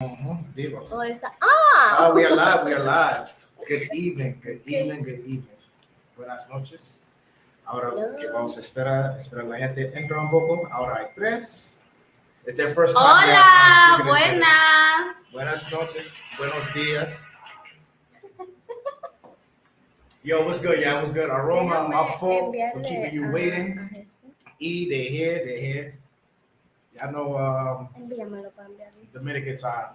Vivo. Oh, está. We are live. Good evening. Buenas noches. Ahora que vamos a esperar la gente entra un poco. Ahora hay tres. It's their first time. Hola, buenas. Buenas noches. Buenos días. Yo, what's good? Yeah, what's good? Aroma, my fault for keeping you waiting. They're here. I know Dominican time.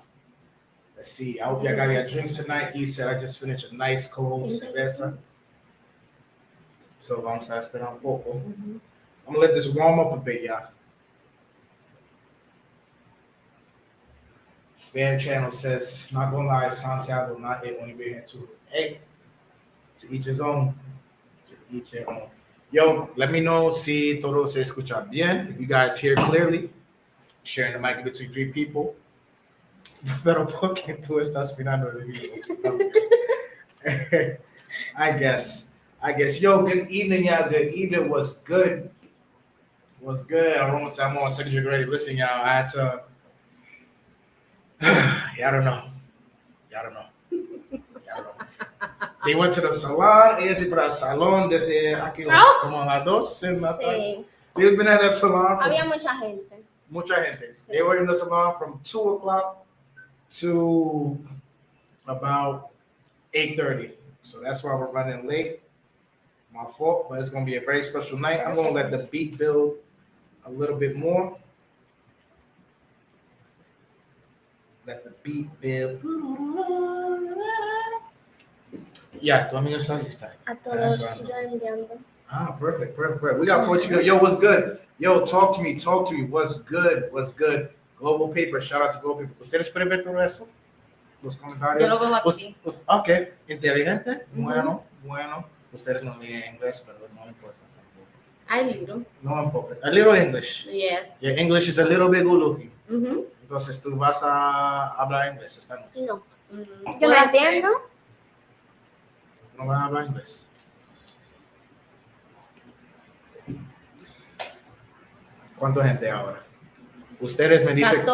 Let's see. I hope y'all got your drinks tonight. He said I just finished a nice cold cerveza. So vamos a esperar un poco. I'm gonna let this warm up a bit, y'all. Spam channel says, not gonna lie, Santiago not it when he be here too. Hey, to each his own. To each their own. Yo, let me know si todo se escucha bien. If you guys hear clearly, sharing the mic between three people. Pero porque tú estás mirando el video. I guess. Yo, good evening, y'all. Good evening. What's good? I'm on second grade. Listen, y'all. I had to. Y'all don't know. They went to the salon. Ellos se para el salón desde aquí como a las 2 en la tarde. They've been at the salon. Había mucha gente. Sí. They were in the salon from 2 o'clock to about 8:30. So that's why we're running late. My fault, but it's going to be a very special night. I'm going to let the beat build a little bit more. Let the beat build. Yeah, tu amigo está lista. A todos yo enviando. Perfect. We got Portugal. Yo, what's good? Yo, talk to me. What's good? Global Paper. Shout out to Global Paper. ¿Ustedes pueden ver todo eso? Los comentarios. Yo lo veo aquí. Ok, inteligente. Bueno. Ustedes no leen inglés, pero no importa tampoco. Hay libro. No importa. A little English. Yes. Your English is a little bit good looking. Entonces tú vas a hablar inglés esta noche. No. Yo no entiendo. No vas a hablar inglés. ¿Cuánta gente ahora? Ustedes me dicen.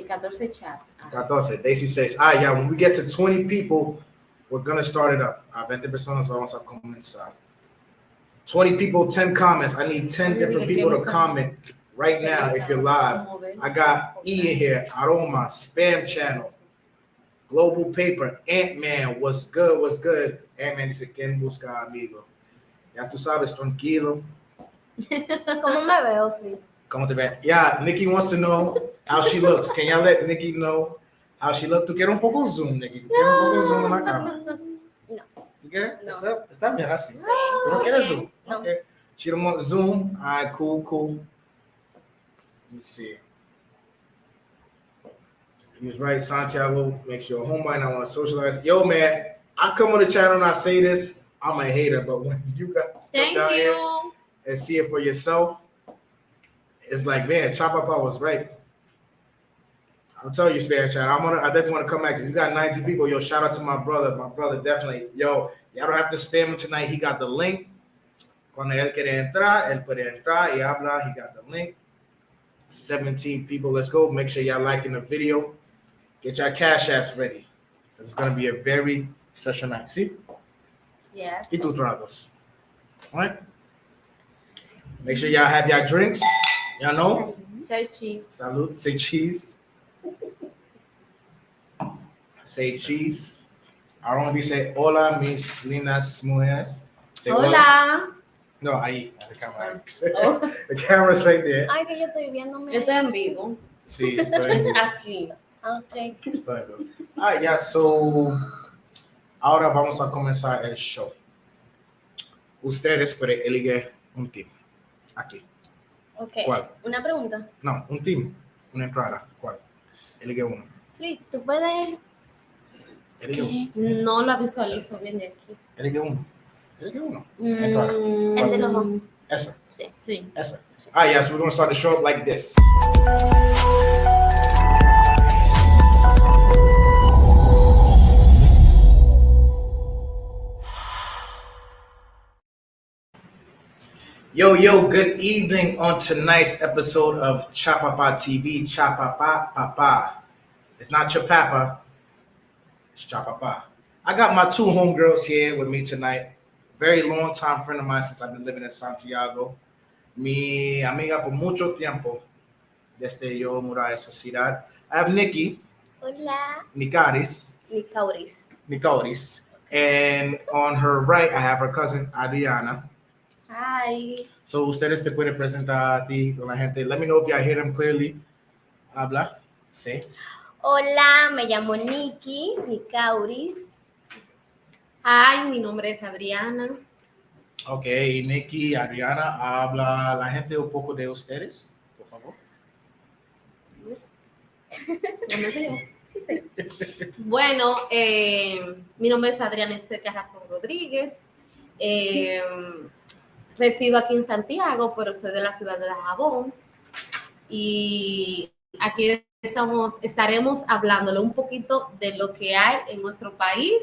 14 chat. 14. Daisy says, yeah, when we get to 20 people, we're going to start it up. A 20 personas vamos a comenzar. 20 people, 10 comments. I need 10 different people to comment right now if you're live. I got E in here, Aroma, Spam Channel, Global Paper, Ant-Man, what's good? Ant-Man dice, ¿quién busca amigo? Ya tú sabes, tranquilo. ¿Cómo me veo, Free? ¿Cómo te ves? Yeah, Nikki wants to know how she looks. Can y'all let Nikki know how she looks? ¿Tú quieres un poco zoom, Nikki? ¿Tú quieres un poco zoom en la cámara? No. ¿Tú quieres? No. Está bien así. Sí. ¿Tú no quieres zoom? No. Okay. She don't want zoom. All right, cool. Let me see. He was right, Santiago. Make your homebody. I want to socialize. Yo, man, I come on the channel and I say this. I'm a hater, but when you got stuff down here and see it for yourself, it's like, man, Chapapa was right. I'll tell you, Spare Chat. I definitely want to come back to you. You got 90 people. Yo, shout out to my brother. My brother definitely. Yo, y'all don't have to spam him tonight. He got the link. Cuando él quiere entrar, él puede entrar y habla. He got the link. 17 people. Let's go. Make sure y'all liking the video. Get your cash apps ready. It's going to be a very special night. See? Yes. Y tus tragos. All right? Make sure y'all have your drinks. Y'all know? Say cheese. Salud. Say cheese. Say cheese. I want to be say hola, mis lindas mujeres. Say Hola. No, ahí. The camera. The camera's right there. Ay, que yo estoy viéndome. Yo estoy en vivo. Sí, estoy en vivo. Aquí. Okay. Estoy en vivo. Yeah, so ahora vamos a comenzar el show. Ustedes pueden elegir un team. Aquí. Okay. ¿Cuál? Una pregunta. No, un team. Una entrada. ¿Cuál? Elige uno. Free, tú puedes. Elige uno. No la visualizo bien de aquí. Elige uno. Entrada. El de los ojos. Esa. Sí. Esa. Yeah, so we're going to start the show up like this. Yo, good evening on tonight's episode of Chapapa TV, Chapapa Papa. It's not Chapapa, it's Chapapa. I got my two homegirls here with me tonight. Very long time friend of mine since I've been living in Santiago. Mi amiga por mucho tiempo, desde yo mudé a esa ciudad. I have Nicky, Hola. Nicauris. And on her right, I have her cousin Adriana. Hi. So ustedes te pueden presentar a ti con la gente. Let me know if y'all hear them clearly. Habla. Sí. Hola, me llamo Nicky, Nicauris. Hi, mi nombre es Adriana. Ok, Nicky, Adriana, habla la gente un poco de ustedes, por favor. Bueno, mi nombre es Adriana Carrasco Rodríguez. Resido aquí en Santiago, pero soy de la ciudad de Dajabón. Y aquí estaremos hablándole un poquito de lo que hay en nuestro país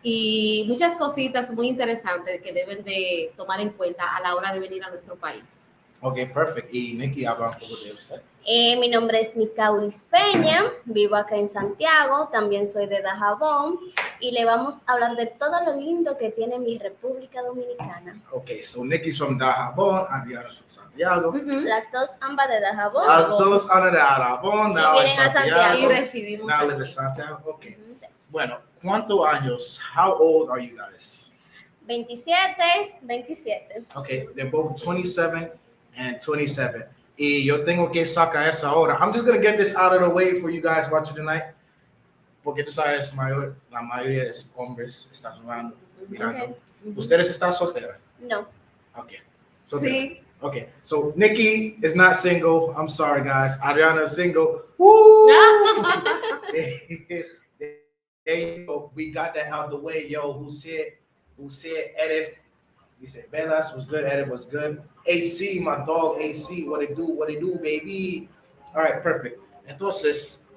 y muchas cositas muy interesantes que deben de tomar en cuenta a la hora de venir a nuestro país. Ok, perfect. Y Nicky, habla un poco de usted. Mi nombre es Nicauris Peña, vivo acá en Santiago, también soy de Dajabón y le vamos a hablar de todo lo lindo que tiene mi República Dominicana. Ok, so Nicky's from Dajabón, Adriana's from Santiago. Las dos, ambas de Dajabón. Las dos andan de Dajabón, now in vienen a Santiago. Santiago. Y residimos Now live aquí. in Santiago. Ok. Sí. Bueno, ¿cuántos años? How old are you guys? 27. Okay, they're both 27 and 27. Y yo tengo que sacar esa hora. I'm just going to get this out of the way for you guys watching tonight. Porque tú sabes, la mayoría de hombres están mirando. Okay. ¿Ustedes están solteras? No. Okay. Soltera. Sí. Okay, so Nicky is not single. I'm sorry, guys. Adriana is single. Woo! Hey, yo, we got that out the way. Yo, who said Edith? We said Velas was good. Edith was good. AC, my dog AC. What it do, baby? All right, perfect. Entonces,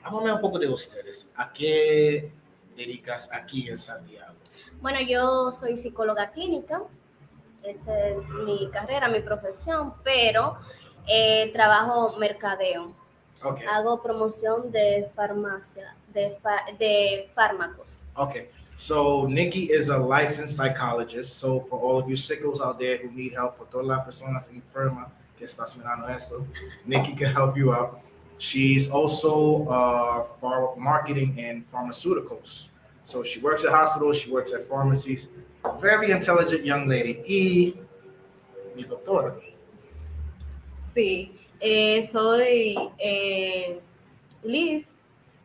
háblame un poco de ustedes. ¿A qué dedicas aquí en Santiago? Bueno, yo soy psicóloga clínica. Esa es mi carrera, mi profesión, pero trabajo mercadeo. Okay. Hago promoción de farmacia, de fármacos. Okay. So Nicky is a licensed psychologist. So for all of you sickos out there who need help, por todas las personas enfermas que estás mirando eso, Nicky can help you out. She's also for marketing and pharmaceuticals. So she works at hospitals, she works at pharmacies. Very intelligent young lady. Y mi doctora. Sí, soy Liz,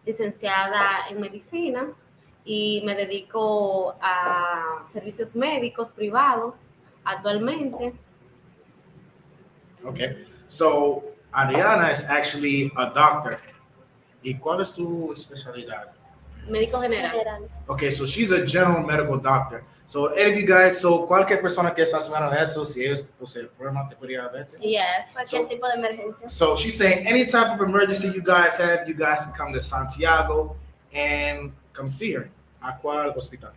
licenciada en medicina y me dedico a servicios médicos privados actualmente. Okay. So Adriana is actually a doctor. ¿Y cuál es tu especialidad? Médico general. Okay, so she's a general medical doctor. So any of you guys, so cualquier persona que está haciendo eso, si es o se enferma, te podría ver. Yes. Cualquier tipo de emergencia. So she's saying any type of emergency you guys have, you guys can come to Santiago and come see her. ¿A cuál hospital?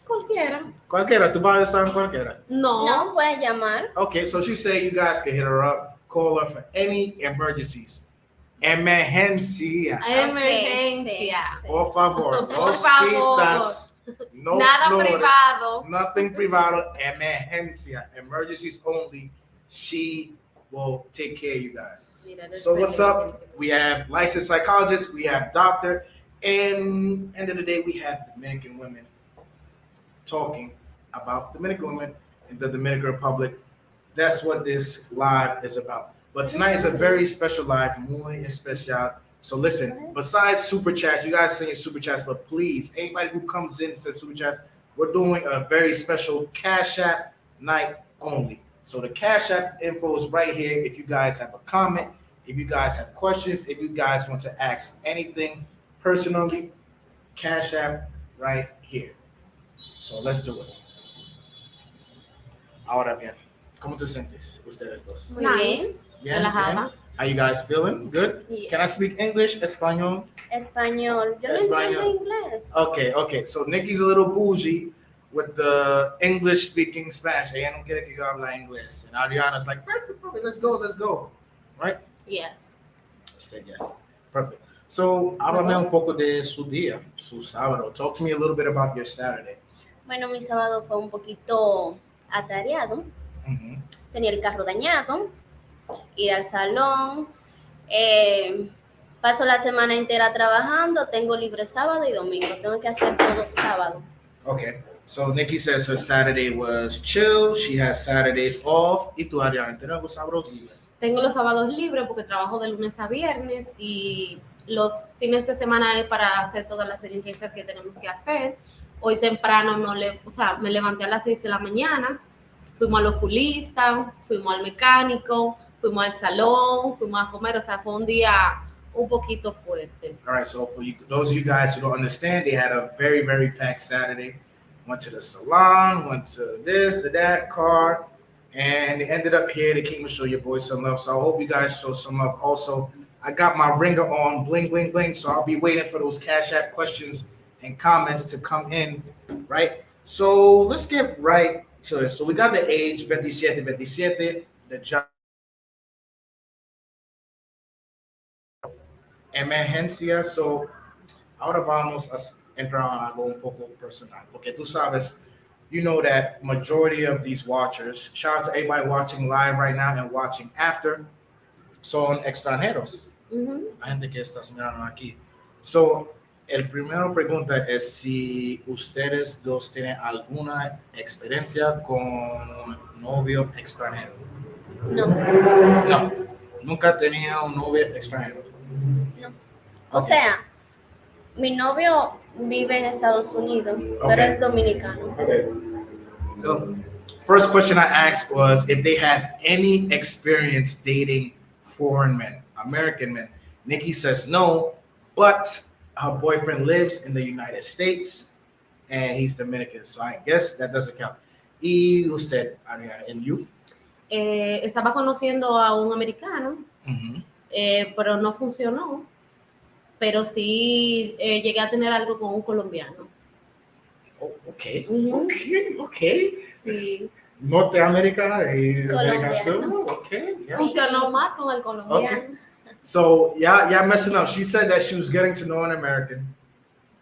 Cualquiera. ¿Tú vas a estar en cualquiera? No, puedes llamar. Okay, so she's saying you guys can hit her up, call her for any emergencies. Emergencia. Emergencia. Sí. Por favor, no Por favor. citas. No Nada flores, privado. Nothing privado. Emergencia. Emergencies only. She will take care of you guys. So what's up? We have licensed psychologists. We have doctor. And end of the day, we have Dominican women talking about Dominican women in the Dominican Republic. That's what this live is about. But tonight is a very special live, muy especial. So listen, besides super chats, you guys send your super chats, but please, anybody who comes in and says super chats, we're doing a very special Cash App night only. So the Cash App info is right here. If you guys have a comment, if you guys have questions, if you guys want to ask anything personally, Cash App right here. So let's do it. Ahora bien, ¿cómo te sientes ustedes dos? Muy bien. Bien, Relajada. bien. How you guys feeling? Good? Yes. Can I speak English? Español? Español. Yo no Español. entiendo inglés. Okay. So Nicky's a little bougie. with the English speaking Spanish. Ella no quiere que yo hable inglés. And Adriana's like, perfect, let's go. Right? Yes. I said yes. Perfect. So, háblame un poco de su día, su sábado. Talk to me a little bit about your Saturday. Bueno, mi sábado fue un poquito atareado. Tenía el carro dañado, ir al salón. Paso la semana entera trabajando, tengo libre sábado y domingo. Tengo que hacer todo sábado. Okay. So, Nicky says her Saturday was chill. She has Saturdays off. ¿Y tú, Adriana, tienes los sábados libres? Tengo los sábados libres porque trabajo de lunes a viernes y los fines de semana es para hacer todas las diligencias que tenemos que hacer. Hoy temprano me levanté a las 6 de la mañana, fuimos al oculista, fuimos al mecánico, fuimos al salón, fuimos a comer, o sea, fue un día un poquito fuerte. All right, so for you, those of you guys who don't understand, they had a very, very packed Saturday. Went to the salon, went to this, to that, car, and they ended up here. They came to show your boys some love, so I hope you guys show some love. Also, I got my ringer on, bling, bling, bling, so I'll be waiting for those Cash App questions and comments to come in, right? So let's get right to it. So we got the age, 27, the job, emergencia. So ahora vamos a entrar a algo un poco personal, porque tú sabes, you know that majority of these watchers, shout out to everybody watching live right now and watching after, son extranjeros. La gente que está mirando aquí. So, el primero pregunta es si ustedes dos tienen alguna experiencia con novio extranjero. No, nunca tenía un novio extranjero. No. O sea, mi novio vive en Estados Unidos, pero es dominicano. Okay. The first question I asked was if they had any experience dating foreign men, American men. Nicky says no, but her boyfriend lives in the United States and he's Dominican, so I guess that doesn't count. Y usted, Adriana, and you? Estaba conociendo a un americano, pero no funcionó. Pero sí llegué a tener algo con un colombiano. Oh, okay. Okay. Sí. Norteamérica y Colombiano. Sur. Okay. Yeah. Funcionó más con el colombiano. Okay. So, yeah, messing up. She said that she was getting to know an American.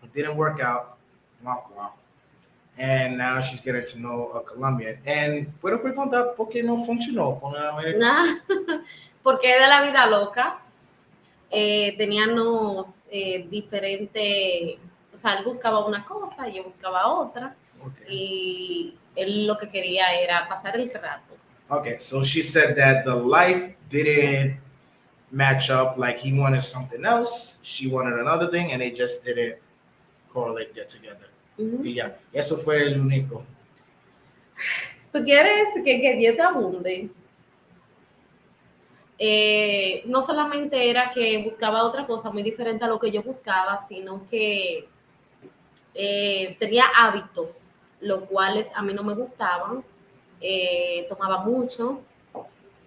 It didn't work out. Wow. And now she's getting to know a Colombian. And puedo preguntar por qué no funcionó con el americano. Porque es de la vida loca. Teníamos diferente, o sea, él buscaba una cosa y yo buscaba otra. Okay. Y él lo que quería era pasar el rato. Okay, so she said that the life didn't match up, like he wanted something else, she wanted another thing, and they just didn't correlate, get together. Y ya, eso fue el único. ¿Tú quieres que Dios te abunde? No solamente era que buscaba otra cosa muy diferente a lo que yo buscaba, sino que tenía hábitos, los cuales a mí no me gustaban. Tomaba mucho,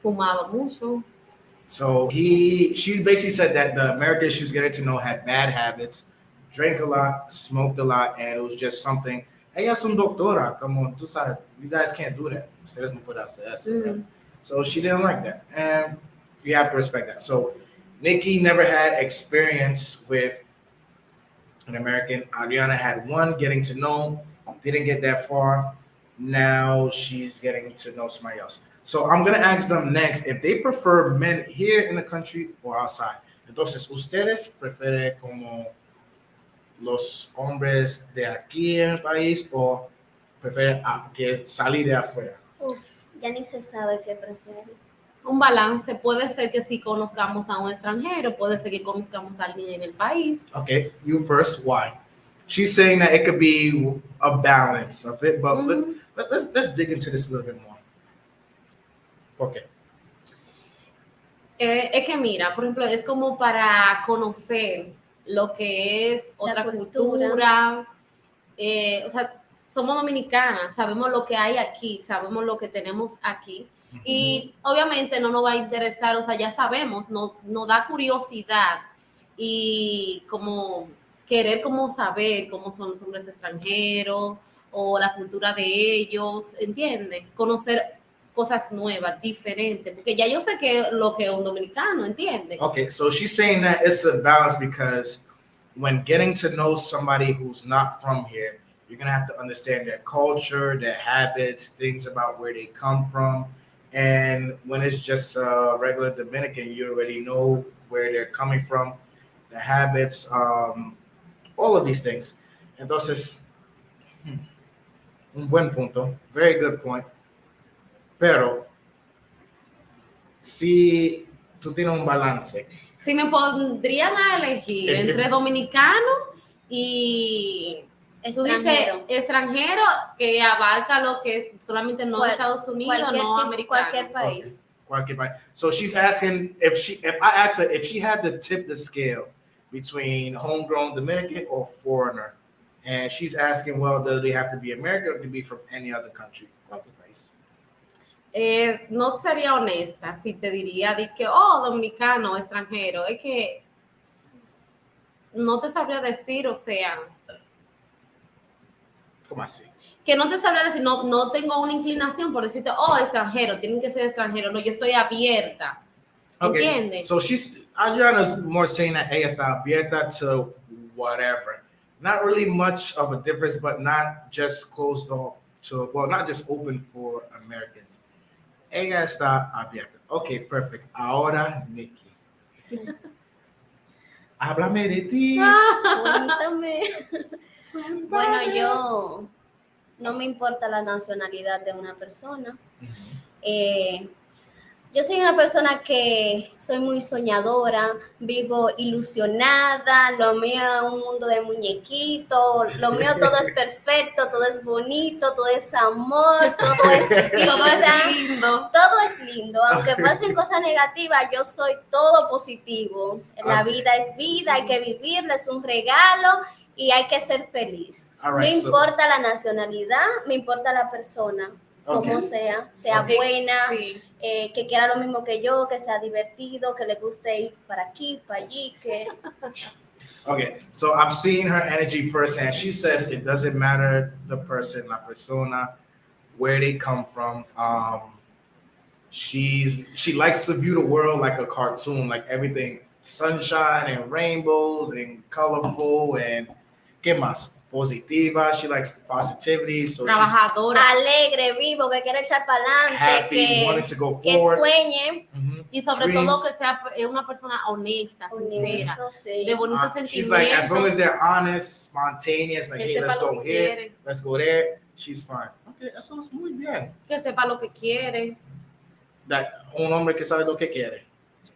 fumaba mucho. So she basically said that the Americans she was getting to know had bad habits, drank a lot, smoked a lot, and it was just something. Ella es una doctora, come on, tú sabes, you guys can't do that. Ustedes no pueden hacer eso. Right? So she didn't like that, and you have to respect that. So Nicky never had experience with an American. Adriana had one, getting to know, didn't get that far. Now she's getting to know somebody else. So I'm gonna ask them next if they prefer men here in the country or outside. Entonces, ¿ustedes prefieren como los hombres de aquí en el país o prefieren que salir de afuera? Ya ni se sabe qué prefiere. Un balance. Puede ser que si conozcamos a un extranjero, puede ser que conozcamos a alguien en el país. Okay, you first. Why? She's saying that it could be a balance of it, but let's dig into this a little bit more. ¿Por qué? Es que mira, por ejemplo, es como para conocer lo que es otra cultura. O sea, somos dominicanas, sabemos lo que hay aquí, sabemos lo que tenemos aquí. Y obviamente no nos va a interesar, o sea, ya sabemos, nos da curiosidad y como querer como saber cómo son los hombres extranjeros o la cultura de ellos, ¿entiendes? Conocer cosas nuevas, diferentes, porque ya yo sé que lo que es un dominicano, ¿entiendes? Okay, so she's saying that it's a balance because when getting to know somebody who's not from here, you're gonna have to understand their culture, their habits, things about where they come from. And when it's just a regular Dominican, you already know where they're coming from, the habits, all of these things. Entonces, un buen punto, very good point. Pero si tú tienes un balance, Si me pondrían a elegir entre dominicano y tú dices extranjero, que abarca lo que solamente no Estados Unidos, no americano. Cualquier país. Okay. Cualquier país. So she's asking if I asked her if she had to tip the scale between homegrown Dominican or foreigner. And she's asking, well, do they have to be American or can be from any other country? Cualquier país. No sería honesta si te diría de que, oh, dominicano, extranjero. Es que no te sabría decir, o sea. ¿Cómo así? Que no te sabría decir, no tengo una inclinación por decirte, oh, extranjero, tienen que ser extranjero. No, yo estoy abierta. Okay. ¿Entiendes? So Adriana's more saying that ella está abierta to whatever. Not really much of a difference, but not just closed off to, well, not just open for Americans. Ella está abierta. Okay, perfect. Ahora, Nicky. Háblame de ti. Cuéntame. Bueno, yo no me importa la nacionalidad de una persona. Yo soy una persona que soy muy soñadora, vivo ilusionada, lo mío es un mundo de muñequitos, lo mío todo es perfecto, todo es bonito, todo es amor, todo es vida, todo es lindo. Todo es lindo, aunque pasen cosas negativas, yo soy todo positivo. La vida es vida, hay que vivirla, es un regalo y hay que ser feliz. Right, no importa la nacionalidad, me importa la persona. Como sea buena, sí. Que quiera lo mismo que yo, que sea divertido, que le guste ir para aquí, para allí, que... Okay, so I've seen her energy firsthand. She says it doesn't matter the person, la persona, where they come from. She likes to view the world like a cartoon, like everything sunshine and rainbows and colorful and ¿qué más? Positiva, she likes positivity, so trabajadora, alegre, vivo, que quiere echar para adelante, que sueñe, y sobre todo que sea una persona honesta, sincera, sí. de bonitos sentimientos. She's like, as long as they're honest, spontaneous, like, hey, let's go here, let's go there, she's fine. Okay, eso es muy bien. Que sepa lo que quiere. Un hombre que sabe lo que quiere.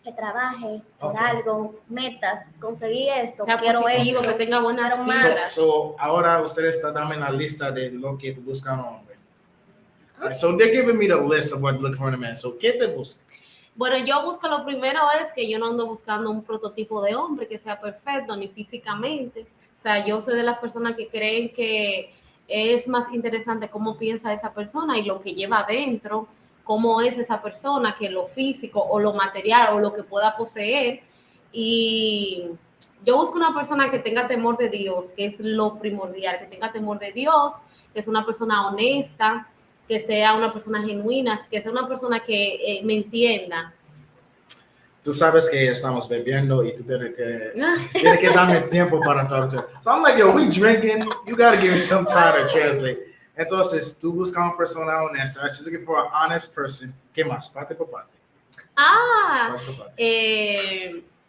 Que trabaje por algo, metas, conseguir esto, sea quiero positivo, esto, que tenga buenas malas. So ahora ustedes están dando la lista de lo que buscan un hombre. So they're giving me the list of what to look for in a man. So ¿qué te busca? Bueno, yo busco, lo primero es que yo no ando buscando un prototipo de hombre que sea perfecto, ni físicamente. O sea, yo soy de las personas que creen que es más interesante cómo piensa esa persona y lo que lleva adentro, cómo es esa persona, que lo físico o lo material o lo que pueda poseer. Y yo busco una persona que tenga temor de Dios, que es lo primordial, que tenga temor de Dios, que es una persona honesta, que sea una persona genuina, que sea una persona que me entienda. Tú sabes que estamos bebiendo y tú tienes que darme tiempo para traducir. So I'm like, yo, we drinking, you gotta give me some time to translate. Entonces, tú buscas una persona honesta. She's looking for an honest person. ¿Qué más? Parte por parte.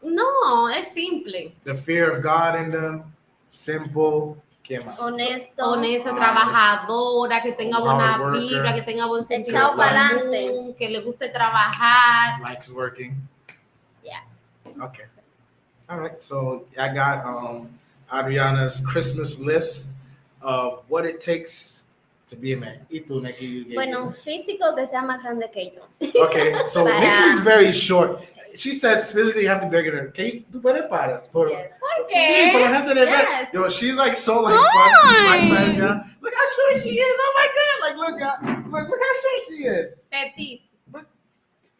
No, es simple. The fear of God in them. Simple. ¿Qué más? Honesto, trabajadora, que tenga buena vibra, que tenga buen sentido común, que le guste trabajar. Likes working. Yes. Okay. All right. So I got Adriana's Christmas list of what it takes to be a man. ¿Y tú, Nicky? Bueno, físico que sea más grande que yo. Okay, so Nicky's very short. She says physically you have to be bigger than her. ¿Qué? ¿Tú puedes paras? Yes. Sí, por la gente de ver. Yo, she's like so like my size, yeah. Look how short she is. Oh my God. Like look how short she is. Petit. Look,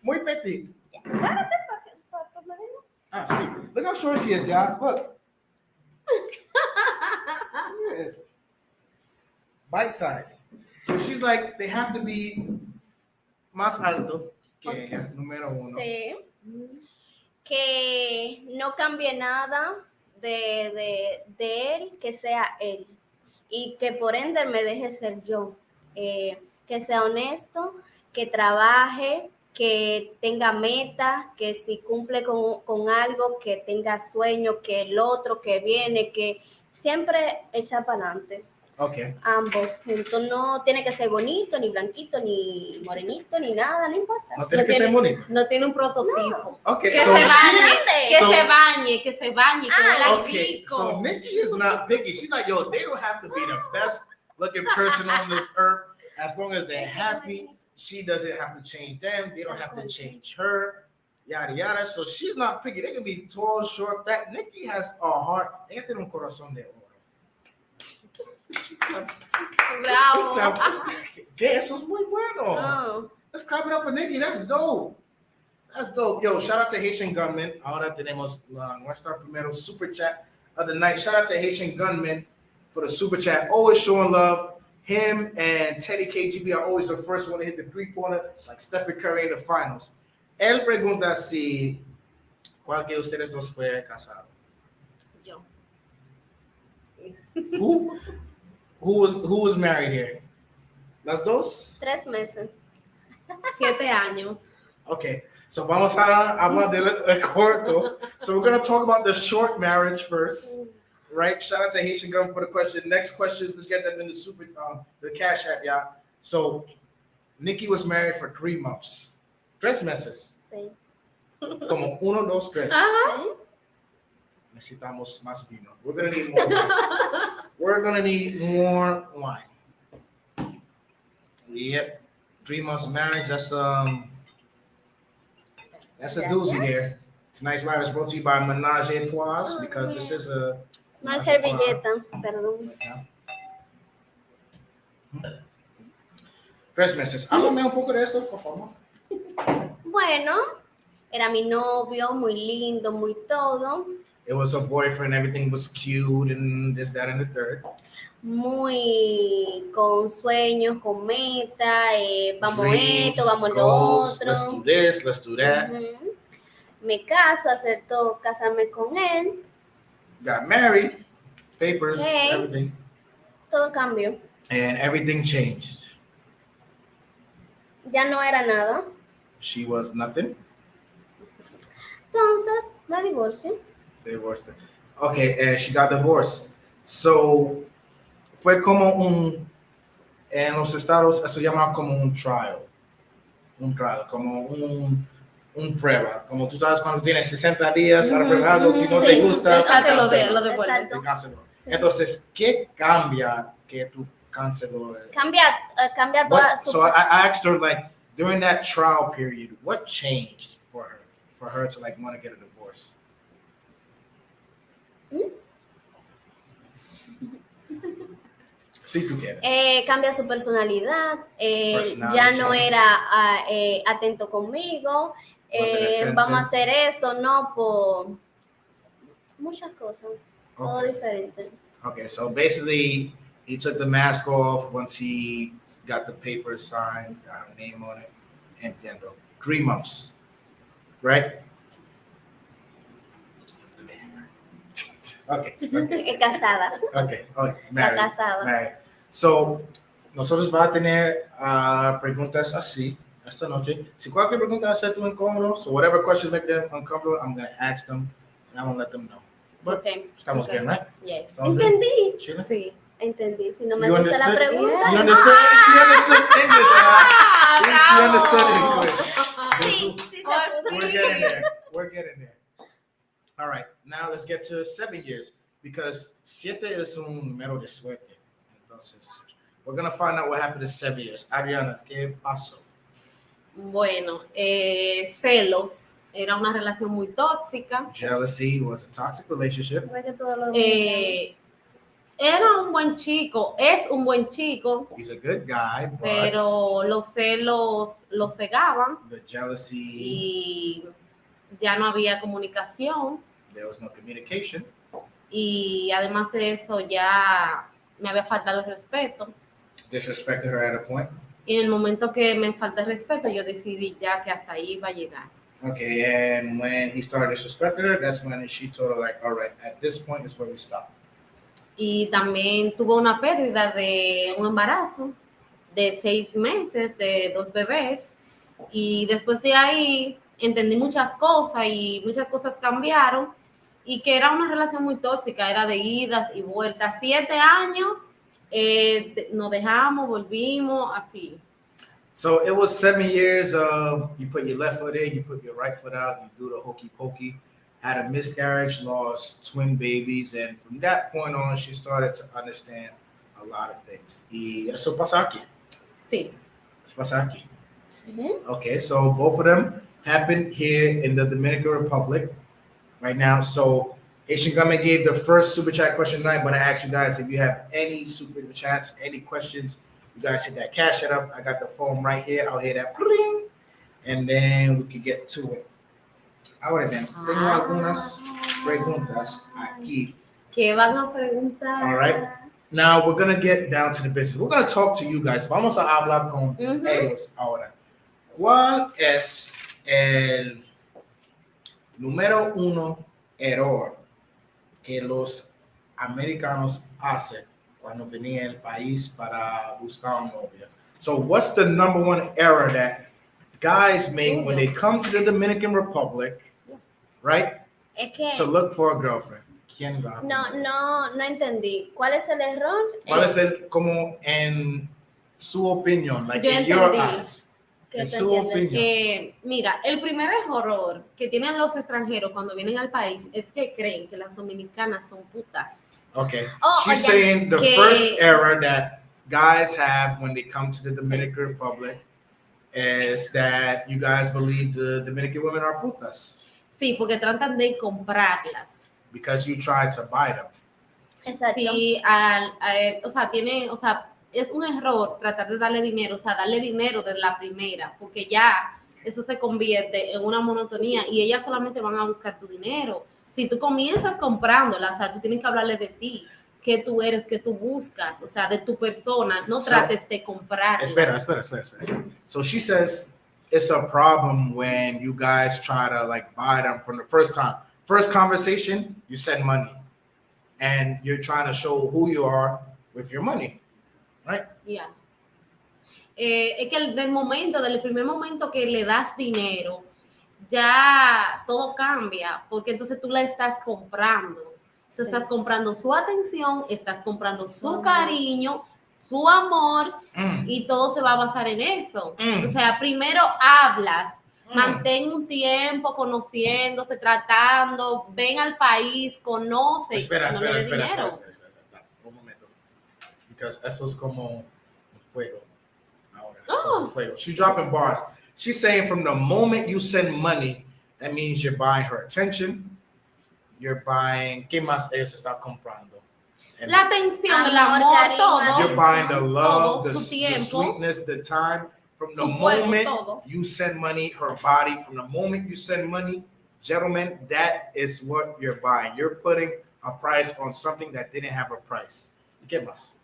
muy petit. Sí. Look how short she is, yeah. Look. Yes. bite size. So she's like, they have to be más alto que ella, número uno. Sí. Que no cambie nada de él, que sea él. Y que por ende me deje ser yo. Que sea honesto, que trabaje, que tenga metas, que si cumple con algo, que tenga sueño, que el otro que viene, que siempre echa para adelante. Okay. Ambos juntos. No tiene que ser bonito, ni blanquito, ni morenito, ni nada, no importa. No tiene que ser bonito. No tiene un prototipo. No. Okay. Que So se bañe, she- que se bañe, que huela okay. rico. So Nikki is not picky. She's like, yo, they don't have to be the best looking person on this earth. As long as they're happy, she doesn't have to change them. They don't have to change her. Yada yada. So she's not picky. They can be tall, short, fat. Nikki has a heart. Ella tiene un corazón de oro. Bravo. ¿Qué? Eso es muy bueno. Oh. Let's clap it up for Nikki. That's dope. That's dope. Yo, shout out to Haitian Gunman. Ahora tenemos nuestro primero super chat of the night. Shout out to Haitian Gunman for the super chat. Always showing love. Him and Teddy KGB are always the first one to hit the three-pointer, like Stephen Curry in the finals. Él pregunta si cuál de ustedes dos fue casado. Yo. Who was married here? Las dos? 3 meses. 7 años. Okay, so vamos a hablar del corto. So we're gonna talk about the short marriage first, right? Shout out to Haitian Gun for the question. Next question is let's get them in the super the cash app, y'all. So Nikki was married for 3 months. 3 meses. Sí. Como 1, 2, 3. Sí. Necesitamos más vino. We're gonna need more wine. We're gonna need more wine. Yep. 3 months marriage. That's a doozy there. Tonight's live is brought to you by Menage a Trois because this is a Una servilleta, perdón. 3 meses. Háblame un poco de eso, por favor. Bueno, era mi novio, muy lindo, muy todo. It was a boyfriend, everything was cute and this, that, and the third. Muy con sueños, con meta, vamos Dreams, esto, vamos lo goals, otro. let's do this, let's do that. Ujú. Me caso, acepto casarme con él, Got married, papers, Okay. everything. todo cambió. And everything changed. Ya no era nada. She was nothing. Entonces, me divorcié. They divorced her. Okay, and she got divorced. So, fue como en los estados, eso se llama como un trial. Un trial, como un prueba. Como tú sabes cuando tienes 60 días para probarlo, si no te Sí, gusta, sí, cancela. lo devuelves. Exacto. Te canceló. Sí. Entonces, ¿qué cambia que tú canceló? Cambia toda su... So I asked her, like, during that trial period, what changed for her to like want to get a divorce? Si tú quieres. Cambia su personalidad, Personality ya no change. era atento conmigo, Wasn't attentive. vamos a hacer esto, no, por muchas cosas, todo Okay. diferente. Okay, so basically, he took the mask off once he got the paper signed, got a name on it, entiendo. 3 months, right? Okay, okay, Casada, okay, está married. casada. Married. So, nosotros va a tener preguntas así esta noche. Si cualquier pregunta hace tú incómodo, so whatever questions make them uncomfortable, I'm going to ask them and I'm going to let them know. But Okay. estamos Okay. bien, right? Yes. Estamos bien? Entendí, Sheila? Sí. entendí. Si no me You gusta la understood? pregunta, You understood? She understood English, man. She understood Bravo. English. sí, sí se pudo. We're getting there. We're getting there. All right, now let's get to 7 years because 7 es un número de suerte. Entonces, we're gonna find out what happened in 7 years. Adriana, ¿qué pasó? Bueno, celos. Era una relación muy tóxica. Jealousy was a toxic relationship. Ve que todo lo Era un buen chico, es un buen chico, He's a good guy, but pero los celos lo cegaban the jealousy, y ya no había comunicación. there was no communication. Y además de eso ya me había faltado el respeto. Disrespected her at a point. Y en el momento que me falta el respeto, yo decidí ya que hasta ahí iba a llegar. Okay, and when he started disrespecting her, that's when she told her, like, all right, at this point is where we stop. Y también tuvo una pérdida de un embarazo de 6 meses, de 2 bebés. Y después de ahí entendí muchas cosas y muchas cosas cambiaron. Y que era una relación muy tóxica, era de idas y vueltas. 7 años, nos dejamos, volvimos, así. So it was 7 years of you put your left foot in, you put your right foot out, you do the hokey pokey, had a miscarriage, lost twin babies, and from that point on, she started to understand a lot of things. Y eso pasa aquí. Sí. Eso pasa aquí. Sí. Okay, so both of them happened here in the Dominican Republic right now. So Asian Government gave the first super chat question tonight, but I asked you guys if you have any super chats, any questions. You guys hit that cash it up. I got the phone right here. I'll hear that ring, and then we can get to it. Ahora bien, tengo algunas preguntas aquí. ¿Qué van a preguntar? All right. Now we're gonna get down to the business. We're gonna talk to you guys. Vamos a hablar con ellos ahora. ¿Cuál es el número 1 error que los americanos hacen cuando venían al país para buscar un novio? So what's the number 1 error that guys make when they come to the Dominican Republic, right? Es que So look for a girlfriend. ¿Quién va? no entendí. ¿Cuál es el error? ¿Cuál es el, como en su opinión, like Yo in your entendí. eyes? ¿Qué En te su entiendes? opinión. Mira, el primer error que tienen los extranjeros cuando vienen al país es que creen que las dominicanas son putas. Okay. Oh, She's ya, saying the que- first error that guys have when they come to the Dominican Republic is that you guys believe the Dominican women are putas Sí, porque tratan de comprarlas. because you try to buy them. Exacto. Sí, o sea, es un error tratar de darle dinero, o sea, darle dinero desde la primera, porque ya eso se convierte en una monotonía y ellas solamente van a buscar tu dinero. Si tú comienzas comprándola, o sea, tú tienes que hablarle de ti, qué tú eres, qué tú buscas, o sea, de tu persona, no So, trates de comprar. Espera. So she says it's a problem when you guys try to like buy them from the first time. First conversation, you send money and you're trying to show who you are with your money, right? Yeah. Es que del primer momento que le das dinero, ya todo cambia, porque entonces tú la estás comprando. Tú estás comprando su atención, estás comprando su cariño, su amor, y todo se va a basar en eso. O sea, primero hablas, mantén un tiempo conociéndose, tratando, ven al país, conoce. Espera. Dinero. Un momento. Because eso es como fuego. Ahora, Oh. eso es fuego. She's dropping bars. She's saying from the moment you send money, that means you're buying her attention. You're buying, ¿qué más ellos están comprando? And La atención, el Amor, amor, cariño, todo. you're buying the love, todo, the su tiempo, sweetness, the time. From the su cuerpo, moment todo. you send money, her body, from the moment you send money, gentlemen, that is what you're buying. You're putting a price on something that didn't have a price. ¿Qué más?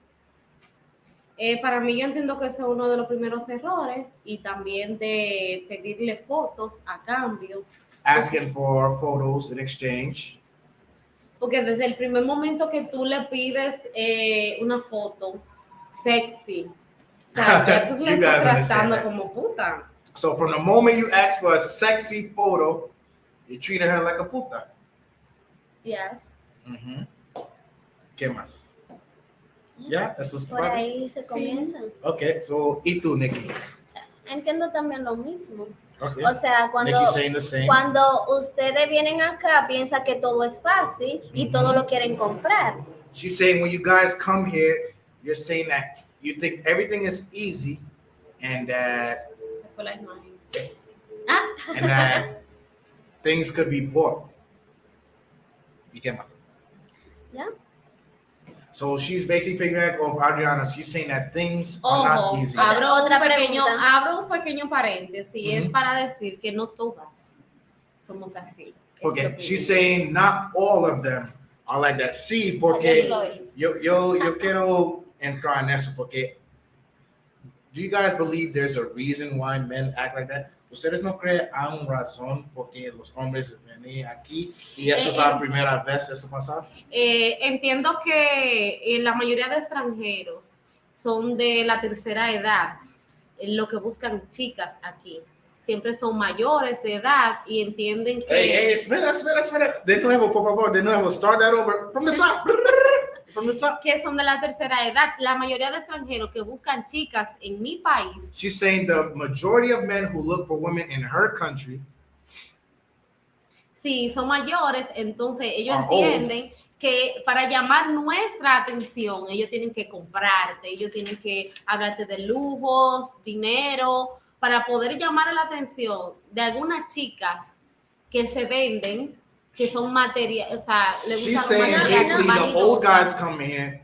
Para mí yo entiendo que ese es uno de los primeros errores y también de pedirle fotos a cambio. Asking for photos in exchange. Porque desde el primer momento que tú le pides una foto sexy, o sea, ya tú le You estás guys understand tratando that. como puta. So from the moment you ask for a sexy photo, you treated her like a puta. Yes. ¿Qué más? Yeah, that's what's Por ahí se comienza. Okay, so ¿y tú, Nicky? Entiendo también lo mismo. Okay. O sea, Nicky saying the same. cuando ustedes vienen acá, piensan que todo es fácil y todo lo quieren comprar. She's saying when you guys come here, you're saying that you think everything is easy and that Se fue la imagen. and that things could be bought. ¿Y qué más? ¿Ya? So she's basically picking off Adriana. She's saying that things are not Ojo, easy. abro Otra un pequeño paréntesis, es Ujú. para decir que no todas somos así. Okay, Es she's lo que saying not all of them are like that. Sí, porque yo quiero entrar en eso porque do you guys believe there's a reason why men act like that? ¿Ustedes no creen hay una razón porque los hombres vienen aquí y eso es la primera vez eso pasa? Entiendo que la mayoría de extranjeros son de la tercera edad, lo que buscan chicas aquí. Siempre son mayores de edad y entienden que... Hey, espera. De nuevo, por favor, de nuevo. Start that over from the top. From the top. Que son de la tercera edad. La mayoría de extranjeros que buscan chicas en mi país. She's saying the majority of men who look for women in her country. Sí, son mayores, entonces ellos entienden que para llamar nuestra atención, ellos tienen que comprarte, ellos tienen que hablarte de lujos, dinero, para poder llamar la atención de algunas chicas que se venden, que son materiales, o sea, le gustan She's saying materiales basically the old guys come here,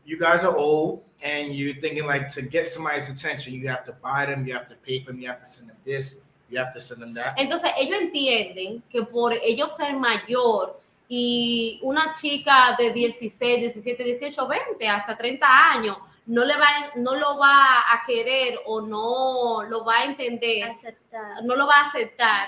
you guys are old, and you're thinking like to get somebody's attention, you have to buy them, you have to pay for them, you have to send them this, you have to send them that. Entonces ellos entienden que por ellos ser mayor y una chica de 16, 17, 18, 20, hasta 30 años, no lo va a querer o no lo va a entender, no lo va a aceptar,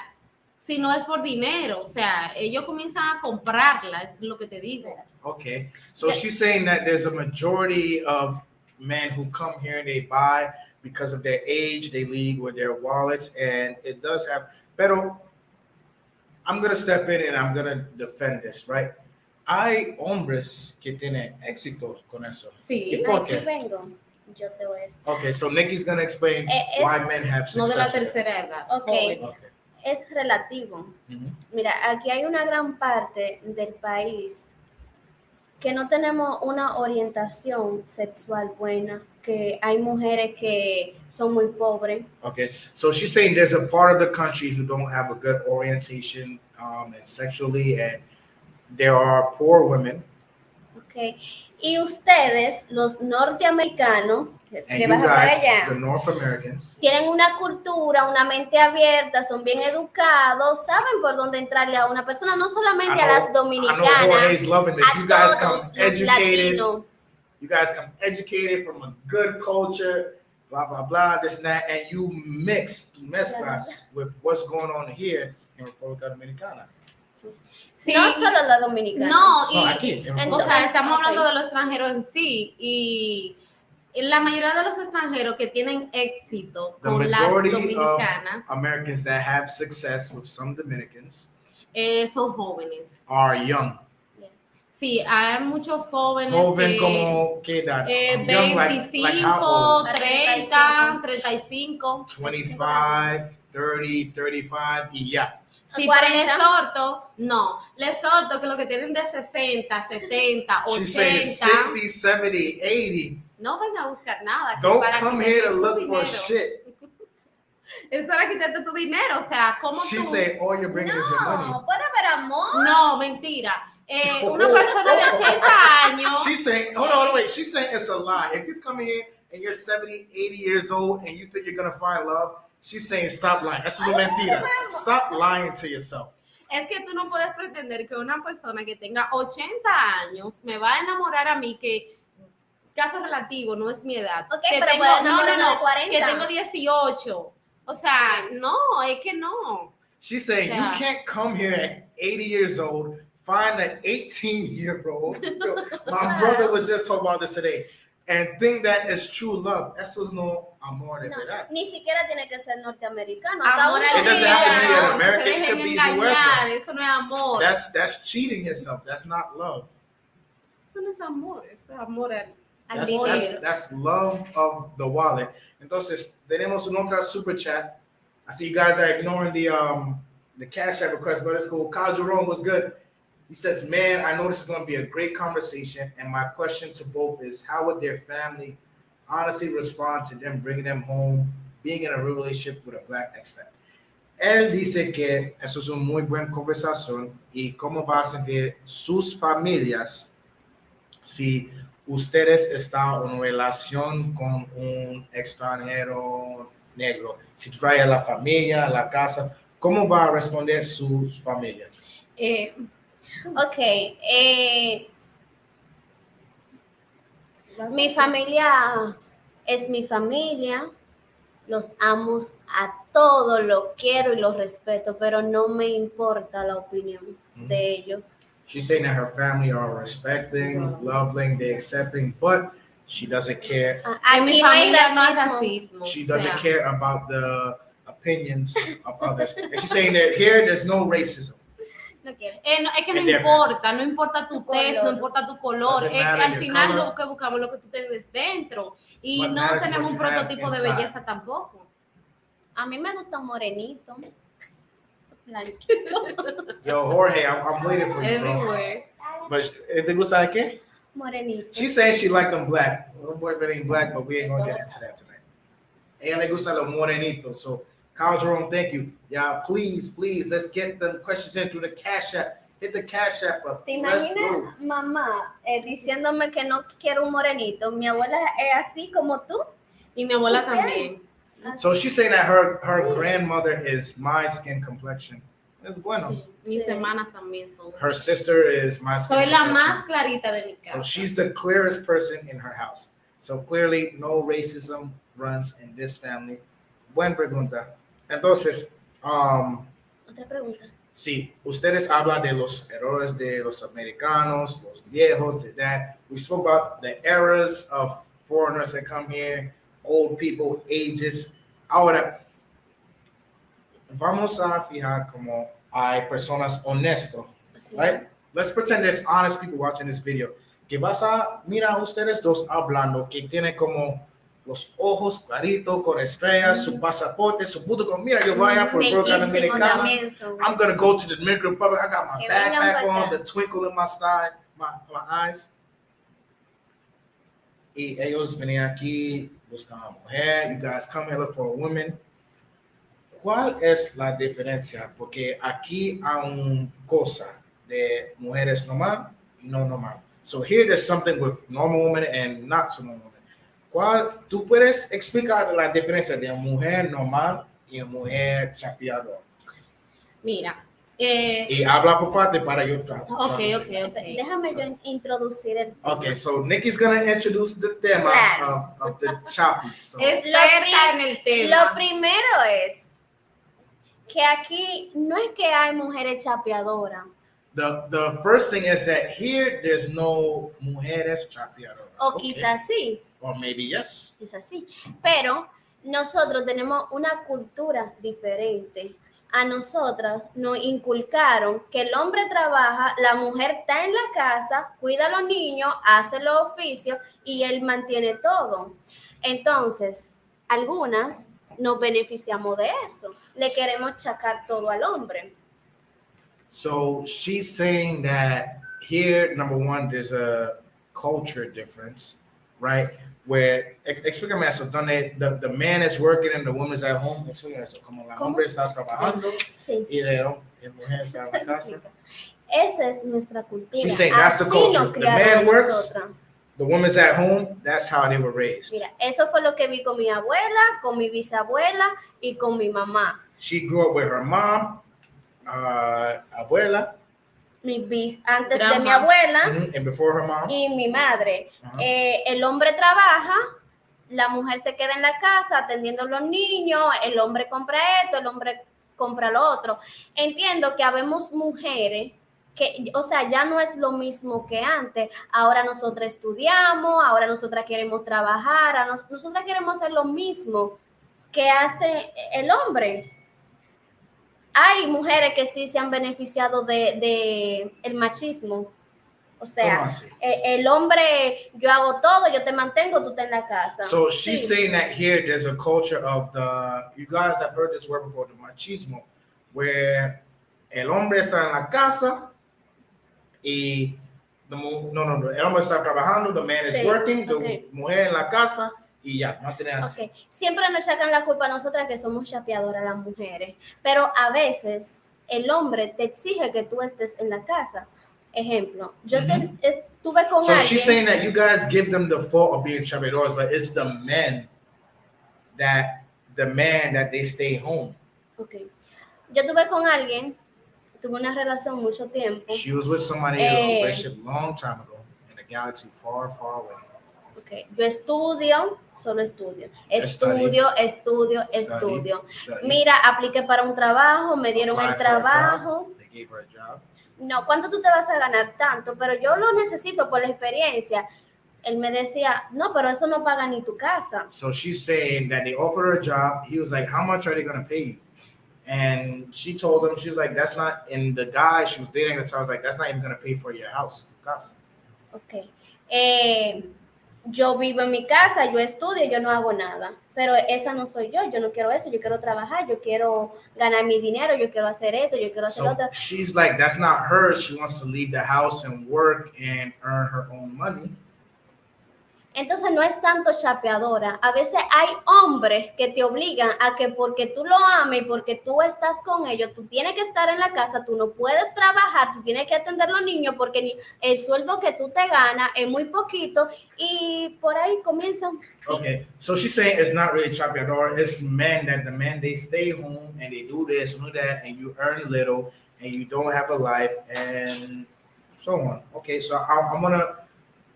si no es por dinero. O sea, ellos comienzan a comprarla, es lo que te digo. Okay, so she's saying that there's a majority of men who come here and they buy because of their age, they leave with their wallets, and it does have, pero I'm going to step in and I'm going to defend this, right? Hay hombres que tienen éxito con eso. Sí. ¿Por qué? Vengo. Yo te voy a explicar. Okay, so Nikki's going to explain why men have success. No de la tercera edad. Okay. Es relativo. Mira, aquí hay una gran parte del país que no tenemos una orientación sexual buena, que hay mujeres que son muy pobres. Okay, so she's saying there's a part of the country who don't have a good orientation and sexually, and there are poor women. Okay, y ustedes, los norteamericanos, que vas a ver allá, the North Americans, tienen una cultura, una mente abierta, son bien educados, saben por dónde entrarle a una persona, no solamente a las dominicanas, a todos los educated. latinos. You guys come educated from a good culture, blah, blah, blah, this and that, and you mezclas with what's going on here in República Dominicana. Sí. No solo la dominicana. No, y, aquí. O sea, estamos hablando de los extranjeros en sí, y la mayoría de los extranjeros que tienen éxito con las dominicanas, Americans that have success with some Dominicans, son jóvenes. Are young. Sí, hay muchos jóvenes. Joven como qué edad? 25, 30, 35. 25, 30, 35 y ya. Sí, pero les sorto, no. Les sorto que lo que tienen de 60, 70, 80. She's saying 60, 70, 80. No venga a buscar nada. Don't come here to look for shit. Es para quitarte tu dinero, o sea, ¿cómo tú? She said all you're bringing is your money. No, puede haber amor. No, mentira. Una persona de 80 años. She's saying, hold on, wait. She's saying it's a lie. If you come here and you're 70, 80 years old and you think you're going to find love, she's saying stop lying. Eso es mentira. Stop lying to yourself. Es que tú no puedes pretender que una persona que tenga 80 años me va a enamorar a mí, que caso relativo, no es mi edad. Okay, que pero tengo, no, de 40. Que tengo 18. O sea, no, es que no. She's saying you can't come here at 80 years old, find an 18-year-old. My brother was just talking about this today. And think that is true love. Eso es no amor de verdad. Ni siquiera tiene que ser norteamericano. It doesn't have to be an American. It could be whoever. Eso no es amor. That's cheating yourself. That's not love. Eso no es amor. Eso es amor al That's love of the wallet. Entonces, tenemos un otra super chat. I see you guys are ignoring the Cash App request, but it's cool. Kyle Jerome was good. He says, man, I know this is going to be a great conversation. And my question to both is, how would their family honestly respond to them bringing them home, being in a real relationship with a black expat? Él dice que eso es una muy buena conversación y cómo va a sentir sus familias si ustedes están en relación con un extranjero negro. Si trae a la familia, a la casa, ¿cómo va a responder sus familias? Mi familia es mi familia. los amo a todos, los quiero y los respeto, pero no me importa la opinión de ellos. She's saying that her family are respecting, loving, they accepting, but she doesn't care. Mi familia no hay racismo. She doesn't care about the opinions of others. And she's saying that here there's no racism. No quiero. Es que no importa tu tez, no importa tu color. Es que al final lo que buscamos es lo que tú te ves dentro. Y no tenemos un prototipo de belleza tampoco. A mí me gusta un morenito. Blanquito. Yo, Jorge, I'm waiting for you, Everywhere. Bro. But ¿te gusta de qué? Morenito. She's saying she liked them black. Her boyfriend ain't black, but we ain't gonna get into that tonight. Ella le gusta los morenitos. So, Kyle Jerome, thank you. Yeah, please, let's get the questions in through the Cash App. Hit the Cash App up. ¿Te imaginas, mamá, diciéndome que no quiero un morenito? Mi abuela es así como tú. Y mi abuela también. So she's saying that her grandmother is my skin complexion. Es bueno. Sí, mis hermanas también son. Her sister is my skin Soy la complexion. más clarita de mi casa. So she's the clearest person in her house. So clearly no racism runs in this family. Buena pregunta. Entonces, Otra pregunta. sí, ustedes hablan de los errores de los americanos, los viejos, de that. We spoke about the eras of foreigners that come here, old people, ages. Ahora, vamos a fijar como hay personas honestas, Sí. right? Let's pretend there's honest people watching this video. Que vas a mirar ustedes dos hablando, que tiene como los ojos claritos con estrellas, su pasaporte, su puto, como mira, yo vaya por República Dominicana. I'm gonna go to the Dominican Republic. I got my backpack on, the twinkle in my side, my eyes. Y ellos venían aquí, buscan a mujer. You guys come here, look for a woman. ¿Cuál es la diferencia? Porque aquí hay una cosa de mujeres normal y no normal. So here there's something with normal women and not so normal women. ¿Cuál, tú puedes explicar la diferencia de una mujer normal y una mujer chapeadora? Mira. Y habla por parte para yo. Okay. Déjame yo introducir el tema. Okay, so Nikki's gonna introduce the tema of the chappies. So. Experta en el tema. Lo primero es que aquí no es que hay mujeres chapeadoras. The first thing is that here there's no mujeres chapeadoras. O quizás sí. Or maybe yes. Quizás sí. Pero nosotros tenemos una cultura diferente. A nosotras nos inculcaron que el hombre trabaja, la mujer está en la casa, cuida a los niños, hace los oficios y él mantiene todo. Entonces, algunas nos beneficiamos de eso. Le queremos chacar todo al hombre. So she's saying that here, number one, there's a culture difference, right? Where, explícame eso, donde the man is working and the woman's at home. Explícame eso, como la hombre está trabajando y la mujer está en la casa. Esa es nuestra cultura. She's saying that's the culture. The man works, the woman's at home. That's how they were raised. Mira, eso fue lo que vi con mi abuela, con mi bisabuela y con mi mamá. She grew up with her mom, abuela. Antes de mi abuela and before her mom. Y mi madre. El hombre trabaja, la mujer se queda en la casa atendiendo a los niños, el hombre compra esto, el hombre compra lo otro. Entiendo que habemos mujeres que, o sea, ya no es lo mismo que antes. Ahora nosotras estudiamos, ahora nosotras queremos trabajar, nosotras queremos hacer lo mismo que hace el hombre. Hay mujeres que sí se han beneficiado de el machismo. O sea, el hombre, yo hago todo, yo te mantengo, tú estás en la casa. So she's saying that here there's a culture of you guys have heard this word before, the machismo, where el hombre está en la casa y el hombre está trabajando, the man is working, the mujer en la casa. Y ya, no tenés. Okay. Siempre nos echacan la culpa a nosotras que somos chapeadoras las mujeres, pero a veces el hombre te exige que tú estés en la casa. Ejemplo, yo estuve con alguien. So she's saying that you guys give them the fault of being chapeadoras, but it's the man that they stay home. Okay. Yo estuve con alguien, tuve una relación mucho tiempo. She was with somebody in a relationship long time ago in a galaxy far, far away. Okay. Yo estudio, solo estudio. Estudio. Mira, apliqué para un trabajo, me dieron el trabajo. No, ¿cuánto tú te vas a ganar? Tanto, pero yo lo necesito por la experiencia. Él me decía, no, pero eso no paga ni tu casa. So she's saying that they offered her a job. He was like, how much are they going to pay you? And she told him, she was like, that's not, and the guy she was dating at the time was like, that's not even going to pay for your house, tu casa. Ok. Yo vivo en mi casa, yo estudio, yo no hago nada. Pero esa no soy yo no quiero eso, yo quiero trabajar, yo quiero ganar mi dinero, yo quiero hacer esto, yo quiero hacer otro. She's like, that's not her. She wants to leave the house and work and earn her own money. Entonces no es tanto chapeadora. A veces hay hombres que te obligan a que porque tú lo ames y porque tú estás con ellos, tú tienes que estar en la casa, tú no puedes trabajar, tú tienes que atender a los niños porque el sueldo que tú te ganas es muy poquito y por ahí comienzan. Okay, so she's saying it's not really chapeadora. It's men that they stay home and they do this and do that and you earn a little and you don't have a life and so on. Okay, so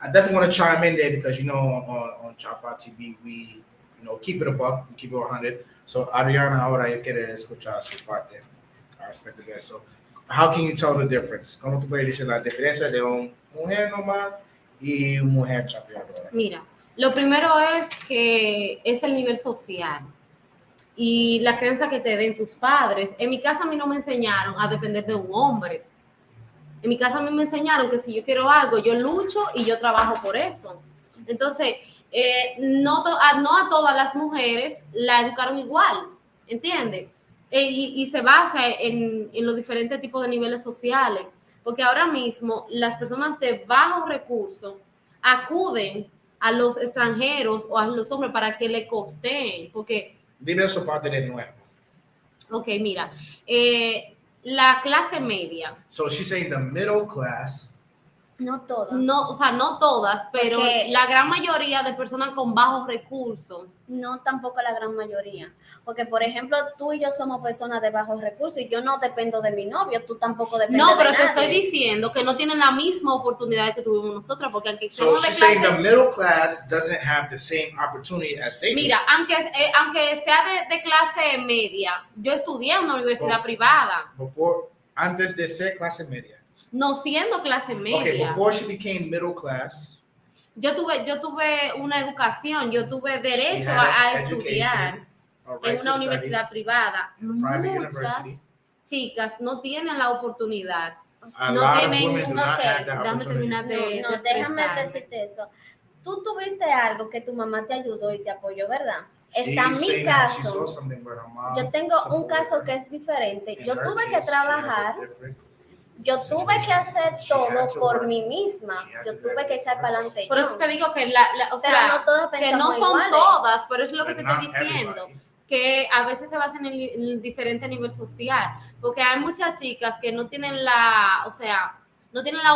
I definitely want to chime in there because, on Chapapa Tv, we, keep it a buck, keep it 100. So, Adriana, ahora yo quiero escuchar su parte respecto de eso. How can you tell the difference? ¿Cómo tú puedes decir la diferencia de una mujer normal y una mujer chapeadora? Mira, lo primero es que es el nivel social y la creencia que te den tus padres. En mi casa a mí no me enseñaron a depender de un hombre. En mi casa a mí me enseñaron que si yo quiero algo, yo lucho y yo trabajo por eso. Entonces, no a todas las mujeres la educaron igual, ¿entiendes? Y se basa en los diferentes tipos de niveles sociales. Porque ahora mismo las personas de bajos recursos acuden a los extranjeros o a los hombres para que le costeen. Porque, dime eso parte de nuevo. Ok, mira. La clase media. So she's saying the middle class. No todas. No, o sea, no todas, pero la gran mayoría de personas con bajos recursos. No, tampoco la gran mayoría. Porque, por ejemplo, tú y yo somos personas de bajos recursos y yo no dependo de mi novio, tú tampoco dependes de nadie. No, pero te estoy diciendo que no tienen la misma oportunidad que tuvimos nosotros, porque aunque so she's saying the middle class doesn't have the same opportunity as they do. Mira, aunque sea de clase media, yo estudié en una universidad privada. Antes de ser clase media. No siendo clase media. Okay, before she became middle class. Yo tuve una educación, yo tuve derecho a estudiar en una universidad privada. Muchas chicas no tienen la oportunidad. Déjame decirte eso. Tú tuviste algo que tu mamá te ayudó y te apoyó, ¿verdad? Está mi caso. Yo tengo un caso que es diferente. Yo tuve que trabajar. Yo tuve que hacer todo por mí misma. Yo tuve que echar para adelante. Por eso te digo que que no son iguales. Todas, pero es lo que te estoy diciendo. Que a veces se basa en el diferente nivel social. Porque hay muchas chicas que no tienen la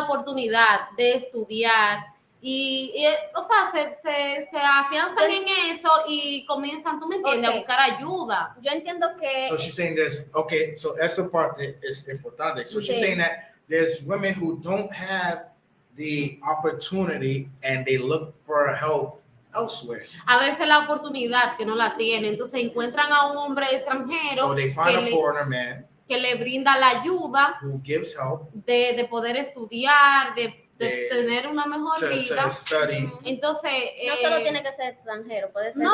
oportunidad de estudiar. Y se afianzan en eso y comienzan, tú me entiendes, a buscar ayuda. Yo entiendo que... So she's saying this, okay, so esa parte es importante. So she's saying that there's women who don't have the opportunity and they look for help elsewhere. A veces la oportunidad que no la tienen, entonces encuentran a un hombre extranjero. So they find a foreigner man que le brinda la ayuda who gives help de poder estudiar, de tener una mejor vida. Entonces, no solo tiene que ser extranjero, puede ser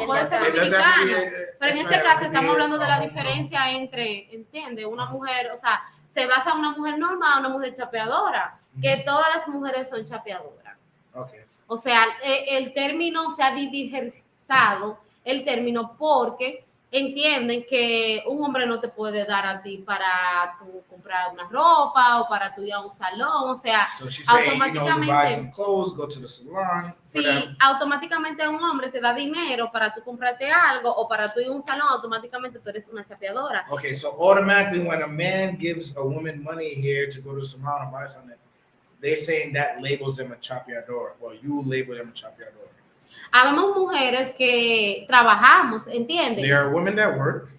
puede ser dominicano. Pero en este caso estamos hablando de la diferencia entre, ¿entiendes? Una mujer, o sea, se basa en una mujer normal, una mujer chapeadora, que todas las mujeres son chapeadoras. Okay. O sea, el término se ha diversado, el término porque entienden que un hombre no te puede dar a ti para tú comprar una ropa o para tú ir a un salón, o sea, automáticamente automáticamente un hombre te da dinero para tú comprarte algo o para tú ir a un salón, automáticamente tú eres una chapeadora. Okay, so automatically when a man gives a woman money here to go to a salon and buy something, they're saying that labels them a chapeadora, or you label them a chapeadora. Habemos mujeres que trabajamos, ¿entiendes? There are women that work.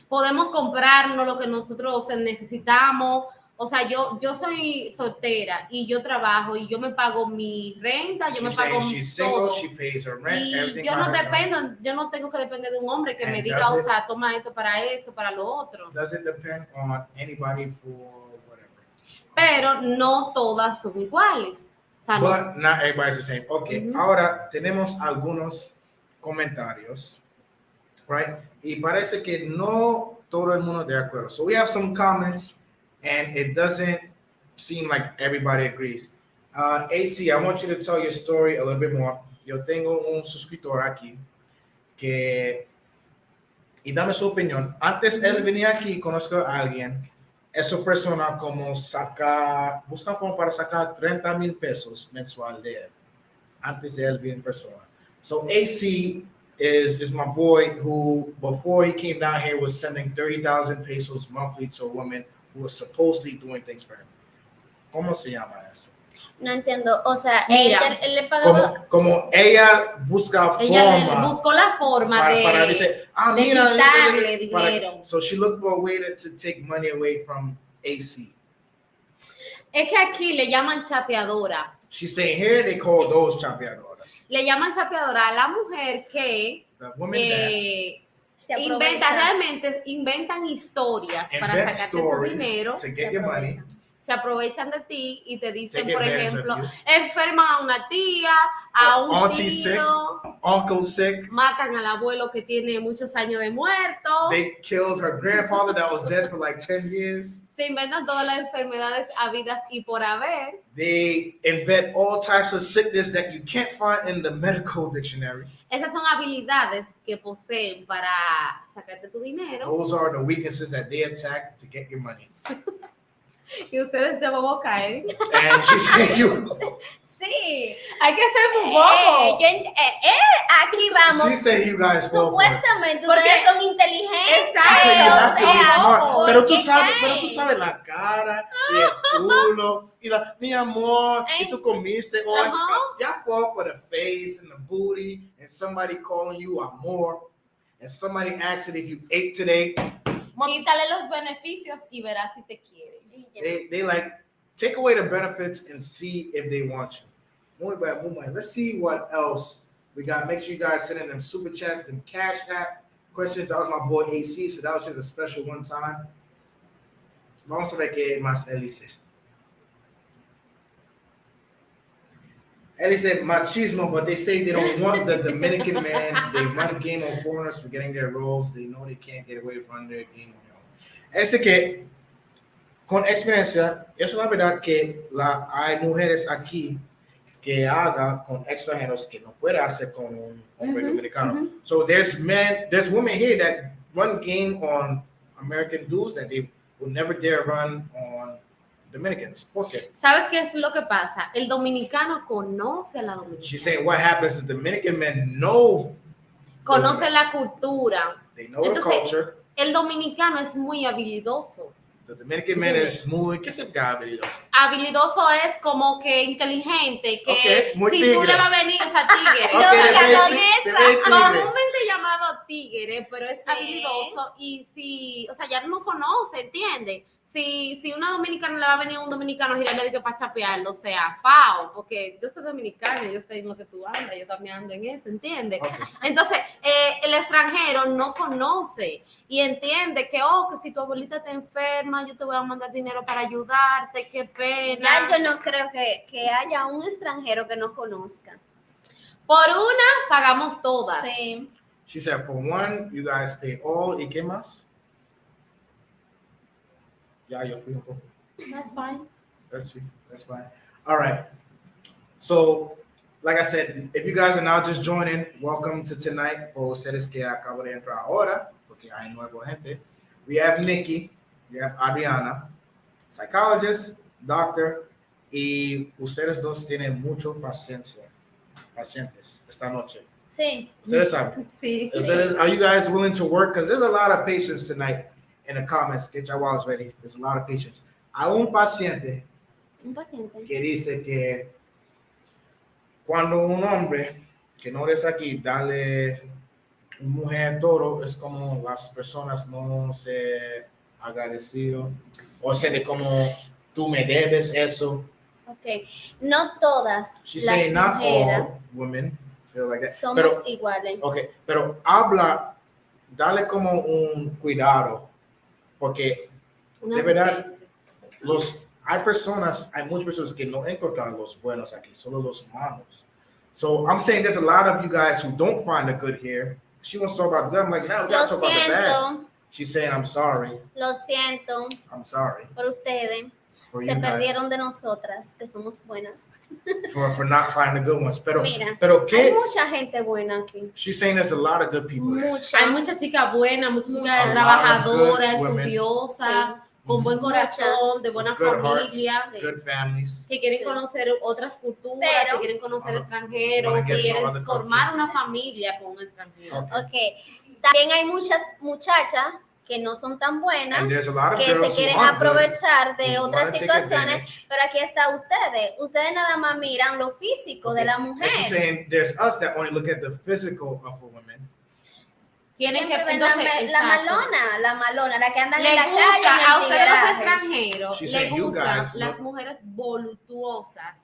Podemos comprarnos lo que nosotros necesitamos O sea, yo soy soltera y yo trabajo y yo me pago mi renta, yo me pago todo. She pays her rent, y yo no dependo, yo no tengo que depender de un hombre que me diga, o sea, toma esto, para lo otro. Doesn't depend on anybody for whatever. Pero no todas son iguales. O sea, But not everybody's the same. Okay, ahora tenemos algunos comentarios, right? Y parece que no todo el mundo de acuerdo. So we have some comments, and it doesn't seem like everybody agrees. AC, I want you to tell your story a little bit more. Yo tengo un suscriptor aquí y dame su opinión. Antes él venía aquí y conozco a alguien. Esa persona busca como para sacar 30,000 pesos mensual de él. Antes de él venir en persona. So AC is my boy who, before he came down here, was sending 30,000 pesos monthly to a woman who was supposedly doing things for him. ¿Cómo se llama eso? No entiendo, o sea, Mira, él le pagaba. Como ella busca ella buscó la forma para decir, de quitarle dinero. So she looked for a way to take money away from AC. Es que aquí le llaman chapeadora. She's saying here they call those chapeadoras. Le llaman chapeadora a la mujer que inventan historias para sacarte tu dinero. To get your money. Se aprovechan de ti y te dicen, por ejemplo, enferman a una tía, a un auntie tío, sick, uncle sick, matan al abuelo que tiene muchos años de muerto. They killed her grandfather that was dead for like 10 years. Se inventan todas las enfermedades habidas y por haber. They invent all types of sickness that you can't find in the medical dictionary. Esas son habilidades que poseen para sacarte tu dinero. Those are the weaknesses that they attack to get your money. Y ustedes de bobo caen. And she said you. Sí. Hay que ser muy bobo. Aquí vamos. She said you guys supuestamente ustedes son inteligentes. Exacto. Pero tú sabes la cara y el culo y mi amor y tú comiste. Ya fall for the face and the booty and somebody calling you amor and somebody asking if you ate today. Quítale los beneficios y verás si te quiere. They like take away the benefits and see if they want you. Muy bad, muy mal. Let's see what else we got. Make sure you guys send in them super chats and cash app questions. That was my boy AC, so that was just a special one time. Vamos a ver qué más él dice. Él dice machismo, but they say they don't want the Dominican man. They run game on foreigners for getting their roles. They know they can't get away from their game on their own. Él dice que con experiencia, es una verdad que hay mujeres aquí que haga con extranjeros que no puede hacer con un hombre dominicano. So there's women here that run game on American dudes that they would never dare run on Dominicans. ¿Por qué? ¿Sabes qué es lo que pasa? El dominicano conoce a la dominicana. She's saying what happens is the Dominican men know. Conoce la cultura. They know the culture. El dominicano es muy habilidoso. The Dominican man es muy, ¿qué significa habilidoso? Habilidoso es como que inteligente, que muy si tigre. tú le vas a venir, o sea, tigre. Comúnmente llamado tigre, pero es habilidoso y si, o sea, ya no conoce, ¿entiendes? Si una dominicana le va a venir a un dominicano a girarle de que para chapearlo, o sea, fao, porque yo soy dominicana, yo sé lo que tú andas, yo también ando en eso, ¿entiendes? Okay. Entonces, el extranjero no conoce y entiende que si tu abuelita te enferma, yo te voy a mandar dinero para ayudarte, qué pena. Ya yo no creo que haya un extranjero que no conozca. Por una, pagamos todas. Sí. She said, for one, you guys pay all, ¿y qué más? Yeah, you're free. That's fine. That's fine. All right. So, like I said, if you guys are now just joining, welcome to tonight. Por ustedes que acabo de entrar ahora, porque hay nueva gente. We have Nicky, we have Adriana, psychologist, doctor, y ustedes dos tienen mucho pacientes esta noche. Sí. Ustedes saben. Sí. Are you guys willing to work? Because there's a lot of patients tonight. In the comments, get your wallets ready. There's a lot of patience. Hay un paciente que dice que cuando un hombre que no es aquí, darle mujer toro, es como las personas no se agradecido. O sea, de como tú me debes eso. Okay. No todas She's las saying not mujeres all women feel like that. somos iguales. Okay, pero dale como un cuidado, porque de verdad, hay muchas personas que no encuentran los buenos aquí, solo los malos. So I'm saying there's a lot of you guys who don't find the good here. She wants to talk about the good. I'm like, no, we gotta talk about the bad. She's saying, I'm sorry. Lo siento. I'm sorry. Por ustedes. Se perdieron de nosotras, que somos buenas. For not finding the good ones. Pero hay mucha gente buena aquí. She's saying there's a lot of good people. Hay muchas chicas buenas, muchas chicas trabajadoras, estudiosas, con buen corazón, de buena familia, good families, que quieren conocer otras culturas, que quieren conocer extranjeros, que quieren formar una familia con un extranjero. Okay. También hay muchas muchachas que no son tan buenas, que se quieren aprovechar de otras situaciones, pero aquí está ustedes nada más miran lo físico de la mujer. She's saying there's us that only look at the physical of a woman. Tienen que la malona, la que anda en la calle. A ustedes los extranjeros les gustan las mujeres voluptuosas,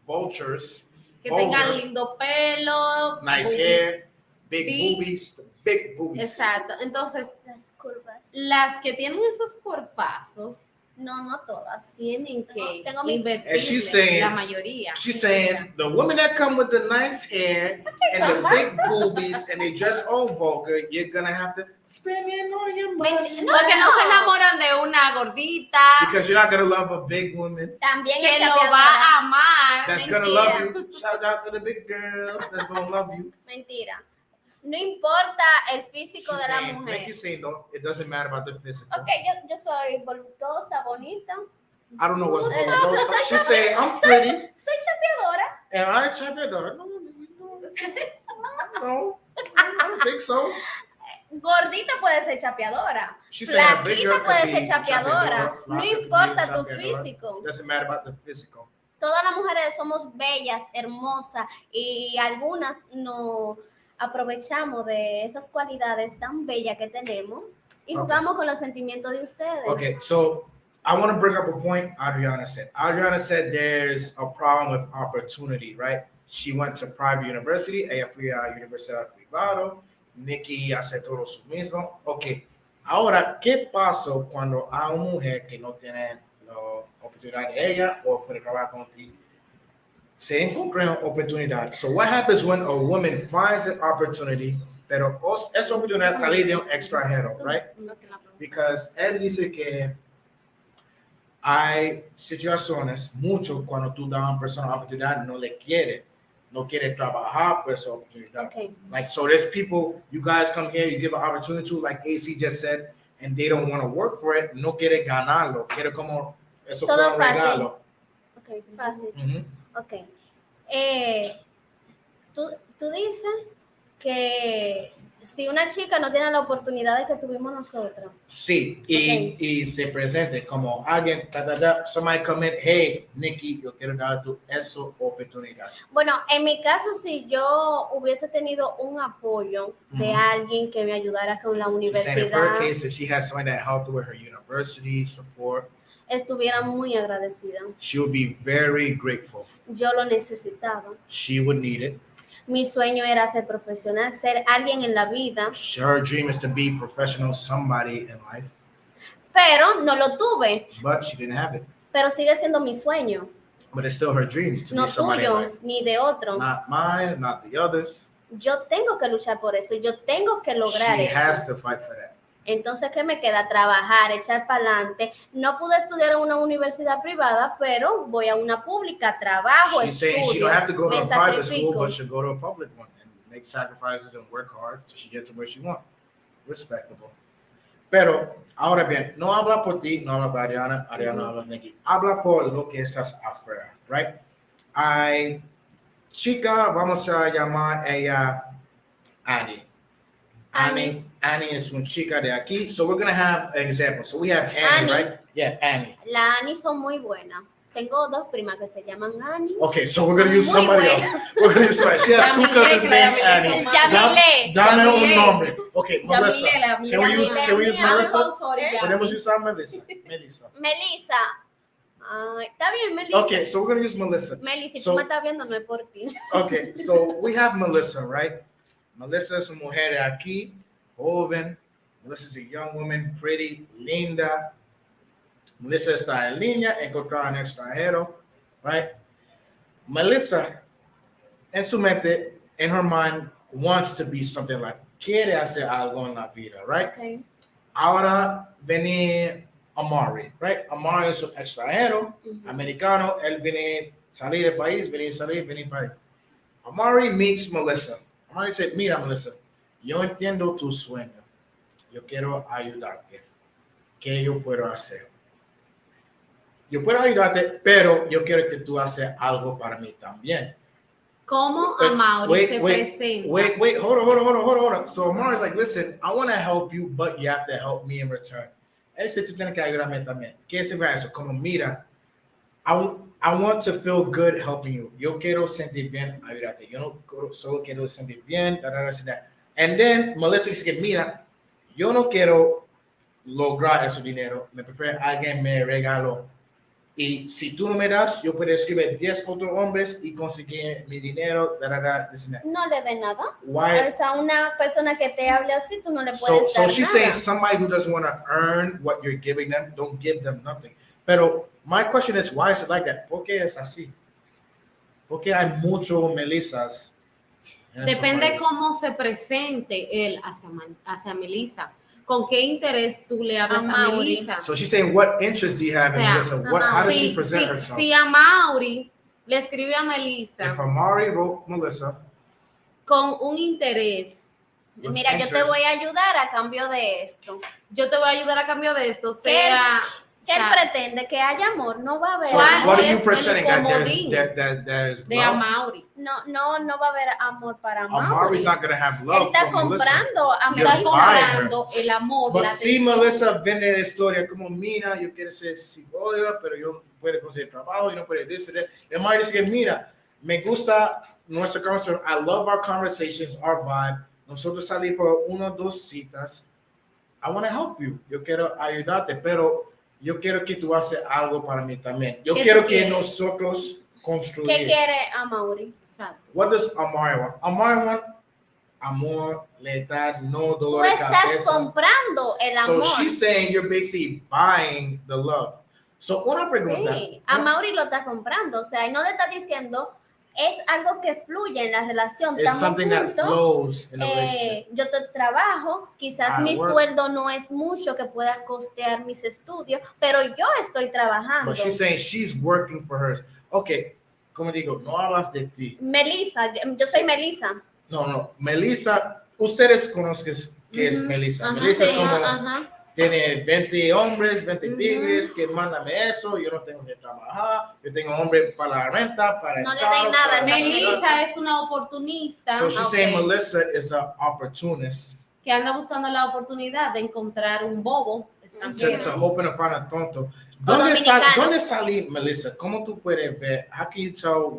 vultures, que tengan lindo pelo, nice hair, big boobies. Big boobies. Exacto. Entonces, las curvas. Las que tienen esos cuerpazos, no todas. Tienen que invertir la mayoría. She's saying the women that come with the nice hair and the big boobies and they dress all vulgar, you're gonna have to spend all your money. Porque no se enamoran de una gordita. Because you're not gonna love a big woman. También que lo va a amar. That's gonna love you. Shout out to the big girls that's gonna love you. Mentira. No importa el físico de la mujer. Nicky saying no, it doesn't matter about the physical. Okay, yo soy voluptuosa, bonita. I don't know what's voluptuosa. She's saying I'm pretty. Soy chapeadora. And I chapeadora. No, I don't think so. Gordita puede ser chapeadora. Flaquita puede ser chapeadora. No importa tu físico. Doesn't matter about the physical. Todas las mujeres somos bellas, hermosas y algunas no aprovechamos de esas cualidades tan bellas que tenemos y jugamos con los sentimientos de ustedes. Okay, so I want to bring up a point Adriana said. Adriana said there's a problem with opportunity, right? She went to private university, ella fue a universidad privada, Nicky hace todo su mismo. Okay, ahora, ¿qué pasó cuando hay una mujer que no tiene la oportunidad de ella o puede trabajar contigo? Se encuentra oportunidad. So what happens when a woman finds an opportunity, pero esa oportunidad salir de un extranjero, right? Because él dice que hay situaciones, mucho cuando tú das a una persona oportunidad, no quiere trabajar por esa oportunidad. Okay. Like, so there's people, you guys come here, you give an opportunity to, like AC just said, and they don't want to work for it, no quiere ganarlo, quiere como eso todo como regalo. Okay, fácil. Mm-hmm. Ok. Tú dices que si una chica no tiene la oportunidad que tuvimos nosotros. Sí, y se presente como alguien, somebody come in, hey, Nicky, yo quiero dar tu esa oportunidad. Bueno, en mi caso, si yo hubiese tenido un apoyo de alguien que me ayudara con la universidad. In her case, if she has somebody that helped her with her university support, estuviera muy agradecida. She would be very grateful. Yo lo necesitaba. She would need it. Mi sueño era ser profesional, ser alguien en la vida. Her dream is to be professional, somebody in life. Pero no lo tuve. But she didn't have it. Pero sigue siendo mi sueño. But it's still her dream to no be somebody tuyo, in life. Ni de otro. Not mine, not the others. Yo tengo que luchar por eso. Yo tengo que lograr She eso. has to fight for that. Entonces, ¿qué me queda? Trabajar, echar para adelante. No pude estudiar en una universidad privada, pero voy a una pública, trabajo, She's saying she estudio, don't have to go to me a private school, sacrifico. but she'll go to a public one and make sacrifices and work hard so she gets to where she wants. Respectable. Pero, ahora bien, no habla por ti, no habla por Adriana, Adriana habla por Nicky. Habla por lo que estás afuera, right? Hay chica, vamos a llamar ella Annie. Annie is una chica de aquí. So we're going to have an example. So we have Annie, right? Yeah, Annie. La Annie son muy buenas. Tengo dos primas que se llaman Annie. Okay, so we're going to use somebody else. We're going to use somebody. She has two cousins named Annie. Yamile. Dame un nombre. Okay, Melissa. Can we use Melissa? Podemos usar Melissa. Melissa. Está bien, Melissa. Okay, so we're gonna use Melissa. Melissa, si So- tú me estás viendo, no es por ti. Okay, so we have Melissa, right? Melissa es una mujer de aquí, joven. Melissa is a young woman, pretty, linda. Melissa está en línea, encontrar un extranjero, right? Melissa, en su mente, in her mind, wants to be something like, quiere hacer algo en la vida, right? Okay. Ahora viene Amari, right? Amari es un extranjero, americano, él viene salir del país, venir país. Amari meets Melissa. Amari dice, mira Melissa, yo entiendo tu sueño, yo quiero ayudarte. ¿Qué yo puedo hacer? Yo puedo ayudarte, pero yo quiero que tú haces algo para mí también. ¿Cómo Amaury se presenta? Wait, hold on. So Amari's like, listen, I want to help you, but you have to help me in return. Él dice, tú tienes que ayudarme también. ¿Qué significa eso? Como, mira, I want to feel good helping you. Yo quiero sentir bien ayudarte. Yo no solo quiero sentir bien, And then Melissa dice que, mira, yo no quiero lograr ese dinero. Me prefiero alguien me regaló. Y si tú no me das, yo puedo escribir 10 otros hombres y conseguir mi dinero. No le dé nada. Why? O sea, una persona que te hable así, tú no le So puedes dar she's nada. saying somebody who doesn't want to earn what you're giving them, don't give them nothing. Pero my question is, why is it like that? ¿Por qué es así? Porque hay muchos Melissas. Depende cómo se presente él hacia Melissa. ¿Con qué interés tú le hablas a Melissa? So she's saying, what interest do you have in Melissa? How does she present herself? Si Amaury le escribe a Melissa If Amari wrote Melissa con un interés, mira, yo te voy a ayudar a cambio de esto. yo te voy a ayudar a cambio de esto, sea... ¿Qué él pretende? Que haya amor, no va a haber So amor. what are you es pretending el that there's de love? Amaury. No va a haber amor para amor. Amari's not going to have Él love está for Melissa. comprando a You're Está buying comprando el amor, But la si atención. Melissa vende la historia como, mira, yo quiero ser psicóloga, pero yo no puedo conseguir trabajo, yo no puedo decir eso. Amari dice, mira, me gusta nuestra conversación. I love our conversations, our vibe. Nosotros salimos por 1 o 2 citas. I want to help you. Yo quiero ayudarte, pero yo quiero que tú haces algo para mí también. Yo quiero que nosotros construyamos. ¿Qué quiere Amaury? Exacto. What does Amari want? Amari want amor, lealtad, no Tú dolor de estás cabeza. comprando el amor. So she's saying you're basically buying the love. So una pregunta. Sí, Amaury lo está comprando. O sea, y no le está diciendo, es algo que fluye en la relación. It's Estamos something that juntos, flows in a relationship. yo te trabajo, quizás I mi work. sueldo no es mucho que pueda costear mis estudios, pero yo estoy trabajando. But she's saying she's working for hers. Okay, como digo, no hablas de ti. Melissa, yo soy Melissa. No. Melissa, ustedes conocen qué es Melissa. Ajá, Melissa es sí, como, ajá. tiene 20 hombres, 20 tigres que mándame eso, yo no tengo que trabajar, yo tengo hombre para la renta, para No el le den carro, nada, para la Melissa casa. es una oportunista So she's Okay. saying Melissa is an opportunist que anda buscando la oportunidad de encontrar un bobo extranjero. to hoping to find a tonto. dominicano. ¿Dónde salí Melissa? ¿Cómo tú puedes ver? How can you tell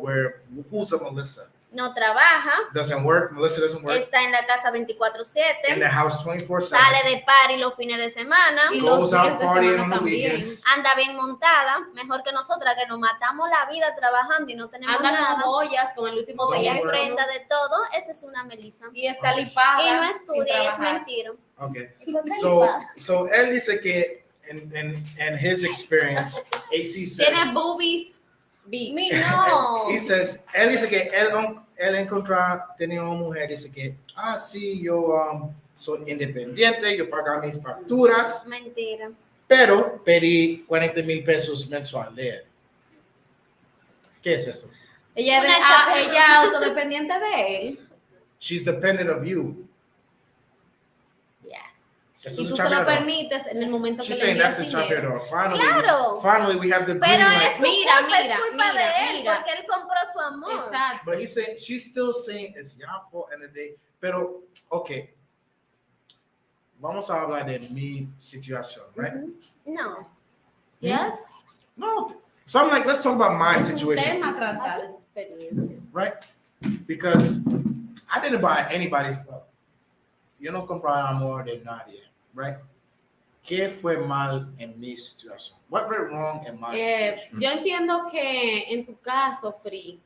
who's a Melissa? No trabaja, Doesn't work. Melissa doesn't work. está en la casa In 24/7, the house 24/7. sale de party los fines de semana, Y Goes los out días de partying semana on the también. weekends. anda bien montada, mejor que nosotras que nos matamos la vida trabajando y no tenemos Anda nada. con joyas, con el último Don't Ella worry. teléfono enfrenta de todo, esa es una Melissa. y está lipada. Y no sin estudia, y es trabajar. mentira. Okay. Es So él dice que in his experience, AC says, Tiene boobies big. No. él dice que él encontró, tenía una mujer, dice que, sí, yo soy independiente, yo pago mis facturas, Mentira. pero pedí 40,000 pesos mensual de él. ¿Qué es eso? Ella Una ella chapapa. autodependiente de él. She's dependent of you. Yes. Eso Y es tú un se lo chapeador. permites en el momento que She's le saying that's envías the dinero. chapeador. Claro. Finally we have the green Pero light. es su Mira, culpa, es mira, culpa mira, de él, mira. porque él compró su amor. Exacto. But she's still saying it's your fault in the day. Pero, okay. Vamos a hablar de mi situación, right? No. Yes. No. So I'm like, let's talk about my Es un situation, tema tratar de su experiencia. right? Because I didn't buy anybody's stuff. yo no compraba amor de nadie, right? ¿Qué fue mal en mi situación? What went wrong in my situation? Yo entiendo que en tu caso, Free,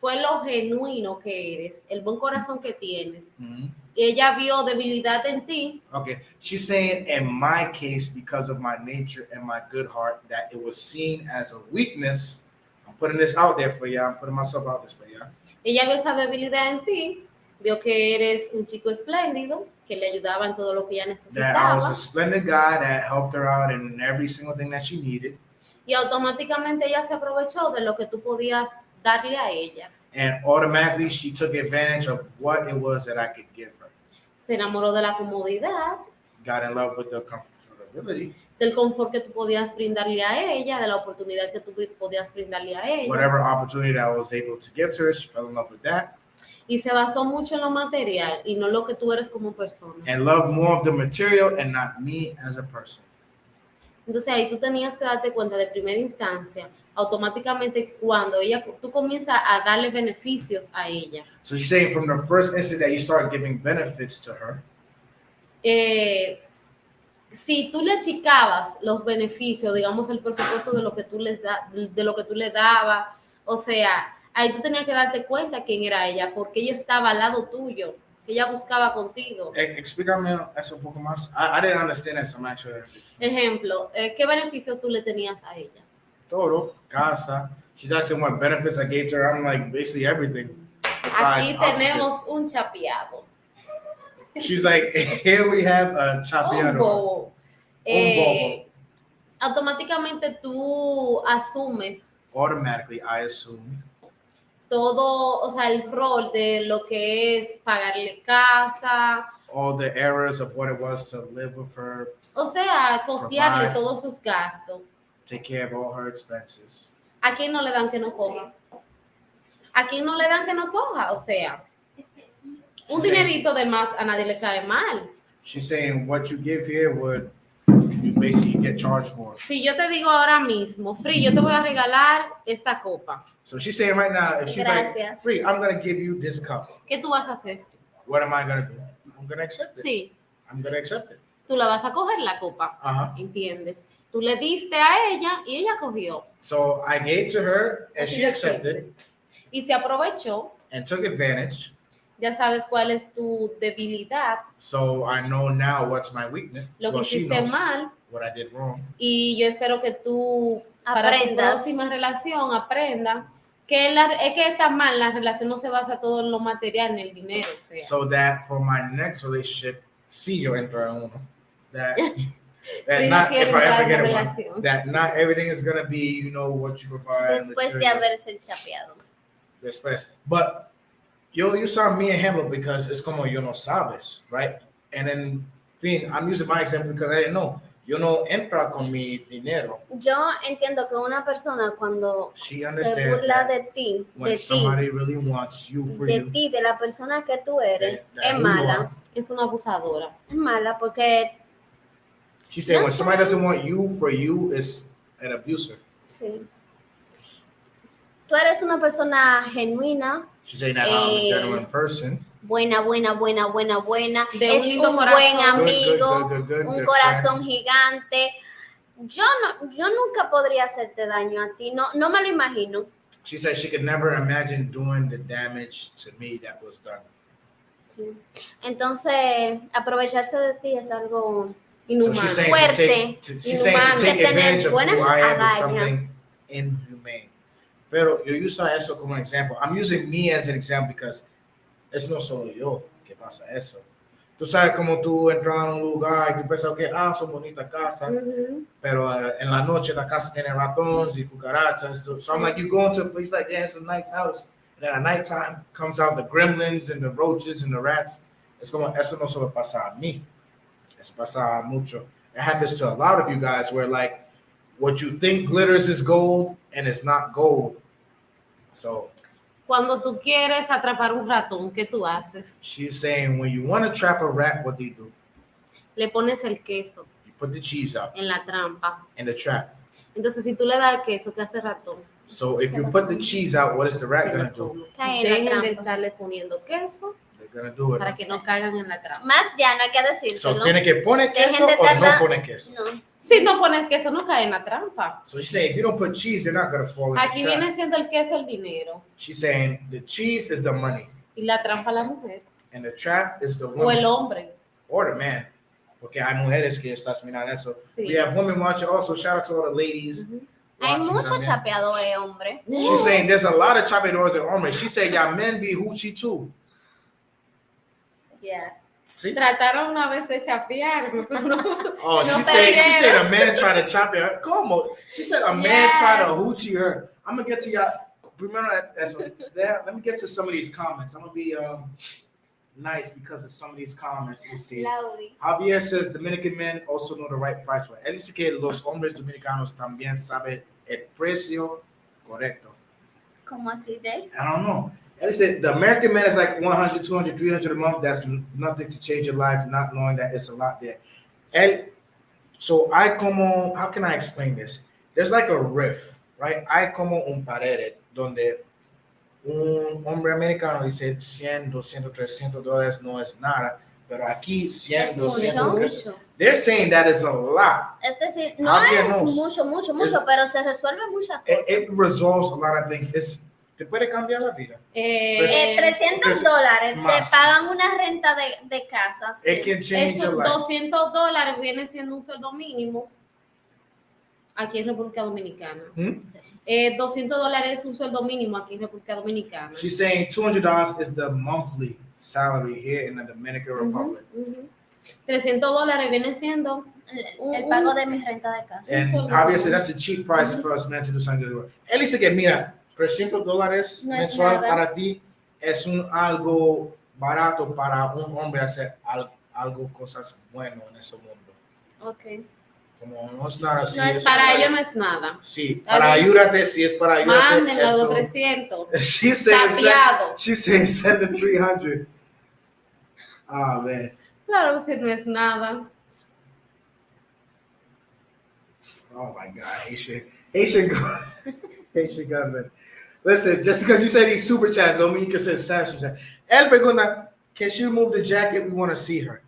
fue lo genuino que eres, el buen corazón que tienes. Mm-hmm. Ella vio debilidad en ti. Okay, she's saying in my case, because of my nature and my good heart, that it was seen as a weakness. I'm putting this out there for you. I'm putting myself out there for you. Ella vio esa debilidad en ti, vio que eres un chico espléndido, que le ayudaba en todo lo que ella necesitaba. That I was a splendid guy that helped her out in every single thing that she needed. Y automáticamente ella se aprovechó de lo que tú podías darle a ella. And automatically she took advantage of what it was that I could give her. Se enamoró de la comodidad. Got in love with the comfortability. Del confort que tú podías brindarle a ella, de la oportunidad que tú podías brindarle a ella. Whatever opportunity that I was able to give to her, she fell in love with that. Y se basó mucho en lo material y no lo que tú eres como persona. And loved more of the material and not me as a person. Entonces ahí tú tenías que darte cuenta de primera instancia, automáticamente cuando tú comienzas a darle beneficios a ella. So she's saying from the first instant that you start giving benefits to her. Si tú le achicabas los beneficios, digamos el presupuesto de lo que tú le dabas, o sea, ahí tú tenías que darte cuenta quién era ella, porque ella estaba al lado tuyo, que ella buscaba contigo. Explícame eso un poco más. I didn't understand that, so I'm not sure. Ejemplo, ¿qué beneficios tú le tenías a ella? Todo, casa. She's asking what benefits I gave to her. I'm like, basically everything. Aquí tenemos un chapeado. She's like, here we have a chapeado. Un bobo. Automáticamente tú asumes. Automatically, I assume. Todo, o sea, el rol de lo que es pagarle casa. All the errors of what it was to live with her. O sea, costearle todos sus gastos. Take care of all her expenses. ¿A quién no le dan que no coja? ¿A quién no le dan que no coja? O sea, un dinerito de más a nadie le cae mal. She's saying what you give here would you basically get charged for. Si yo te digo ahora mismo, Free, yo te voy a regalar esta copa. So she's saying right now, if she's Gracias. like, Free, I'm going to give you this cup. ¿Qué tú vas a hacer? What am I going to do? I'm going to accept it. Sí. I'm going to accept it. Tú la vas a coger la copa. ¿Entiendes? Tú le diste a ella y ella cogió. So I gave to her and she accepted. Y se aprovechó. And took advantage. Ya sabes cuál es tu debilidad. So I know now what's my weakness. Lo que hiciste mal. What I did wrong. Y yo espero que tú, para tu próxima relación, aprendas que es que está mal, la relación no se basa todo en lo material, en el dinero. O sea. So that for my next relationship, see you enter uno. That not if I ever get one, that not everything is gonna be, you know, what you provide. Después de haberse chapeado. Después. But you saw me ejemplo because it's como yo no sabes, right? And then, fin, I'm using my example because I didn't know. Yo no entra con mi dinero. Yo entiendo que una persona cuando se burla de ti, really wants you for de you, ti, de la persona que tú eres, es mala. Es una abusadora. Es mala porque... She said when somebody doesn't want you for you, is an abuser. Sí. Tú eres una persona genuina. She's saying that I'm a genuine person. Buena. De es un un corazón. buen amigo, Good, un corazón gigante. Yo nunca podría hacerte daño a ti. No me lo imagino. She said she could never imagine doing the damage to me that was done. Sí. Entonces, aprovecharse de ti es algo inhumano. So fuerte. She's saying to take advantage of who I am is hazaña. something inhumane. Pero yo uso eso como un ejemplo. I'm using me as an example because es no solo yo que pasa eso. Tú sabes como tú entras a un lugar y tú piensas que son bonitas casas, pero en la noche la casa tiene ratones y cucarachas. So I'm like, you go into a place like that, it's a nice house. And then at nighttime comes out the gremlins and the roaches and the rats. Es como, eso no solo pasa a mí. Eso pasa mucho. It happens to a lot of you guys where like, what you think glitters is gold and it's not gold. So cuando tú quieres atrapar un ratón, ¿qué tú haces? She's saying when you want to trap a rat, what do you do? Le pones el queso. You put the cheese out. En la trampa. In the trap. Entonces, si tú le das el queso, ¿qué hace el ratón? So if you put the cheese out, what is the rat going to do? Dejen de estarle poniendo queso. They're gonna do it. Para que no caigan en la trampa. Más ya no hay que decírselo. So tiene que poner queso Dejen de o no tardar- pone queso. No. Si no pones queso, no cae en la trampa. So she's saying if you don't put cheese, they're not gonna fall in Aquí the trap. viene siendo el queso el dinero. She's saying the cheese is the money Y la trampa la mujer. and the trap is the O el woman hombre. or the man. Porque hay mujeres que estás mirando eso. Sí. We have women watching also. Shout out to all the ladies. Hay watching muchos también. chapeadores, hombre. She's saying there's a lot of chapeadores and hombres. She said y'all men be hoochie too. Yes. See? Trataron una vez de chapear. Oh, No she said a perdieron. man tried to chop her. Como? She said a man Yes. tried to hoochie her. I'm gonna get to y'all. Remember let me get to some of these comments. I'm gonna be nice because of some of these comments. Let's see. Laudi. Javier says Dominican men also know the right price for it. Él dice que los hombres dominicanos también saben el precio correcto. ¿Cómo así de? I don't know. Él dice the American man is like 100, 200, 300 a month. That's nothing to change your life, not knowing that it's a lot there. So how can I explain this? There's like a riff, right? Hay como un pared donde un hombre americano dice 100, 200, 300 dólares no es nada, pero aquí 100, Es 200, mucho. 300. They're saying that is a lot. Es decir, no Javier es knows. mucho, pero se resuelve muchas cosas. It resolves a lot of things. Te puede cambiar la vida. $300 te más. pagan una renta de casa. Sí. It can change Eso, your life. $200 viene siendo un sueldo mínimo aquí en República Dominicana. $200 es un sueldo mínimo aquí en República Dominicana. She's saying $200 is the monthly salary here in the Dominican Republic. $300 viene siendo El pago de mi renta de casa. And Javier said that's the cheap price for us men to do something. Él dice que mira, $300 No es mensual nada. para ti es algo barato para un hombre hacer algo cosas buenas en ese mundo. Okay. Como no es nada así. No es Para ellos no es nada. Sí, para ayudarte, si es para ayudarte. Mándenle los eso. 300. She said Sapeado. send the 300. Ah, man. Claro que no es nada. Oh my God, Haitian government. Listen, just because you say these super chats don't mean you can send super chat. El pregunta, can she remove the jacket? We want to see her.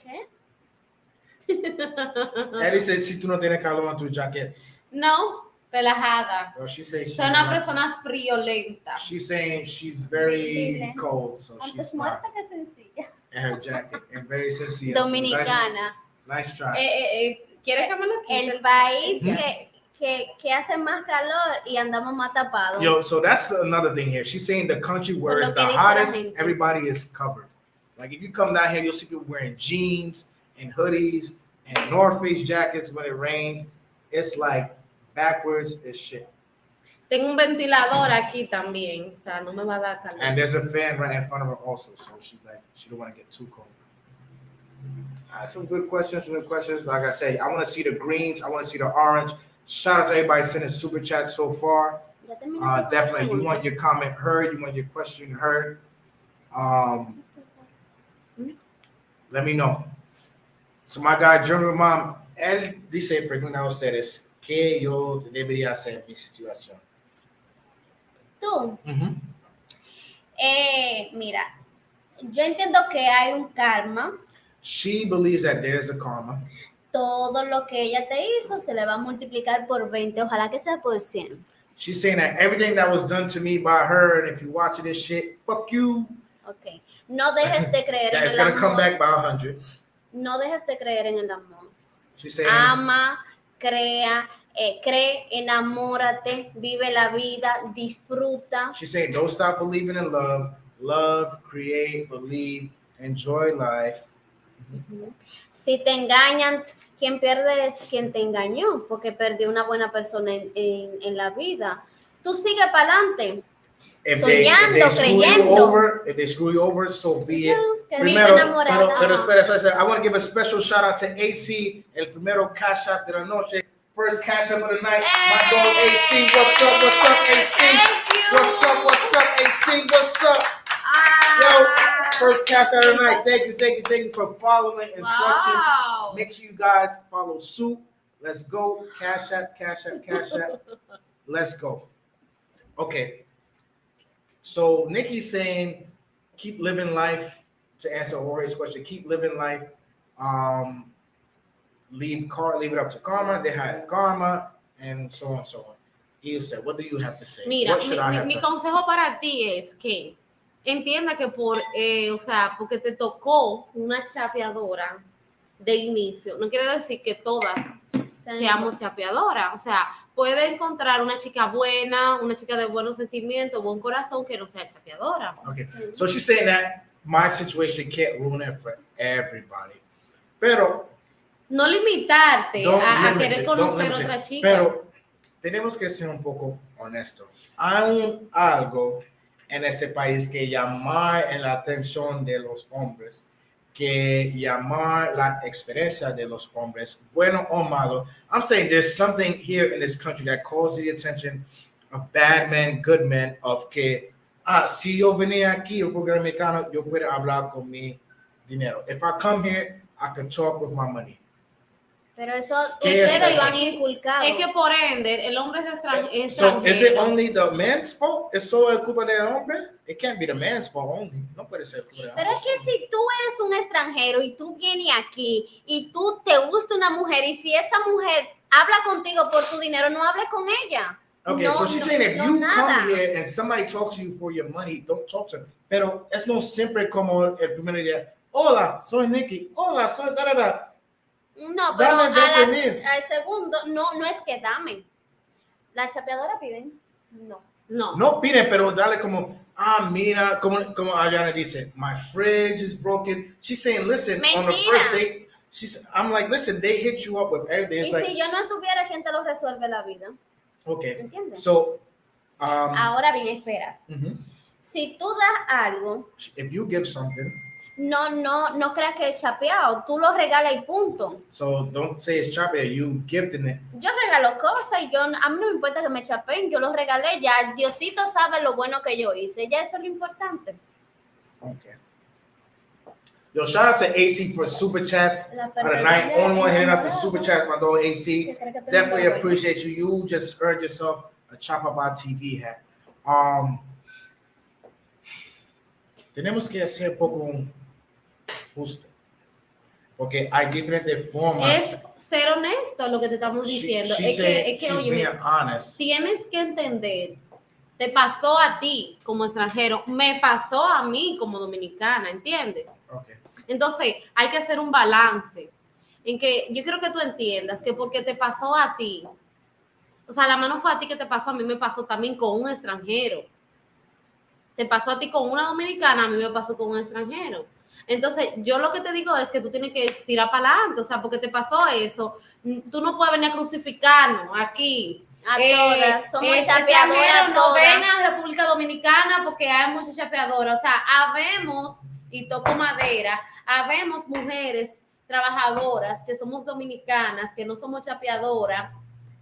¿Qué? Ellie said, si tú no tienes calor en tu jacket. No, relajada. Well, she said Soy una persona friolenta. she's saying she's very Dile. cold, so Antes she's fine. muerta que sencilla. And her jacket, and very sencilla. Dominicana. So nice try. ¿Quieres que me lo quite? El país que hace más calor y andamos más tapados. Yo, so that's another thing here. She's saying the country where Por lo it's que the dice la hottest, gente. everybody is covered. Like if you come down here, you'll see people wearing jeans and hoodies and North Face jackets when it rains. It's like backwards as shit. Tengo un ventilador aquí también, o sea, no me va a dar calor. And there's a fan right in front of her also, so she's like, she don't want to get too cold. Some good questions, Like I say, I want to see the greens. I want to see the orange. Shout out to everybody sending super chats so far. Ya terminaste. Definitely, you want your comment heard. You want your question heard. Let me know. So my guy, German Mom, él dice, pregunta a ustedes, ¿qué yo debería hacer en mi situación? Tú, mira, yo entiendo que hay un karma. She believes that there's a karma. Todo lo que ella te hizo se le va a multiplicar por 20, ojalá que sea por 100. She's saying that everything that was done to me by her, and if you watching this shit, fuck you. Okay. No dejes de creer That en it's el gonna come amor. back by 100. No dejes de creer en el amor. She's saying, Ama, cree, enamórate, vive la vida, disfruta. she's saying, don't stop believing in love. Love, create, believe, enjoy life. Si te engañan, quien pierde es quien te engañó, porque perdió una buena persona en la vida. Tú sigue para adelante. If Soñando, they screw you creyendo. over, if they screw you over, so be it. Que vive Primero, enamorada. pero espera, I want to give a special shout out to AC, el primero cash app de la noche. First cash app of the night. My dog AC, what's up, AC? Thank you. What's up, AC? What's up? Yo, first cash app of the night. Thank you for following instructions. Wow. Make sure you guys follow suit. Let's go. Cash app. Let's go. Okay. So Nikki's saying, keep living life. To answer Jorge's question, keep living life. Leave it up to karma. They had karma, and so on, so on. He said, "What do you have to say? Mira, What should I have mi to-" consejo para ti es que entienda que o sea, porque te tocó una chapeadora de inicio, no quiere decir que todas seamos chapeadoras. O sea, puede encontrar una chica buena, una chica de buenos sentimientos, buen corazón, que no sea chapeadora. Okay, so she's saying that my situation can't ruin it for everybody. Pero no limitarte a querer conocer otra chica. Pero tenemos que ser un poco honestos. Hay algo en este país que llamar la atención de los hombres, que llamar la experiencia de los hombres, bueno o malo. I'm saying there's something here in this country that calls the attention of bad men, good men, of que, si yo venía aquí, República Dominicana, yo puedo hablar con mi dinero. If I come here, I can talk with my money. Pero eso ustedes lo han inculcado. Es que por ende, el hombre es extranjero. So is it only the man's fault? ¿Es solo el culpa del hombre? It can't be the man's fault only. No puede ser culpa del hombre. Pero es que si tú eres un extranjero y tú vienes aquí y tú te gusta una mujer y si esa mujer habla contigo por tu dinero, no hable con ella. Okay, no, so she's saying if you nada. come here and somebody talks to you for your money, don't talk to them. Pero es no siempre como el primer día. Hola, soy Nicky. Hola, soy da. No, pero al segundo, no es que dame. ¿La chapeadora piden? No piden, pero dale como, mira, como Adriana dice, my fridge is broken. She's saying, listen, Mentira. On the first date, I'm like, listen, they hit you up with everything. It's y like, si yo no tuviera, ¿quién te lo resuelve la vida? Okay. ¿Entiendes? So, ahora bien, espera. Mm-hmm. Si tú das algo, if you give something, no creas que es chapeado, tú lo regalas y punto. So don't say it's chapeado, you gifting it. Yo regalo cosas y a mí no me importa que me chapeen, yo lo regalé, ya Diosito sabe lo bueno que yo hice, ya eso es lo importante. Okay. Yo, shout out to AC for super chats of the night. Only one hitting up the super chats, my dog AC. Definitely appreciate you. You just earned yourself a Chapapa TV hat. Tenemos que ser poco justo, porque hay diferentes formas. Es ser honesto lo que te estamos diciendo. Es que oye, tienes que entender, te pasó a ti como extranjero, me pasó a mí como dominicana, ¿entiendes? Okay. Entonces, hay que hacer un balance en que yo quiero que tú entiendas que porque te pasó a ti, o sea, la mano fue a ti que te pasó, a mí me pasó también con un extranjero. Te pasó a ti con una dominicana, a mí me pasó con un extranjero. Entonces, yo lo que te digo es que tú tienes que tirar para adelante, o sea, porque te pasó eso, tú no puedes venir a crucificarnos aquí. A todas, somos chapeadoras. No ven a República Dominicana porque hay muchas chapeadoras, o sea, habemos, y toco madera, habemos mujeres trabajadoras que somos dominicanas, que no somos chapeadoras.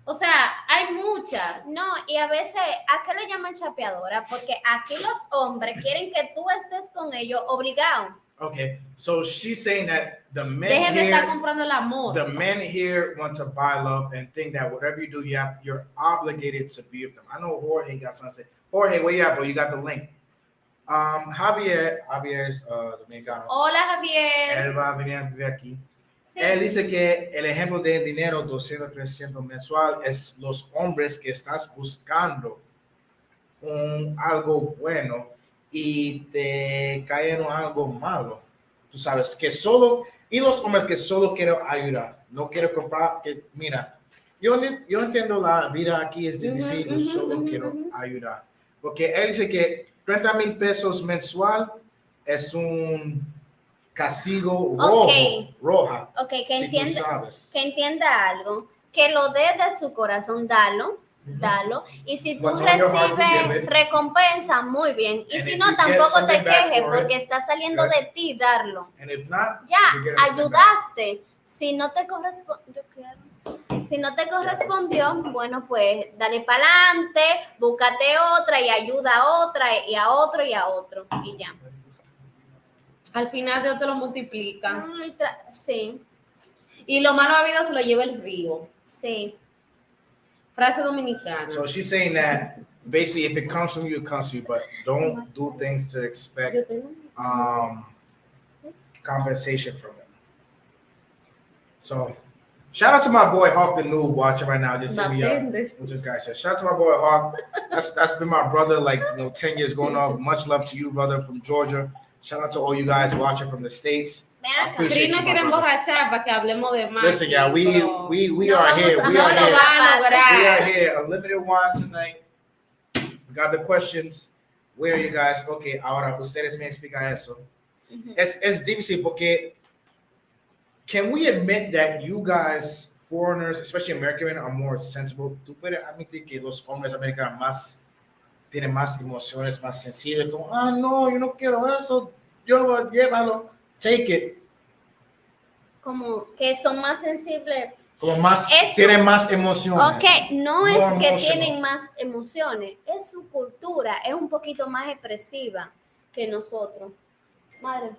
O sea, hay muchas. No, y a veces, ¿a qué le llaman chapeadora? Porque aquí los hombres quieren que tú estés con ellos obligado. Okay, so she's saying that the men Dejen de here, estar comprando el amor. The men here want to buy love and think that whatever you do, you're obligated to be with them. I know Jorge got something to say. Jorge, where you at, bro? You got the link. Javier is dominicano. Hola, Javier. Él va a venir a vivir aquí. Sí. Él dice que el ejemplo de dinero 200, 300 mensual es los hombres que estás buscando algo bueno y te caen en algo malo. Tú sabes que y los hombres que solo quieren ayudar, no quiero comprar, que mira, yo entiendo la vida aquí es difícil, yo solo quiero ayudar. Porque él dice que 30,000 pesos mensual es un castigo roja. Ok, que si entienda algo, que lo dé de su corazón, dalo. Y si tú recibes recompensa, muy bien. Y si no, tampoco te quejes porque está saliendo de ti darlo. Ayudaste. Si no te correspondió, bueno, pues dale para adelante, búscate otra y ayuda a otra y a otro y a otro. Y ya. Al final Dios te lo multiplica. Sí. Y lo malo habido se lo lleva el río. Sí. Frase dominicana. So she's saying that basically if it comes from you, it comes to you, but don't do things to expect compensation from them. So shout out to my boy Hawk the Noob watching right now. Just hit me up. What this guy said. Shout out to my boy Hawk. That's been my brother, like 10 years going on. Much love to you, brother, from Georgia. Shout out to all you guys watching from the States. I appreciate you, my brother. Listen, y'all, we are here. We are here. Unlimited wine tonight. We got the questions. Where are you guys? Okay, ahora ustedes me explican eso. Es difícil porque can we admit that you guys, foreigners, especially American, are more sensible? ¿Tú puedes admitir que los hombres americanos tienen más emociones, más sensibles? Como, no, yo no quiero eso. Yo, llévalo. Take it. Como que son más sensibles. Como más, tienen más emociones. Ok, no es que tienen más emociones, es su cultura, es un poquito más expresiva que nosotros. Madre.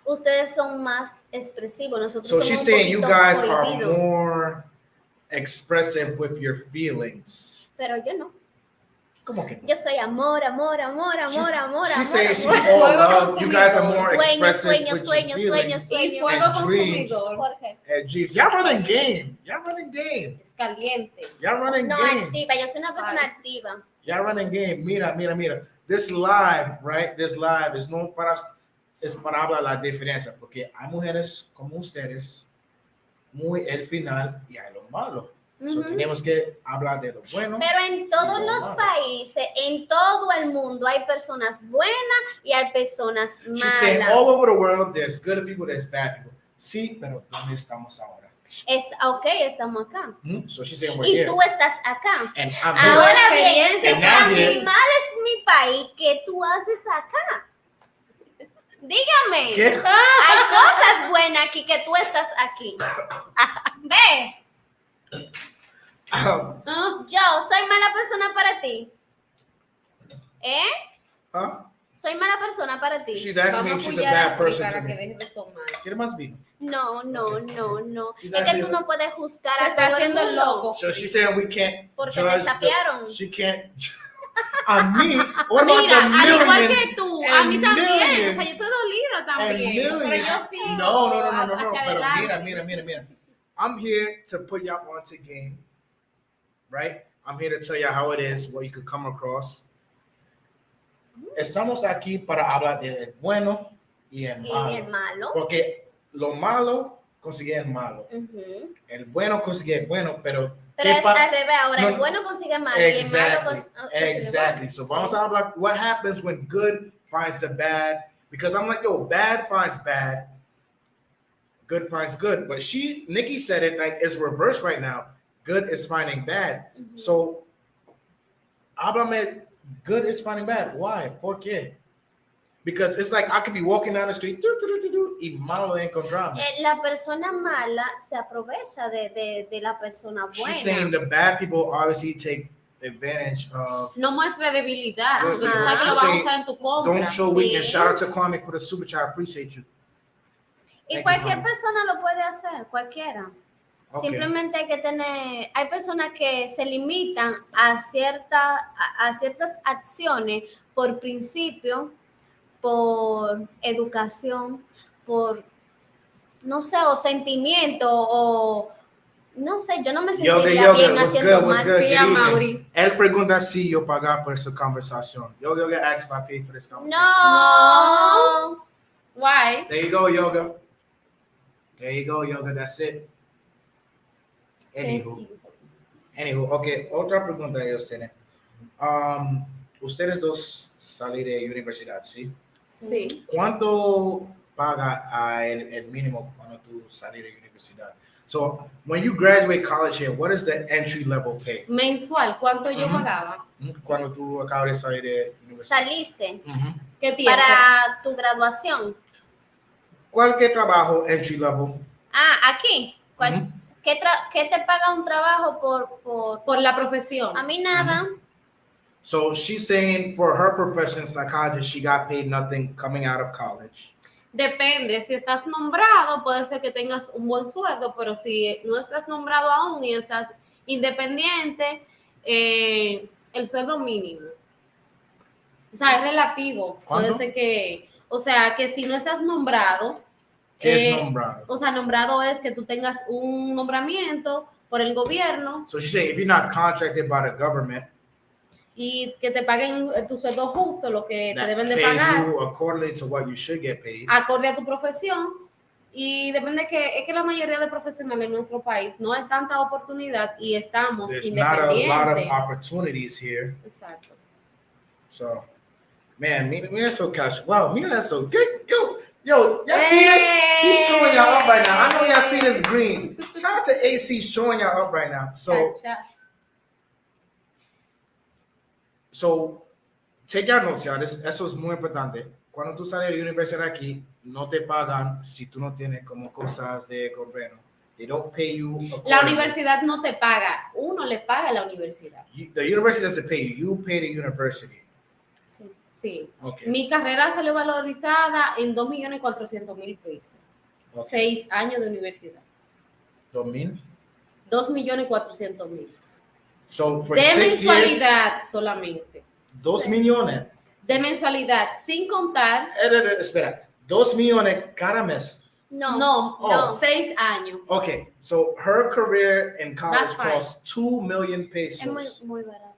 Ustedes son más expresivos, nosotros somos she's un saying you guys prohibido. are more expressive with your feelings. Pero yo no. ¿Cómo que no? Yo soy amor. She's saying she's all love. You guys are more expressive with your feelings. Y fuego consumidor. Jorge. And dreams. Y'all running game. Es caliente. Y'all running No, game. activa, yo soy una persona activa. Y'all running game. Mira. This live, right? This live is no es para hablar la diferencia, porque hay mujeres como ustedes, muy el final y hay lo malo. So, tenemos que hablar de lo bueno. Pero en todos los países, en todo el mundo, hay personas buenas y hay personas malas. She's saying all over the world, there's good people, there's bad people. Sí, pero ¿dónde estamos ahora? Ok, estamos acá. So she's saying we're Y here. tú estás acá. And I'm Ahora here. bien, si And I'm tan here. mal es mi país, ¿qué tú haces acá? Dígame. ¿Qué? Hay cosas buenas aquí que tú estás aquí. Ve. Yo soy mala persona para ti. Huh? Soy mala persona para ti. She's asking me if she's a bad person to me. ¿Qué más vino? No. She's Es que tú no puedes juzgar a todo el mundo. loco. So she's saying we can't Porque me judge tapearon. she can't. A mí, what about Mira, the al millions igual que tú, a mí and también. O millions sea, yo estoy dolida and también. millions? Pero yo sí. No. Pero mira. I'm here to put y'all onto game, right? I'm here to tell you how it is, what you could come across. Estamos aquí para hablar de bueno y el malo. Y el malo. Porque lo malo consigue el malo. El bueno consigue el bueno, pero es al revés. Ahora el bueno consigue el malo y el malo consigue Exactly. So vamos a hablar what happens when good finds the bad. Because I'm like, bad finds bad. Good finds good. But Nikki said it like it's reversed right now. Good is finding bad. So, háblame, good is finding bad. Why? ¿Por qué? Because it's like I could be walking down the street y malo encontrarme. La persona mala se aprovecha de la persona buena. She's saying the bad people obviously take advantage of. No muestre debilidad. Porque tú Ajá. sabes que lo van a usar en tu contra. Don't show weakness. Shout out to Kwame for the super chat. I appreciate you. Y cualquier persona lo puede hacer, cualquiera. Okay. Simplemente hay que tener, hay personas que se limitan a ciertas acciones por principio, por educación, por, no sé, o sentimiento, o no sé, yo no me sentiría bien haciendo mal. Él pregunta si yo pagar por esa conversación. Yoga asked if I paid for this conversation. No. Why? There you go, Yoga. That's it. Anywho, okay, otra pregunta ellos tienen. Ustedes dos salieron de universidad, ¿sí? Sí. ¿Cuánto paga el mínimo cuando tú sales de universidad? So, when you graduate college here, what is the entry level pay? Mensual, ¿cuánto yo pagaba? Cuando tú acabas de salir de universidad. Saliste. ¿Qué tiempo? Para tu graduación. Cualquier trabajo entry level. Aquí. ¿Qué te paga un trabajo por la profesión? A mí nada. So she's saying for her profession, psychologist, she got paid nothing coming out of college. Depende, si estás nombrado, puede ser que tengas un buen sueldo, pero si no estás nombrado aún y estás independiente, el sueldo mínimo. O sea, es relativo. ¿Cuándo? Puede ser que, o sea, que si no estás nombrado, ¿Qué es nombrado? o sea, nombrado es que tú tengas un nombramiento por el gobierno. So she's saying if you're not contracted by the government, Y que te paguen tu sueldo justo, lo que te that deben de pays pagar, you accordingly to what you should get paid. acorde a tu profesión. Y depende es que la mayoría de profesionales en nuestro país no hay tanta oportunidad y estamos There's not a lot of independientes. opportunities here. Exacto. So, man, mira eso, cash. Wow, mira eso. Yo, y'all see this? He's showing y'all up right now. I know y'all see this green. Shout out to AC showing y'all up right now. So take your notes, y'all. Eso es muy importante. Cuando tú sales de la universidad aquí, no te pagan si tú no tienes como cosas de gobierno. They don't pay you. La universidad no te paga, uno le paga a la universidad. The university doesn't pay you. You pay the university. Sí. Okay. Mi carrera salió valorizada en 2.400.000 pesos. Okay. 6 años de universidad. 2.400.000. So for de 6 mensualidad years, solamente. 2 millones. De mensualidad, sin contar. Espera, 2 millones cada mes. No, 6 años. Okay, so her career in college That's fine. costs 2 million pesos. Es muy barato.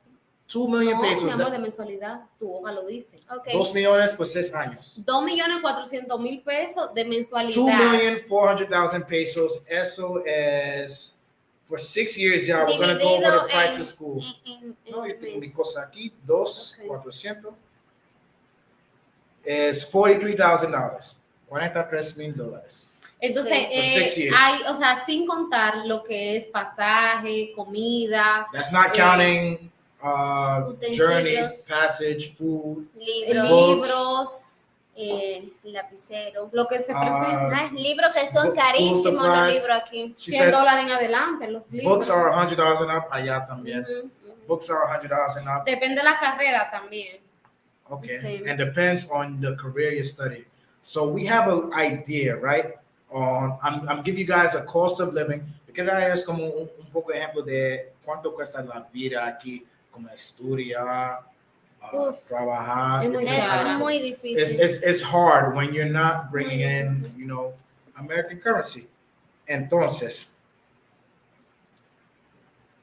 2 million Mi pesos. amor, de mensualidad, tu hoja lo dice. Okay. 2 millones por 6 años. 2.400.000 pesos de mensualidad. 2,400,000 pesos. Eso es for 6 years, y'all. We're gonna go over the price of school. No, yo tengo mi cosa aquí. 2,400 es $43,000. $43,000. Entonces, hay, o sea, sin contar lo que es pasaje, comida. That's not counting journey, utensilios, passage, food, libros, lapicero. lo que se presenta. Libros que son carísimos los libros aquí. $100 en adelante los libros. Books are $100 and up. Allá también. Books are $100 and up. Depende de la carrera también. Okay. Same. And depends on the career you study. So we have an idea, right? I'm giving you guys a cost of living. Yo es como un poco ejemplo de cuánto cuesta la vida aquí, como estudiar, trabajar. Es muy difícil. It's hard when you're not bringing in, you know, American currency. Entonces,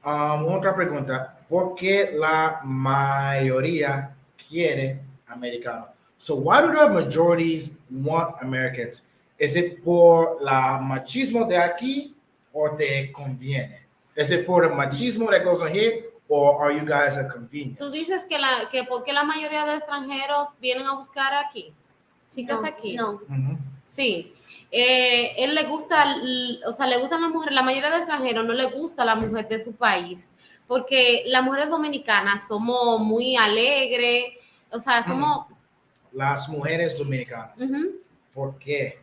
otra pregunta. ¿Por qué la mayoría quiere americano? So why do the majorities want Americans? Is it por la machismo de aquí or te conviene? Is it for the machismo that goes on here or are you guys a convenience? Tú dices que por qué la mayoría de extranjeros vienen a buscar aquí, chicas aquí. No. Sí. Él le gusta, o sea, le gustan las mujeres. La mayoría de extranjeros no le gusta la mujer de su país porque las mujeres dominicanas somos muy alegres, o sea, somos... Las mujeres dominicanas. ¿Por qué?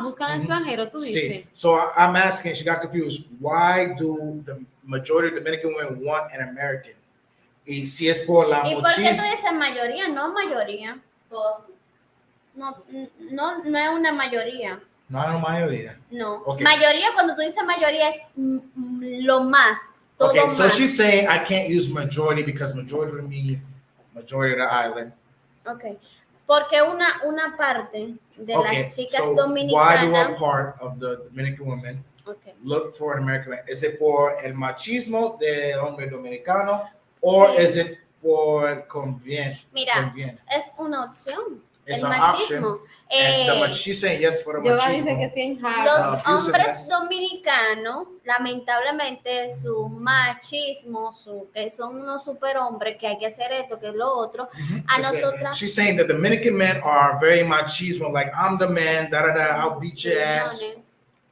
Buscan extranjeros, tú dices. Sí. So I'm asking, she got confused. Why do the majority of Dominican women want an American? Y si es por la ¿Y por qué tú dices mayoría? No mayoría. No es una mayoría. No es una mayoría. No. Okay. Mayoría, cuando tú dices mayoría, es lo más. Todo okay, so más. she's saying I can't use majority because majority to me, majority of the island. Okay. Porque una parte de las chicas dominicanas. Why do a part of the Dominican women look for an American? Is it por el machismo del hombre dominicano or is it por conviene? Mira, es una opción. It's el an machismo. Option. She's saying yes for the machismo. Dice que sí, los hombres dominicanos, lamentablemente, su machismo, que son unos superhombres, que hay que hacer esto, que es lo otro, a nosotras. She's saying the Dominican men are very machismo, like I'm the man, I'll beat your ass,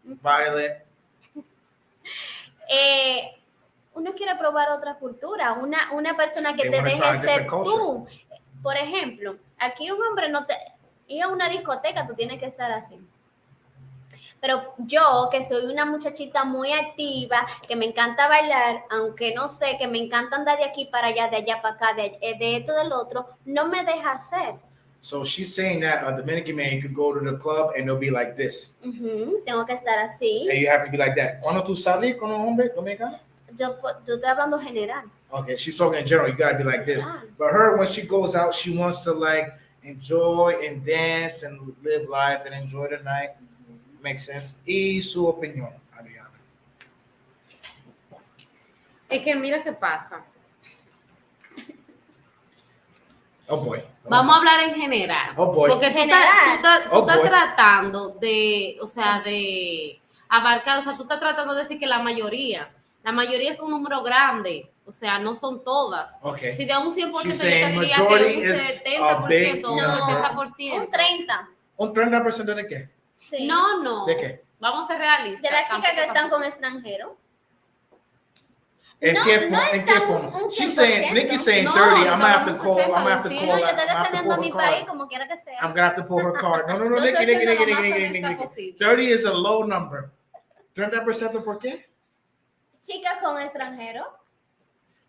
violent. Uno quiere probar otra cultura, una persona que te deje ser tú. Por ejemplo, aquí un hombre no te... Ir a una discoteca, tú tienes que estar así. Pero yo, que soy una muchachita muy activa, que me encanta bailar, aunque no sé, que me encanta andar de aquí para allá, de allá para acá, de esto, del otro, no me deja hacer. So she's saying that a Dominican man could go to the club and they'll be like this. Tengo que estar así. And you have to be like that. ¿Cuándo tú sales con un hombre dominicano? Yo estoy hablando general. Okay, she's talking in general. You gotta be like this. But her, when she goes out, she wants to like enjoy and dance and live life and enjoy the night. Makes sense. Y su opinión, Adriana. Es que mira qué pasa. Oh boy. Vamos a hablar en general. Oh boy. Porque tú estás tratando de, o sea, de abarcar, o sea, tú estás tratando de decir que la mayoría es un número grande, o sea, no son todas. Okay. Si de un 100% yo She's te saying diría que majority un is 70% o un a big 60%. Un 30. ¿Un 30% de qué? Sí. No. ¿De qué? Vamos a ser realistas. De las chicas que están Tampoco. con extranjeros. ¿En No, qué no ¿En qué estamos forma? un She's 100%. saying, Nikki's saying No, 30. I'm no, gonna have to vamos a call. hacer I'm gonna have to sí. call. No, yo I'm estoy gonna have to defendiendo pull mi her país card. como quiera que sea. I'm gonna have to pull her card. No, Yo estoy Nikki. siendo lo más honesta posible. 30 is a low number. 30% por qué? Chicas con extranjeros.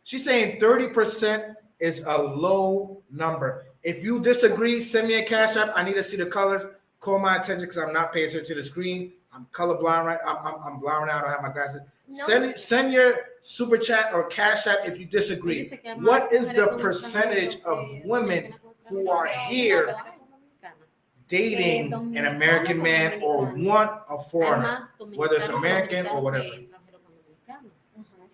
She's saying 30% is a low number. If you disagree, send me a cash app. I need to see the colors. Call my attention because I'm not paying attention to the screen. I'm colorblind right. I'm blind right now. I don't have my glasses. No. Send your super chat or cash app if you disagree. What is the percentage of women who are here dating an American man or want a foreigner, whether it's American or whatever? Eso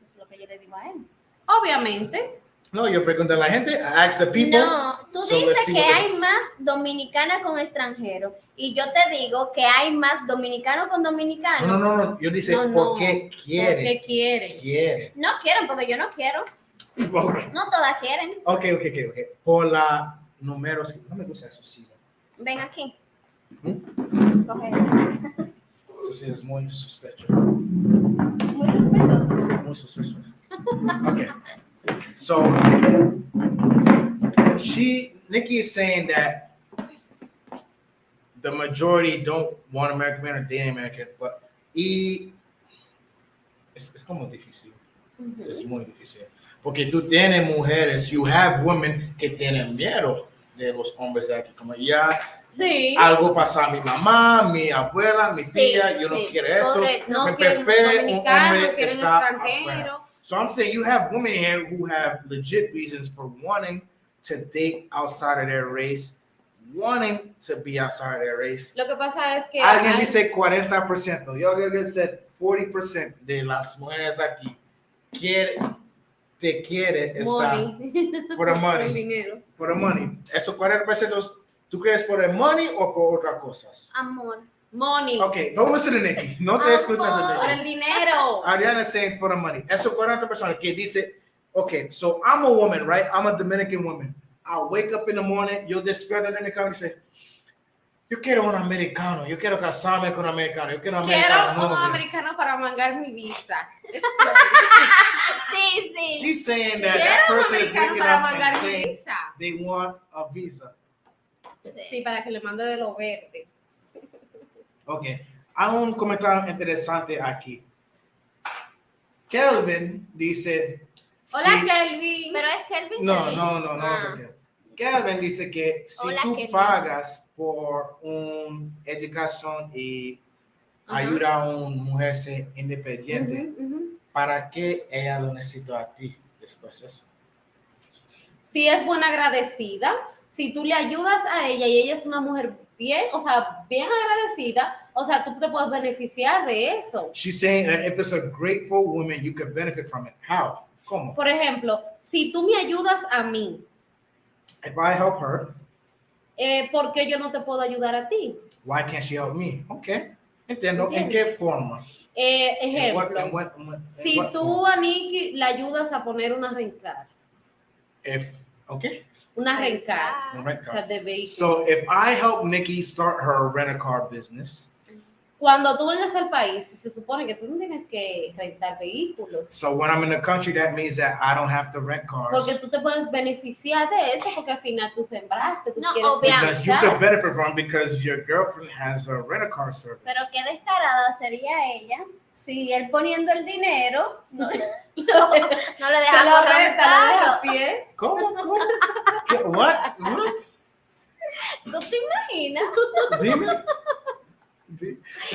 es lo que yo le digo a él. Obviamente. No, yo pregunto a la gente. I ask the people. No, tú So let's dices see que what they- hay más dominicanas con extranjeros y yo te digo que hay más dominicanos con dominicanos. No. Yo dice, No. ¿por qué quiere? Porque quiere. Quiere. No quieren porque yo no quiero. Okay. No todas quieren. Okay. Por la números. No me gusta eso, sí. Ven aquí. Coge. Eso sí es muy sospechoso. Muy sospechoso. Muy sospechoso. Okay. So, Nikki is saying that the majority don't want American men or dating American, but es como difícil. Es muy difícil. Porque tú tienes mujeres, you have women que tienen miedo de los hombres de aquí, como ya Sí. algo pasa a mi mamá, mi abuela, mi Sí, tía, yo no sí, quiero eso, correcto. No me quieren prefiere un dominicanos, hombre que quieren está afuera. extranjeros. So I'm saying you have women here who have legit reasons for wanting to date outside of their race, wanting to be outside of their race. Lo que pasa es que Alguien dice 40%, yo creo que dice 40% de las mujeres aquí te quiere estar money. por el El money. dinero. Por el money. Esos 40%, ¿tú crees por el money o por otras cosas? Amor. Money. Okay, don't listen to Nikki. No te escuchas a Por Nikki. el dinero. Adriana is saying for the money. Esos 40% que dice, okay, so I'm a woman, right? I'm a Dominican woman. I'll wake up in the morning, yo despierto en mi cama y dice, yo quiero un americano, yo quiero casarme con un americano, yo quiero un Quiero americano. un novio. americano para mangar mi visa. Sí, sí. She's saying that Quiero that un person is americano waking para up and mangar mi saying visa. they want a visa. Sí, para que le mande de lo verde. Okay, hay un comentario interesante aquí. Kelvin dice, Hola, si- Kelvin. Pero es Kelvin. No, Kelvin. Ah. porque Kelvin dice que si Hola, tú Kelvin. pagas por una educación y Ajá. ayuda a una mujer a ser independiente, ¿para qué ella lo necesita a ti después de eso? Si es buena agradecida, si tú le ayudas a ella y ella es una mujer bien, o sea, bien agradecida, o sea, tú te puedes beneficiar de eso. She's saying that if it's a grateful woman, you could benefit from it. How? ¿Cómo? Por ejemplo, si tú me ayudas a mí, If I help her, ¿por qué yo no te puedo ayudar a ti? why can't she help me? Okay, entiendo. ¿En ¿Entiendes? qué forma? Ejemplo, In what si what tú form? a Nicky le ayudas a poner una rencar, Okay. una rencar, A rent o car. sea, de vehículo. So if I help Nikki start her rent-a-car business, Cuando tú vengas al país, se supone que tú no tienes que rentar vehículos. so when I'm in the country, that means that I don't have to rent cars. Porque tú te puedes beneficiar de eso porque al final tú sembraste, tú No, quieres obviamente. Because you sembrar. could benefit from because your girlfriend has a rent-a-car service. Pero qué descarada sería ella si él poniendo el dinero no le Te deja lo correr un renta, lo deja carro. a pie. ¿Cómo? ¿Qué? What? ¿Tú te imaginas? Dime.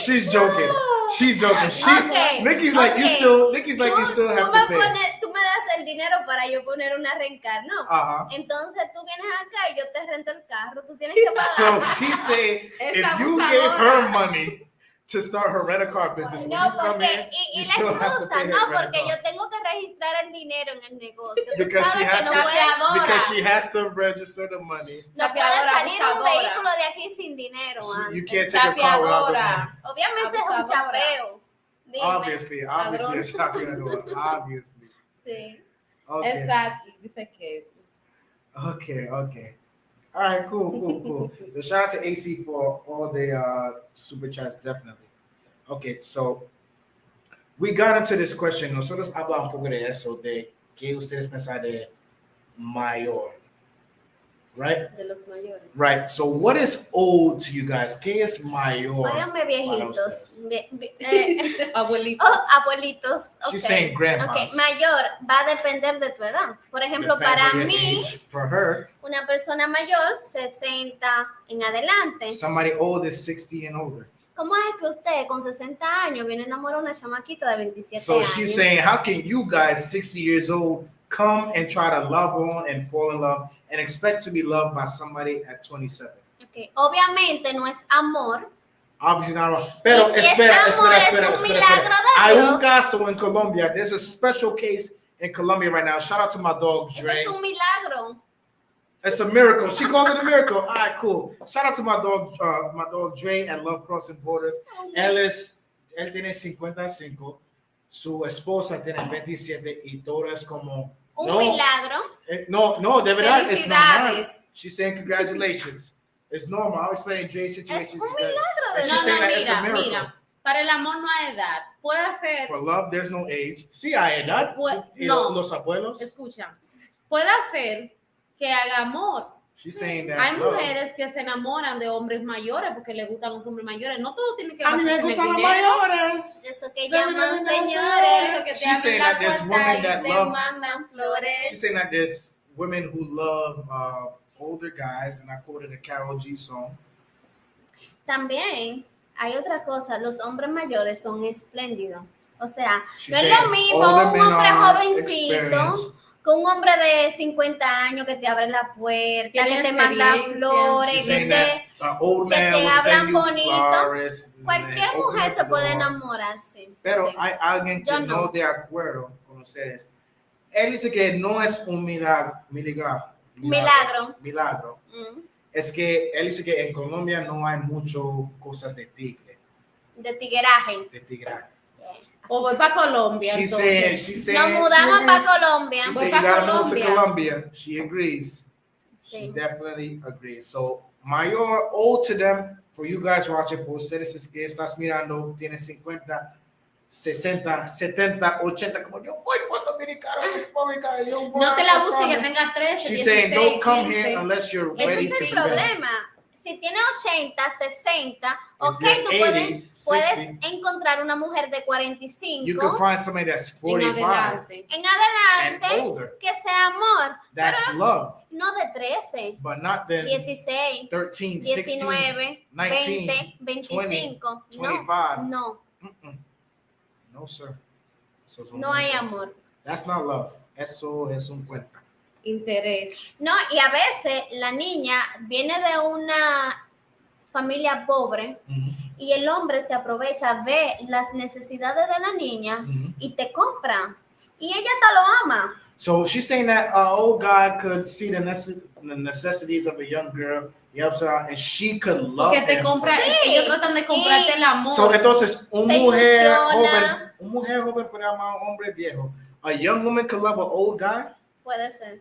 She's joking. She's joking. Okay, Nikki's like, you okay. still. Nikki's like, you still Tú have me to pay. pones, tú me das el dinero para yo poner una rencar, ¿no? Uh-huh. Entonces tú vienes acá y yo te rento el carro, tú tienes que pagar. So she said, if you gave her money to start her rental-car business, when you come here, you la still have to excusa, pay no, her porque rental-car. yo tengo que registrar el dinero en el negocio. Tú Because she sabes has que no puede, because she has to register the money. no puede salir un vehículo de aquí sin dinero. So you antes. can't take a car without the money. Obviamente es un chapeo. Dime. Obviously, a chapeadora, obviously. Sí. Okay. Exacto. Dice que. Okay. All right, cool. So shout out to AC for all the super chats, definitely. Okay, so we got into this question. Nosotros hablamos un poco de eso, de qué ustedes piensan de mayor, right? De los mayores. Right. So what is old to you guys? ¿Qué es mayor? Váyanme viejitos. Abuelito. Abuelitos. Okay. She's saying grandmas. Okay. Mayor va a depender de tu edad. Por ejemplo, Depends para on your mí, age. For her, una persona mayor, 60 en adelante. somebody old is 60 and older. ¿Cómo es que usted con 60 años viene a enamorar a una chamaquita de 27 So años? she's saying, how can you guys, 60 years old, come and try to love on and fall in love and expect to be loved by somebody at 27? Okay. Obviamente no es amor. Obviously not wrong. Pero Y si es amor, es un milagro de Hay un Dios. caso in Colombia. There's a special case in Colombia right now. Shout out to my dog, Eso Dre. es un milagro. It's a miracle. She called it a miracle. All right, cool. Shout out to my dog Dre at Love Crossing Borders. Él tiene 55. Su esposa tiene 27 y todo es como Un milagro. No, de verdad es normal. Felicidades. She's saying congratulations. It's normal. I'm explaining Dre's Es situation. un milagro de She's No, saying no, that it's a miracle. mira. Para el amor no hay edad. Puede ser. For love, there's no age. Sí, hay edad. No. Los abuelos. Escucha. Puede ser que haga amor. She's saying that Hay love. mujeres que se enamoran de hombres mayores porque les gustan los hombres mayores. No todo tiene que A mí me basarse en el gustan los dinero. mayores. Eso que No, llaman no, señores. Eso que te She's saying abren la that there's puerta women y that te love- mandan flores. She's saying that there's women who love older guys, and I quoted a Karol G song. También hay otra cosa, los hombres mayores son espléndidos. O sea, She's no es saying lo mismo older un men hombre are jovencito experienced. con un hombre de 50 años que te abre la puerta, Tiene que te manda experiencia. flores, She's que saying te... that old que man te will hablan send you bonito. flowers. and Cualquier open mujer up se the puede door. enamorar, sí. Pero Sí. hay alguien que Yo no no. de acuerdo con ustedes. Él dice que no es un milagro. Mm. Es que él dice que en Colombia no hay mucho cosas de tigre. De tigueraje. De tigre. O voy para Colombia. She's entonces. saying, Nos mudamos she para agrees. Colombia. She Voy said pa' you gotta move to Colombia. Colombia. She agrees. She Sí. definitely agrees. So, mayor, old to them, for you guys watching, por ustedes que estás mirando, tiene 50, 60, 70, 80, como yo voy por Dominicano, República, yo voy No te la a busques que Colombia. tenga 13, She's 16, saying don't come 15. here unless you're Ese ready es to el spend. problema. Si tiene 80, 60, ok, you're tú 80, puedes 60, encontrar una mujer de You can 45 find somebody that's En 45 adelante. en and adelante older. que sea amor, That's love, no de 13, but not then 16, 13, 16, 19, 19, 20, 25. 25. No, Mm-mm. No, sir. Eso es un no hay cuento. amor. That's not love. Eso es un cuento. Interés. No, y a veces la niña viene de una familia pobre y el hombre se aprovecha, ve las necesidades de la niña y te compra. Y ella te lo ama. So she's saying that an old guy could see the necessities of a young girl, and she could love Porque te him. compra, Sí. ellos tratan de comprarte el amor. So entonces, Se ilusiona. un mujer joven puede amar a un hombre viejo. A young woman could love an old guy, Puede ser.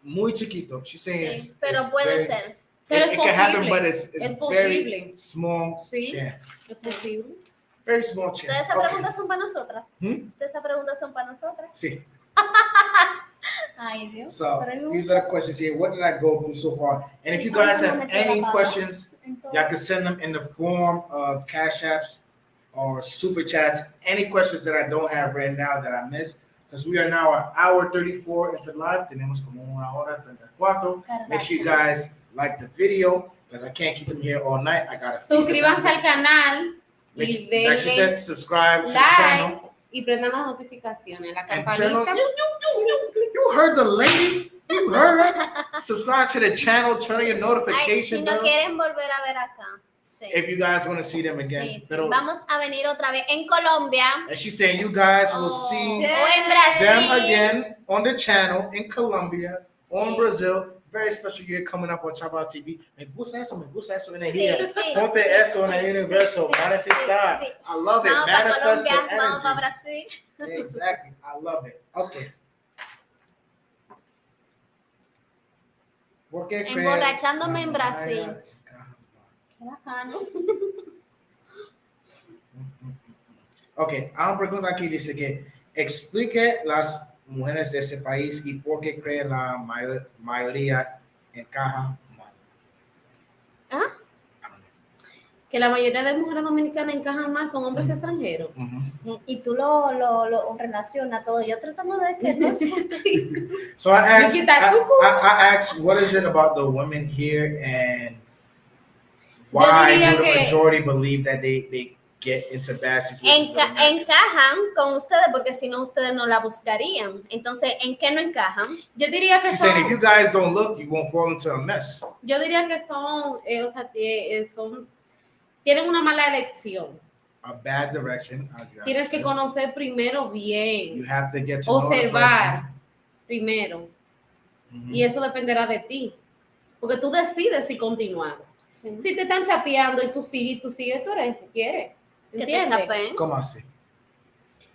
muy chiquito. She's saying Sí, it's pero puede very- ser. Pero it es can happen, posible. but it's Es very posible. small Sí. chance. Es posible. Very small Todas chance. esas Okay. preguntas son para nosotras. Hmm? Todas esas preguntas son para nosotras. Sí. Ay, Dios. So Pero these are the questions here. What did I go through so far? And if you guys have any questions, y'all can send them in the form of Cash Apps or Super Chats. Any questions that I don't have right now that I missed, because we are now an hour 34 into live. Tenemos como una hora 34. Make sure you guys like the video, because I can't keep them here all night. I gotta feed them. Suscríbanse al canal Make y sure, like she denle said, subscribe to the like. channel. y prendan las notificaciones, la And turn on, campanita. you heard the lady? You heard her? Subscribe to the channel, turn on your Ay, notification si no bell. quieren volver a ver acá. Sí. If you guys want to see them again. Sí, sí. Pero, Vamos a venir otra vez en Colombia and she's saying you guys will o see en Brasil. them again on the channel in Colombia, on Sí. Brazil. Very special year coming up on Chapapa Tv. Me gusta eso en Sí, energía. sí, Ponte sí, eso en sí, el universo. sí, sí, Manifestar. sí, sí. I love it. Vamos para Manifest Colombia, the vamos para energy. Brasil. Exactly. I love it. Okay. ¿Por qué Emborrachándome en Brasil. Qué bacano. Ok, hay una pregunta aquí, dice que explique las mujeres de ese país y por qué cree la mayoría encaja mal. ¿Ah? Que la mayoría de mujeres dominicanas encajan más con hombres extranjeros. Y tú lo relacionas todo. Yo tratando de que no sea así. So I I asked, what is it about the women here and why do the majority believe that they get into bad situations? Encajan con ustedes porque si no ustedes no la buscarían. Entonces, ¿en qué no encajan? Yo diría que She son, said, if you guys don't look, you won't fall into a mess. yo diría que tienen una mala elección. A bad direction. Tienes que conocer primero bien, You have to get to know the observar primero. person. Y eso dependerá de ti. Porque tú decides si continuar. Sí. Si te están chapeando y tú sigues, tú eres el que quieres. Que te ¿Entiendes? chapen. ¿Cómo así?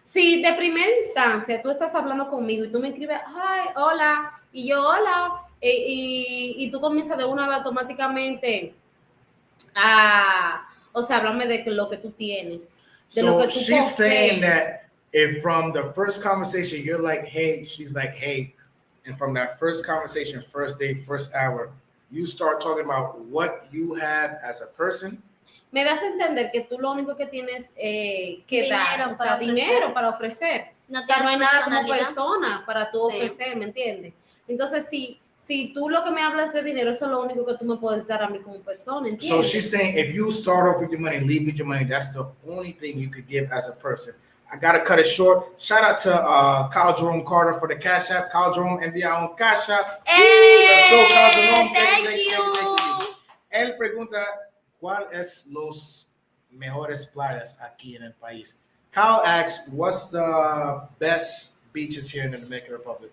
Si de primera instancia tú estás hablando conmigo y tú me escribes, ay, hola, y yo, hola, y tú comienzas de una vez automáticamente a, o sea, háblame de lo que tú tienes, de lo que tú she's saying posees. that if from the first conversation you're like, hey, she's like, hey, and from that first conversation, first day, first hour, you start talking about what you have as a person. Me das a entender que tú lo único que tienes que dar, o sea, para dinero para ofrecer. No, O sea, no hay nada como personalidad. persona para tú Sí. ofrecer, ¿me entiendes? Entonces, si tú lo que me hablas de dinero, eso es lo único que tú me puedes dar a mí como persona, ¿entiendes? So she's saying if you start off with your money, leave with your money, that's the only thing you could give as a person. I gotta cut it short. Shout out to Kyle Jerome Carter for the Cash App. Kyle Jerome envía un Cash App. Let's go, Kyle Jerome. Thank you. Él pregunta, ¿cuál es los mejores playas aquí en el país? Kyle asks, what's the best beaches here in the Dominican Republic?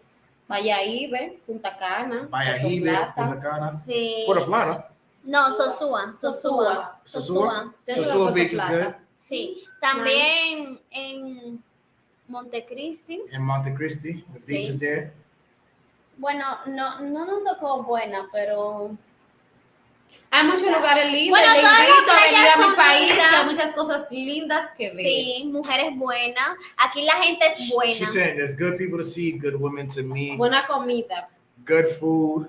Valladolid, Punta Cana, Valladolid, Puerto Plata. Punta Cana, Sí. Puerto Plata. No, Sosúa. Sosúa Beach is good. Sí. También en Montecristi. In Montecristi, the beach is there. Bueno, no nos tocó buena, pero Hay muchos lugares lindos. Bueno, Le todas las invito a venir playas a mi son país, lindas. que hay muchas cosas lindas que ver. sí, mujeres buenas. Aquí la gente es buena. She's saying there's good people to see, good women to meet, Buena comida. good food.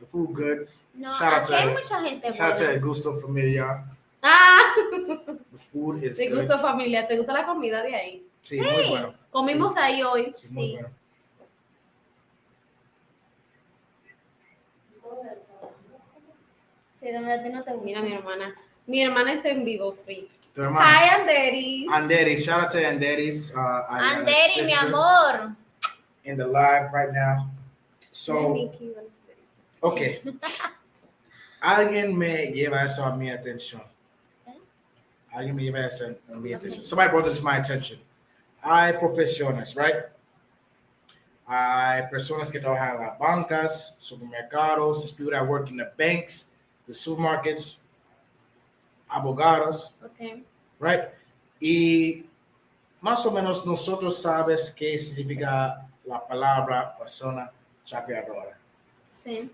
The food good. No, Shout out aquí to- hay mucha gente Shout out to buena. El Gusto Familiar. Ah, The food is te good. gusta familia, te gusta la comida de ahí. Sí, muy bueno. Comimos ahí hoy. Sí, muy Sí. bueno. Sí, donde a ti no te gusta. Mira, mi hermana está en vivo, free. Tu hermano. Hi, Anderis. Anderis, shout out to Anderis. Anderi, mi amor. In the live right now. So, okay. Alguien me lleva eso a mi atención. Alguien me lleva eso a mi atención. Somebody brought this to my attention. Hay profesiones, right? Hay personas que trabajan en las bancas, supermercados, there's people that work in the banks, the supermarkets, abogados, Okay. right? Y más o menos nosotros sabes qué significa la palabra persona chapeadora. Sí.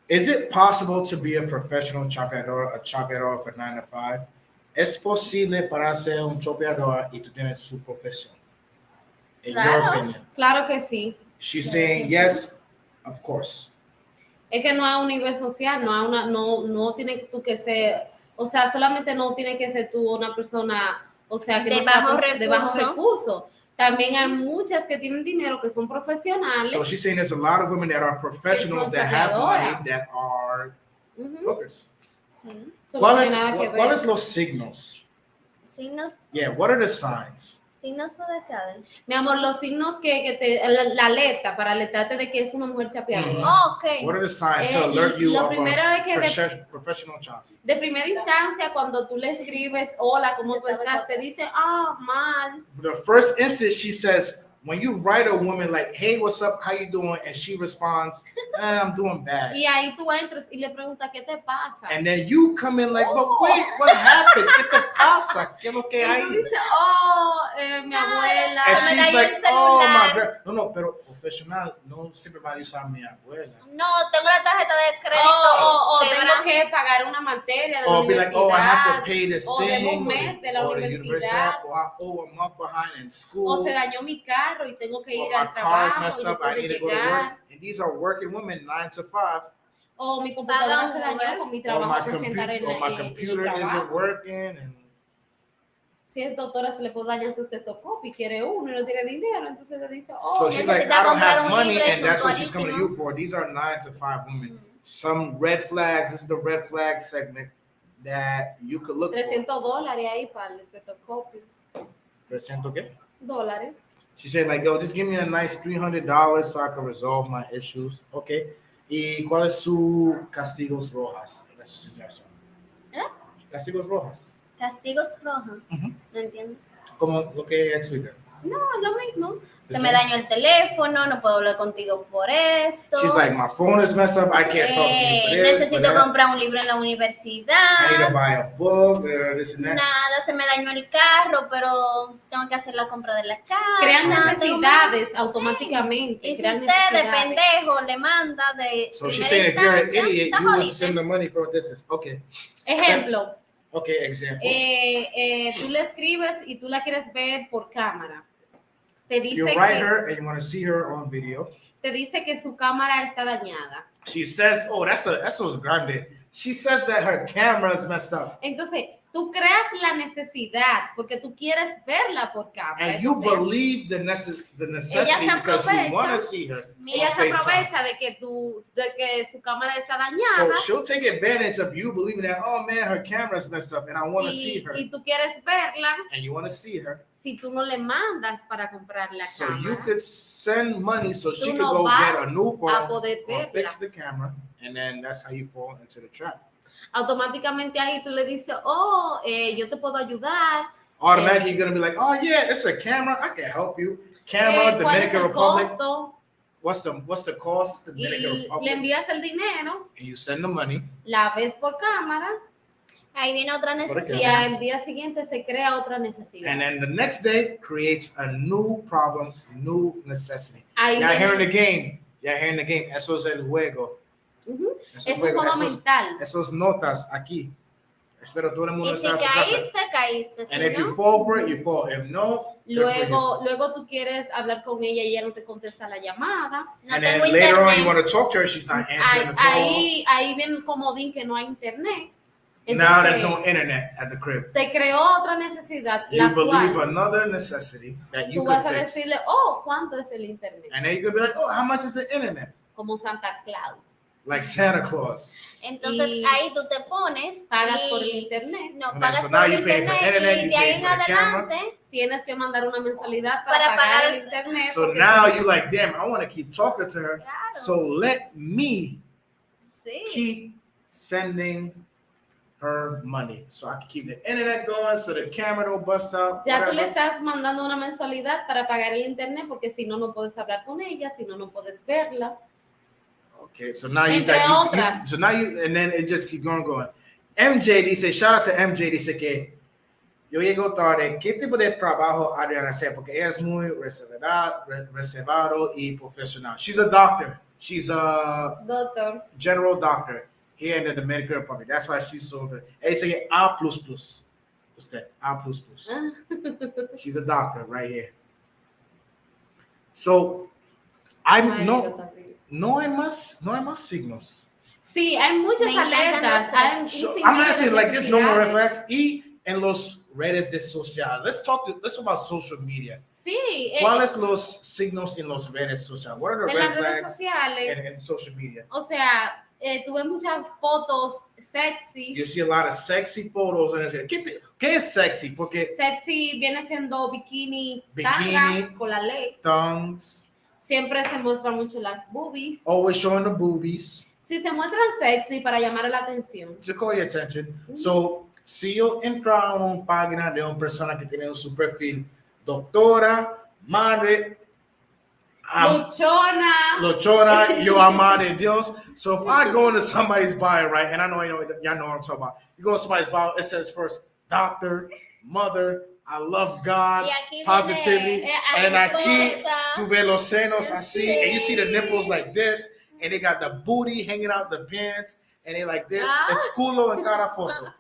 Is it possible to be a professional chapeador, a chapeador for 9 to 5? ¿Es posible para ser un chapeador y tú tienes su profesión? In your Claro. opinion. Claro que sí. She's saying yes, of course. Es que no hay un nivel social, no tiene tú que ser, o sea, solamente no tiene que ser tú una persona, o sea, que De no sea bajos de bajos recursos. recursos. También hay muchas que tienen dinero, que son profesionales. So she's saying there's a lot of women that are professionals that have money that are Ujú. hookers. Sí. Eso no tiene nada que ver. ¿Cuáles los signos? Signos. Yeah, what are the signs? Signos zodiacales. Mi amor, los signos que la alerta, para alertarte de que es una mujer chapeadora. Oh, ok. What are the signs to alert you Lo of primero es que professional child? de primera instancia, cuando tú le escribes, hola, ¿cómo tú estás? Te dice, mal. The first instance, she says, when you write a woman like, hey, what's up? How you doing? And she responds, I'm doing bad. Y ahí tú entras y le preguntas, ¿qué te pasa? And then you come in like, but wait, what happened? ¿Qué te pasa? ¿Qué es lo que Y hay? tú dices, mi abuela. And me she's dañó like, el oh, celular. my girl. No, pero profesional, no siempre va a usar mi abuela. No, tengo la tarjeta de crédito. O tengo quebrada. que pagar una materia de la Or be like, oh, I have to universidad. pay this O debo thing. un mes de la Or the university, universidad. or I owe a month behind in O school. se dañó mi carro y tengo que Or ir my al car is trabajo messed y no up, I puedo need to go to llegar. work. And these are working women, 9 to 5. O mi computadora se dañó con mi Or trabajo a presentar en my el computer isn't trabajo. working. And Si es doctora, se le puede dañar su estetoscopio y quiere uno y no tiene dinero, entonces le dice, so she's like, necesita I don't comprar have un money, libro and that's what she's coming to suntuarísimo. you for. These are 9 to 5 women. Some red flags. This is the red flag segment that you could look for. $300 ahí para el estetoscopio. $300 qué? $. She said, like, yo, just give me a nice $300 so I can resolve my issues. Okay. ¿Y cuál es su castigos rojas? That's su suggestion. Castigos rojas. Castigos rojos. Ujú. No entiendo. Como lo que ella explica. No, lo mismo. Se ¿Sí? me dañó el teléfono, no puedo hablar contigo por esto. She's like, my phone is messed up. I can't talk to you for this. Necesito for that. comprar un libro en la I need to universidad. buy a book, this and that. Nada, se me dañó el carro, pero tengo que hacer la compra de la casa. Crean tengo necesidades más- automáticamente. Y si crean usted de necesidades. pendejo le manda de So she's primera saying if you're an instancia, idiot, está you would jodiste. send the money for this. Okay. Ejemplo, Okay, example. tú le escribes y tú la quieres ver por cámara. Te You dice, write que, her and you want to see her on video. te dice que su cámara está dañada. She says, oh, that's grande. She says that her camera is messed up. Entonces, tú creas la necesidad porque tú quieres verla por cámara. And you Entonces, believe the necessity Ella se because you aprovecha. want to see her. ella on se FaceTime. aprovecha de que su cámara está So dañada she'll take advantage of you believing that, oh man, her camera's messed up and I want to see her. y tú quieres verla And you want to see her. si tú no le mandas para comprar la So cámara. you could send money so she Tú could no go vas get a new phone a poder or verla. fix the camera. And then that's how you fall into the trap. Automáticamente ahí tú le dices, yo te puedo ayudar. Automatically, you're going to be like, oh yeah, it's a camera. I can help you. Camera, ¿Cuál es Dominican el Republic. costo? What's the cost? Dominican Y le Republic. envías el dinero, And you send the money. la ves por cámara Ahí viene otra y necesidad. al día siguiente se crea otra necesidad. And then the next day creates a new problem, new necessity. Ahí Y'all viene- hearing the game. Y'all hearing the game. Eso es el juego. Ujú. Eso Es un juego. juego mental. Esos notas aquí. Espero todo el mundo Y si está en su casa. caíste, caíste. And Si if you no, fall for it, you fall. If no, good for you. Luego tú quieres hablar con ella y ella no te contesta la llamada. no And tengo then later on, you internet. want to talk to her, she's not answering the call. Ahí viene el comodín que no hay internet. Now there's Entonces, no internet at the crib. te creó otra necesidad, You la believe cual another necessity that you tú could vas a fix. decirle, ¿cuánto es el internet? And then you could be like, oh, how much is the internet? Como Santa Claus. Like Santa Claus. Entonces Y ahí tú te pones. Pagas y por el internet. No, Okay, pagas so por now el you pay for internet. internet, Y you de ahí pay en for the camera. adelante. Tienes que mandar una mensualidad Para pagar el el- internet. So porque now si no- you like, damn, I want to keep talking to her. Claro. So let me Sí. keep sending her money. So I can keep the internet going so the camera don't bust out. Ya tú le whatever. estás mandando una mensualidad para pagar el internet porque si no, no puedes hablar con ella, si no, no puedes verla. Okay, so now you, Entre otras. so now you, and then it just keep going. MJ dice, shout out to MJ, dice que yo llego tarde. ¿Qué tipo de trabajo Adriana hace? Porque ella es muy reservado y profesional. She's a doctor. She's a Doctor. general doctor here in the Dominican Republic. That's why she's so good. Ella dice A++. Usted, A++. She's a doctor right here. So, no hay más signos. Sí, hay muchas Me encantan alertas. los Hay un So, sinfín I'm de asking like this, no more red necesidades. flags. Y en los redes de social. Let's talk about social media. Sí, ¿Cuáles los signos en los redes sociales? What are the en las red redes flags sociales. in social media? O sea, tuve muchas fotos sexy. You see a lot of sexy photos in this. ¿Qué es sexy? Porque Sexy viene siendo bikini, Bikini, tanga, con la ley. thongs, Siempre se muestran mucho las boobies. always showing the boobies Si se muestran sexy para llamar la atención. to call your attention. So, si yo entro a una página de una persona que tiene su perfil, doctora, madre, Lochona, yo ama de Dios. So if I go into somebody's bio, right, and I know y'all know what I'm talking about. You go to somebody's bio, it says first, doctor, mother, I love God, positivity, and aquí tu ve los senos así, and you see the nipples like this, and they got the booty hanging out the pants, and they like this. Es culo en cada foto.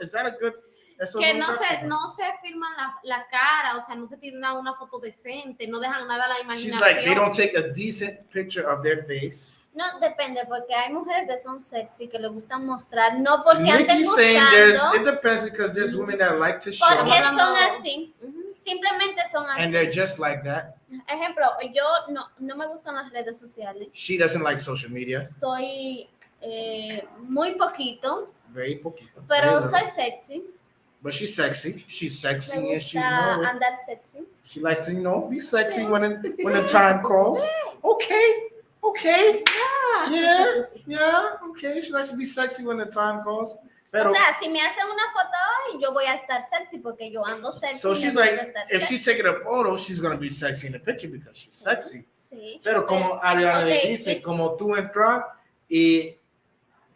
Is that a good? Que no se firman la cara, o sea, no se tiran una foto decente, no dejan nada a la imaginación. She's like, they don't take a decent picture of their face. No, depende, porque hay mujeres que son sexy, que les gusta mostrar, no porque anden Nikki's saying buscando. it depends because there's women that like to show. Porque son así, simplemente son así. And they're just like that. Ejemplo, yo no me gustan las redes sociales. She doesn't like social media. Soy muy poquito, Very poquito. pero Very soy little. sexy. But she's sexy. She's sexy Me and she gusta knows. andar sexy. She likes to, be sexy when the time calls. Okay. Yeah. Okay. She likes to be sexy when the time calls. Pero, O sea, si me hacen una foto hoy, yo voy a estar sexy porque yo ando sexy. so y she's me like, gusta estar if sexy. she's taking a photo, she's gonna be sexy in the picture because she's sexy. Sí. Pero como Adriana Okay, dice, como tú entras y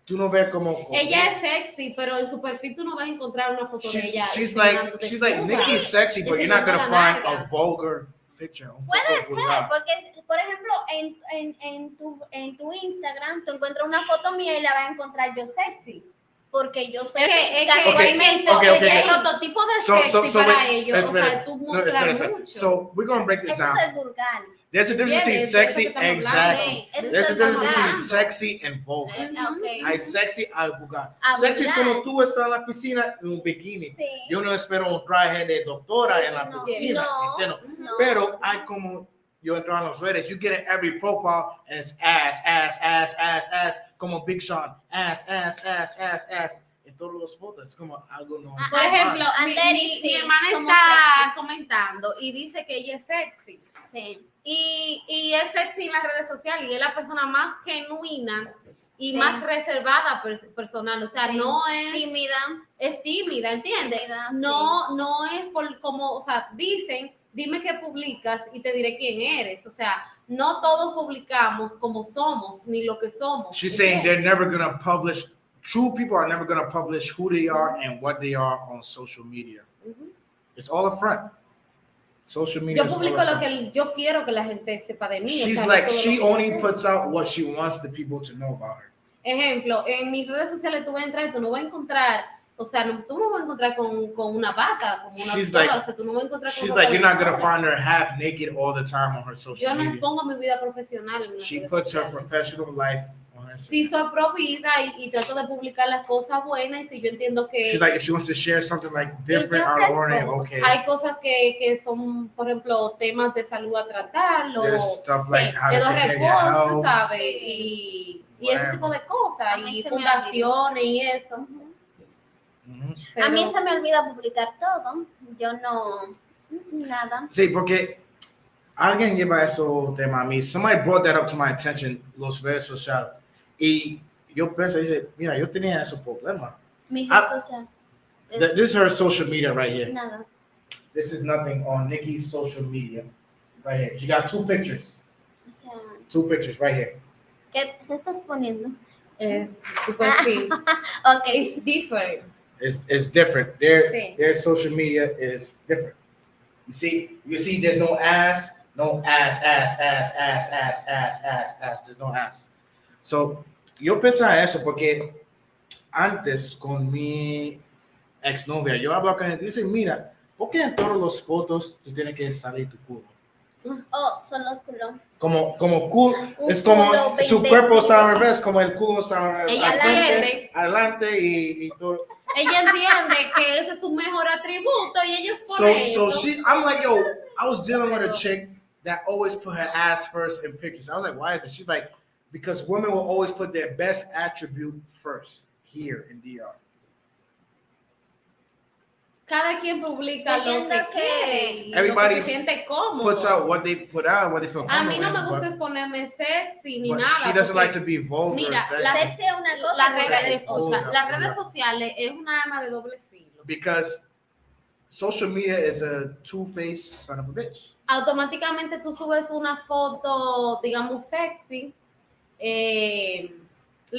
tú no ves como Ella es sexy, pero en su perfil tú no vas a encontrar una foto de ella. she's like Nikki's sexy, but you're not gonna find a vulgar picture. Puede ser, porque por ejemplo en tu Instagram tú encuentras una foto mía y la vas a encontrar yo sexy, porque yo soy casualmente el prototipo de sexy para ellos. O sea, tú muestras mucho. So we're gonna break this eso down. es vulgar. There's a difference between sexy, exactly. Eso There's a es difference between hablando. sexy and vulgar. Okay. Hay sexy, hay vulgar. Ah, Sexy es vulgar. como tú estás en la piscina en un bikini. Sí. Yo no espero un traje de doctora en la No, piscina, no, ¿entiendes? no. Pero hay como yo entro a los redes, you get in every profile and it's ass, como Big Sean, ass. En todas las fotos, es como algo no. Por ejemplo, Anderi, mi hermana somos está sexy. comentando y dice que ella es sexy. Sí. Y es sexy en las redes sociales y es la persona más genuina y Sí. más reservada personal. O sea, Sí. no es Tímida. es tímida, ¿entiendes? Tímida, No es por como, o sea, dicen, dime qué publicas y te diré quién eres. O sea, no todos publicamos como somos ni lo que somos. She's saying they're never gonna publish. True people are never gonna publish who they are and what they are on social media. It's all a front. Social media. Yo publico lo que yo quiero que la gente sepa de mí. She's o sea, like no todo she lo que only sé. puts out what she wants the people to know about her. Ejemplo, en mis redes sociales tú vas a entrar y tú no vas a encontrar, o sea, tú no vas a encontrar con una bata, como una She's doctora, like- o sea, tú no vas a encontrar She's con like, you're not doctora. gonna find her half naked all the time on her Yo social no media. expongo mi vida profesional en mis She redes puts her sociales. professional life on her. Sí soy pro vida y trato de publicar las cosas buenas y si yo entiendo que She's like, if she wants to share something like different, out of ordinary, okay. hay cosas que son, por ejemplo, temas de salud a tratarlo, There's stuff like how de to los take care of your recursos, tú health. sabes, y ese Whatever. tipo de cosas, A mí y se me fundaciones y eso. Mhm. A mí Pero- se me olvida publicar todo. Yo no, nada. Sí, porque alguien lleva eso tema a mí. Somebody brought that up to my attention, los redes sociales. Y yo pensé, dice, mira, yo tenía ese problema. Mi Ah, red social. This is her social media right here. Nada. This is nothing on Nikki's social media right here. She got two pictures. O sea, Two pictures right here. ¿qué estás poniendo? Es tu perfil. Ok. It's different. It's different. Sí. Their social media is different. You see, there's no ass. There's no ass. So, yo pensaba eso porque antes con mi exnovia, yo hablaba con ella y dice, mira, ¿por qué en todas las fotos tú tienes que salir tu culo? Oh, solo culo. Como culo, Un es como culo su bendecido. cuerpo está al revés, como el culo está Ella al frente, entiende. adelante y todo. Ella entiende que ese es su mejor atributo y ella es por So eso. I'm like, yo, I was dealing with a chick that always put her ass first in pictures. I was like, why is it? She's like, because women will always put their best attribute first here in DR. Cada quien publica lo que quiere. Everybody lo que se siente cómodo. Puts out what they put out, what they feel comfortable. A mí no me gusta exponerme sexy ni nada. She doesn't like to be vulgar. Mira, sexy es una cosa. Las redes sociales es una arma de doble filo. Because social media is a two-faced son of a bitch. Automáticamente tú subes una foto, digamos, sexy. Le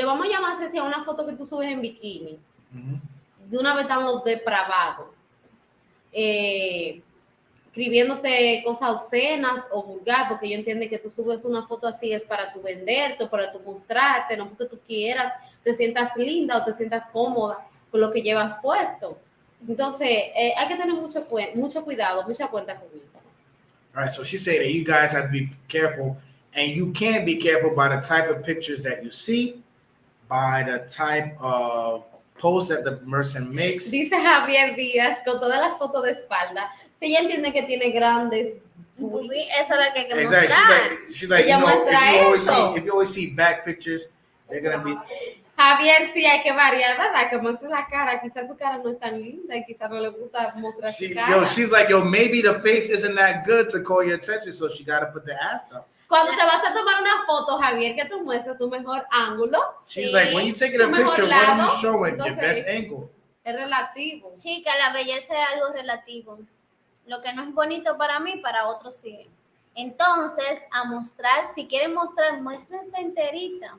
vamos a llamar sexy a una foto que tú subes en bikini. De una vez están los depravados. Escribiéndote cosas obscenas o vulgar, porque yo entiendo que tú subes una foto así es para tu venderte, para tu mostrarte, no porque tú quieras, te sientas linda o te sientas cómoda con lo que llevas puesto. Entonces, hay que tener mucho cuidado, mucha cuenta con eso. All right, so she said that you guys have to be careful, and you can be careful by the type of pictures that you see, by the type of post that the person makes. Dice Javier Díaz con todas las fotos de espalda. Si ella entiende que tiene grandes boobies, eso es lo que hay que mostrar. She's like, ella if you always see back pictures, they're gonna be. Javier, sí hay que variar, ¿verdad? Que muestre la cara. Quizás su cara no es tan linda y quizás no le gusta mostrar su cara. She's like, maybe the face isn't that good to call your attention, so she gotta put the ass up. Cuando te vas a tomar una foto, Javier, que tú muestras tu mejor ángulo. She's like, when you taking a picture, what are you showing? Your best angle. Es relativo. Chica, la belleza es algo relativo. Lo que no es bonito para mí, para otros sí. Entonces, a mostrar, si quieren mostrar, muéstrense enterita.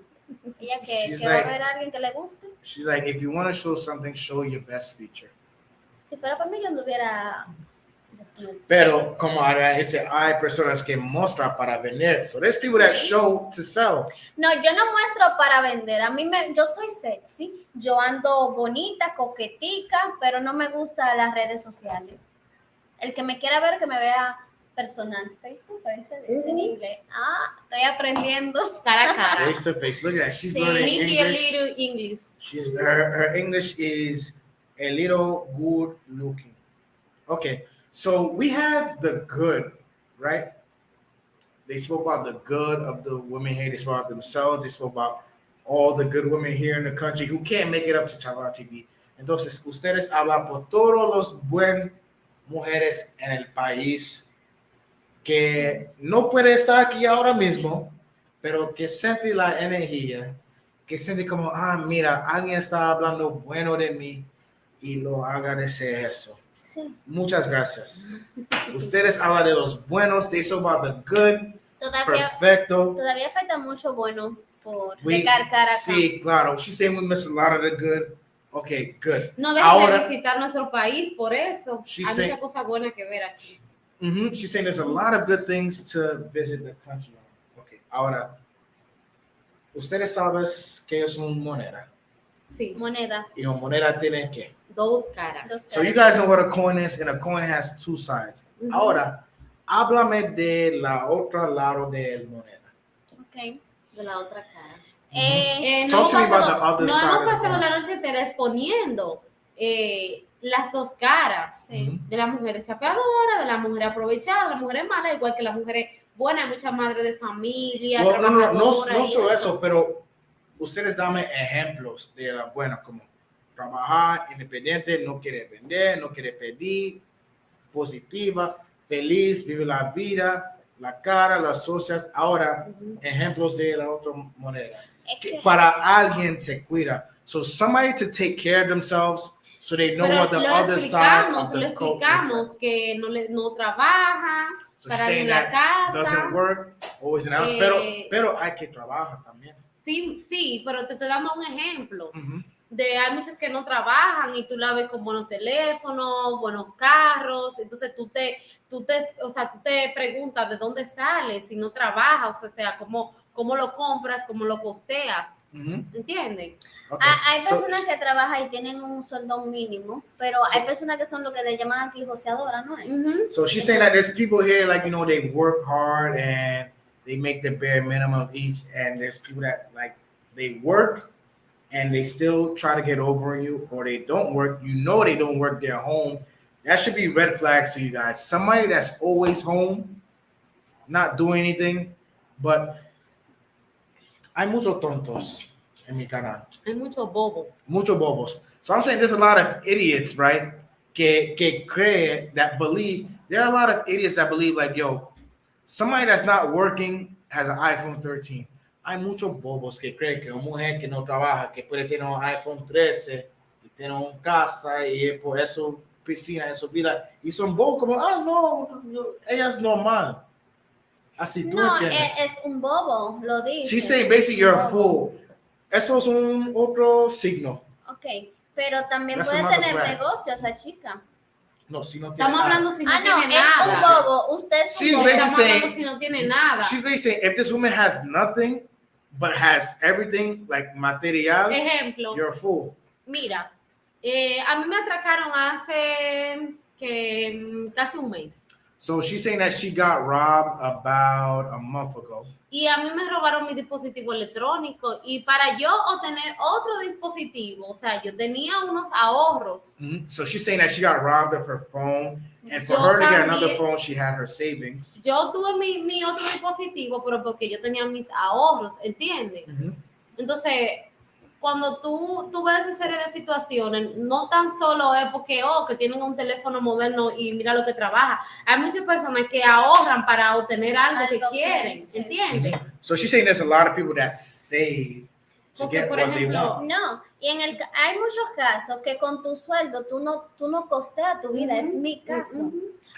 Ella que va a ver a alguien que le guste. She's like, if you want to show something, show your best feature. Si fuera para mí, yo anduviera. Pero como ahora dice, hay personas que muestran para vender. So there's people that show to sell. No, yo no muestro para vender. Yo soy sexy, yo ando bonita, coquetica, pero no me gusta las redes sociales. El que me quiera ver, que me vea personal. Face to face, es en inglés. Estoy aprendiendo. Cara a cara. Face to face. Look at that. She's learning Nicky English. A little English. Her English is a little good looking. Okay. So we had the good, right? They spoke about the good of the women here. They spoke about themselves. They spoke about all the good women here in the country who can't make it up to Chapapa TV. Entonces, ustedes hablan por todos los buenas mujeres en el país que no puede estar aquí ahora mismo, pero que siente la energía, que siente como, mira, alguien está hablando bueno de mí y lo agradece eso. Sí. Muchas gracias. Ustedes hablan de los buenos, they talk about the good, perfecto. Todavía falta mucho bueno por recargar acá. Sí, claro. She's saying we miss a lot of the good. Okay, good. No dejen de visitar nuestro país por eso. Hay muchas cosas buenas que ver aquí. She's saying there's a lot of good things to visit the country. Okay, ahora, ¿ustedes saben qué es una moneda? Sí. Moneda. ¿Y una moneda tiene qué? Dos caras. So you guys know what a coin is, and a coin has two sides. Ahora, háblame de la otra lado de la moneda. Okay. De la otra cara. Talk to me about the other side. No hemos pasado la noche entera exponiendo las dos caras de la mujer chapeadora, de la mujer aprovechada, de la mujer mala, igual que la mujer buena, muchas madres de familia. No solo eso, pero ustedes dame ejemplos de la buena, como trabajar independiente, no quiere vender, no quiere pedir, positiva, feliz, vive la vida, la cara, las socias. Ahora, ejemplos de la otra moneda. Que para alguien se cuida. So somebody to take care of themselves so they know what the other side of the coat looks explicamos que no trabaja, so para en la casa. Doesn't work, always in the house, pero hay que trabajar también. Sí, pero te estoy dando un ejemplo. Hay muchas que no trabajan y tú la ves con buenos teléfonos, buenos carros, entonces tú te preguntas de dónde sales si no trabajas, o sea, cómo lo compras, cómo lo costeas, ¿entiendes? Okay. Hay personas que trabajan y tienen un sueldo mínimo, pero hay personas que son lo que le llaman aquí joseadoras, ¿no? So she's saying that there's people here, like, they work hard and they make the bare minimum each, and there's people that, like, they work and they still try to get over you, or they don't work. They don't work their home. That should be red flags to you guys. Somebody that's always home, not doing anything, but Hay muchos tontos en mi canal. Hay mucho bobo. Muchos bobos. So I'm saying there's a lot of idiots, right? Que cree, that believe. There are a lot of idiots that believe like, yo, somebody that's not working has an iPhone 13. Hay muchos bobos que creen que una mujer que no trabaja, que puede tener un iPhone 13 y tener una casa y por eso piscina, eso vida. Y son bobos como, no, ella es normal. Así tú No, entiendes. es un bobo, lo dice. She's saying basically you're a fool. Eso es un otro signo. Ok, pero también That's puede another tener flag. negocio esa chica. No, si no tiene Estamos nada. hablando si no No, tiene es nada. un bobo. Usted es She's un bobo. Estamos basically hablando saying- si no tiene nada. She's basically saying if this woman has nothing but has everything like material, Ejemplo, you're a fool. mira, a mí me atracaron hace casi un mes. So she's saying that she got robbed about a month ago. Y a mí me robaron mi dispositivo electrónico. Y para yo obtener otro dispositivo, o sea, yo tenía unos ahorros. So she's saying that she got robbed of her phone, and for Yo her to get cambié- another phone, she had her savings. Yo tuve mi otro dispositivo, pero porque yo tenía mis ahorros, ¿entiendes? Entonces, cuando tú ves esa serie de situaciones, no tan solo es porque, que tienen un teléfono moderno y mira lo que trabaja. Hay muchas personas que ahorran para obtener algo que quieren, sí. ¿entiendes? So she's saying there's a lot of people that save to Porque, get por what they ejemplo, want. No, y hay muchos casos que con tu sueldo tú no costeas tu vida, es mi caso.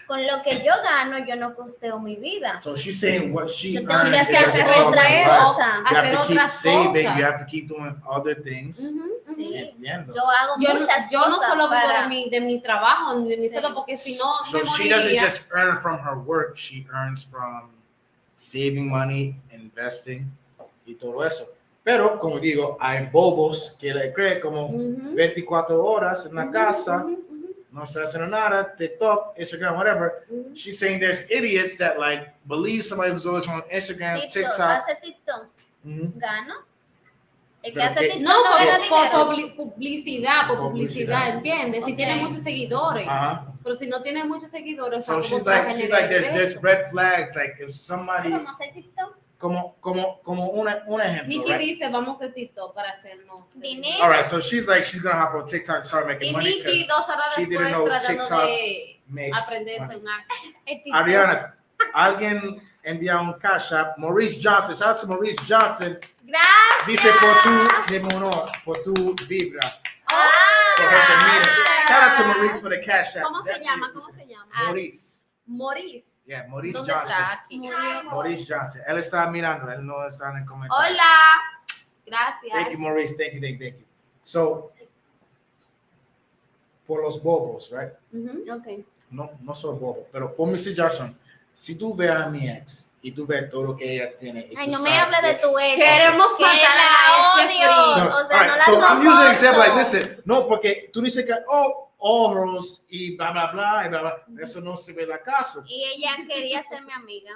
Con lo que yo gano, yo no costeo mi vida. So she's saying what she Yo tengo que earns hacer doesn't cost otras her life. cosas. You have Hacer to keep otras saving. cosas. You have to keep doing other things. Sí, Entiendo. yo hago muchas Yo no cosas solo vivo para... de mi trabajo, ni de mi Sí. sueldo, porque si no So me she doesn't moriría. just earn from her work, she earns from saving money, investing y todo eso. Pero, como digo, hay bobos que le creen como 24 horas en la casa, no está haciendo nada, TikTok, Instagram, whatever. She's saying there's idiots that like believe somebody who's always on Instagram, TikTok. Hace TikTok, Mhm. gano. El que Pero hace que- TikTok No, no gana dinero. por publicidad, ¿entiendes? Si Ok. tiene muchos seguidores. Uh-huh. Pero si no tiene muchos seguidores, So tampoco she's te va a like generar there's ingreso. red flags, like if somebody Vamos a hacer TikTok. como un ejemplo, Nicky right? dice, vamos a TikTok para hacernos Dinero. All right, so she's like she's gonna hop on TikTok and start making Y money Nicky 'cause 2 horas she después didn't know tratando TikTok de makes aprenderse money. una... Adriana, alguien envía un cash app. Maurice Johnson, shout out to Maurice Johnson. Gracias. Dice por tu vibra. Ah. For her to meet it. Shout out to Maurice for the cash app. ¿Cómo se That's llama? the- ¿Cómo se llama? Maurice. Maurice. Yeah, Maurice ¿Dónde Johnson. está? Aquí. Maurice Johnson. Él está mirando, él no está en el comentario. Hola. Gracias. Thank you, Maurice. Thank you. So, por los bobos, right? Ok. No soy bobo, pero por mi situación, si tú ves a mi ex y tú ves todo lo que ella tiene. Y Ay, tú no me sabes hable de que- tu ex. Queremos Que matar la a este odio. frío. No, O sea, all no right, la so I'm using an example like soporto. this. No, porque tú dices que, ahorros y bla, bla, bla, y bla, bla. Eso no se ve la casa. Y ella quería ser mi amiga.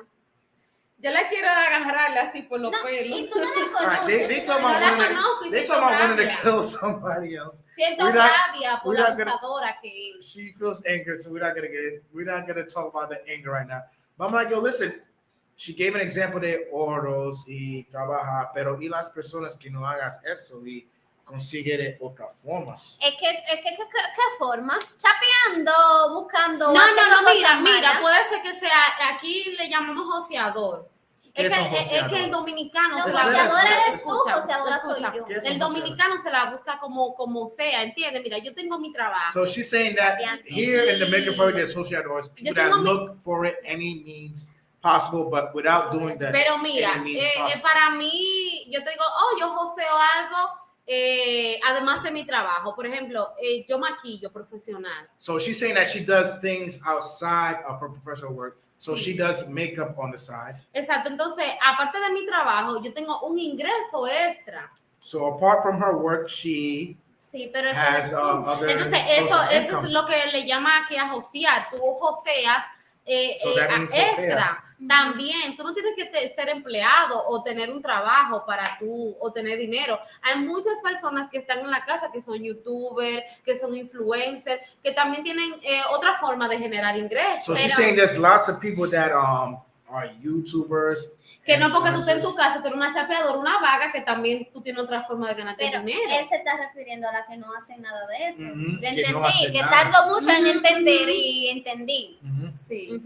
Yo la quiero agarrarle así por los No, pelos. y tú no la All right, conoces. they tú talking no about la wanting conozco y to, they siento talking about wanting to rabia. kill somebody else. Siento We're not- rabia por we're la not gonna- abusadora que es. She feels angry, so we're not gonna talk about the anger right now. But I'm like, yo, listen, she gave an example de ahorros y trabajar, pero y las personas que no hagas eso y consigue de otras formas. Es que, ¿qué forma? Chapeando, buscando. No, haciendo mira, cosas malas. puede ser que sea, aquí le llamamos joseador. ¿Qué Es es un que, joseador? el dominicano No, se joseador la eres tú, joseadora soy yo. ¿Qué es un El dominicano se la busca como sea, ¿entiendes? Mira, yo tengo mi trabajo. So she's saying that here in the Dominican Republic, there's sociadores, people that look for it any means possible, but without doing that. Pero mira, any means possible. para mí, yo te digo, yo joseo algo, además de mi trabajo. Por ejemplo, yo maquillo profesional. So she's saying that she does things outside of her professional work. So Sí. she does makeup on the side. Exacto, entonces, aparte de mi trabajo, yo tengo un ingreso extra. So apart from her work, she Sí, pero eso has es other Entonces, social eso income. es lo que le llama aquí a josear. Tú joseas So that means extra. También, tú no tienes que ser empleado o tener un trabajo para tú obtener dinero. Hay muchas personas que están en la casa que son youtubers, que son influencers, que también tienen otra forma de generar ingresos. So she's saying there's lots of people that are YouTubers. Que no porque tú estés en tu casa, tú eres una chapeadora, una vaga, que también tú tienes otra forma de ganarte dinero. Él se está refiriendo a la que no hacen nada de eso. Ujú, Yo entendí, no hacen que nada. tardo mucho en entender y entendí. Sí.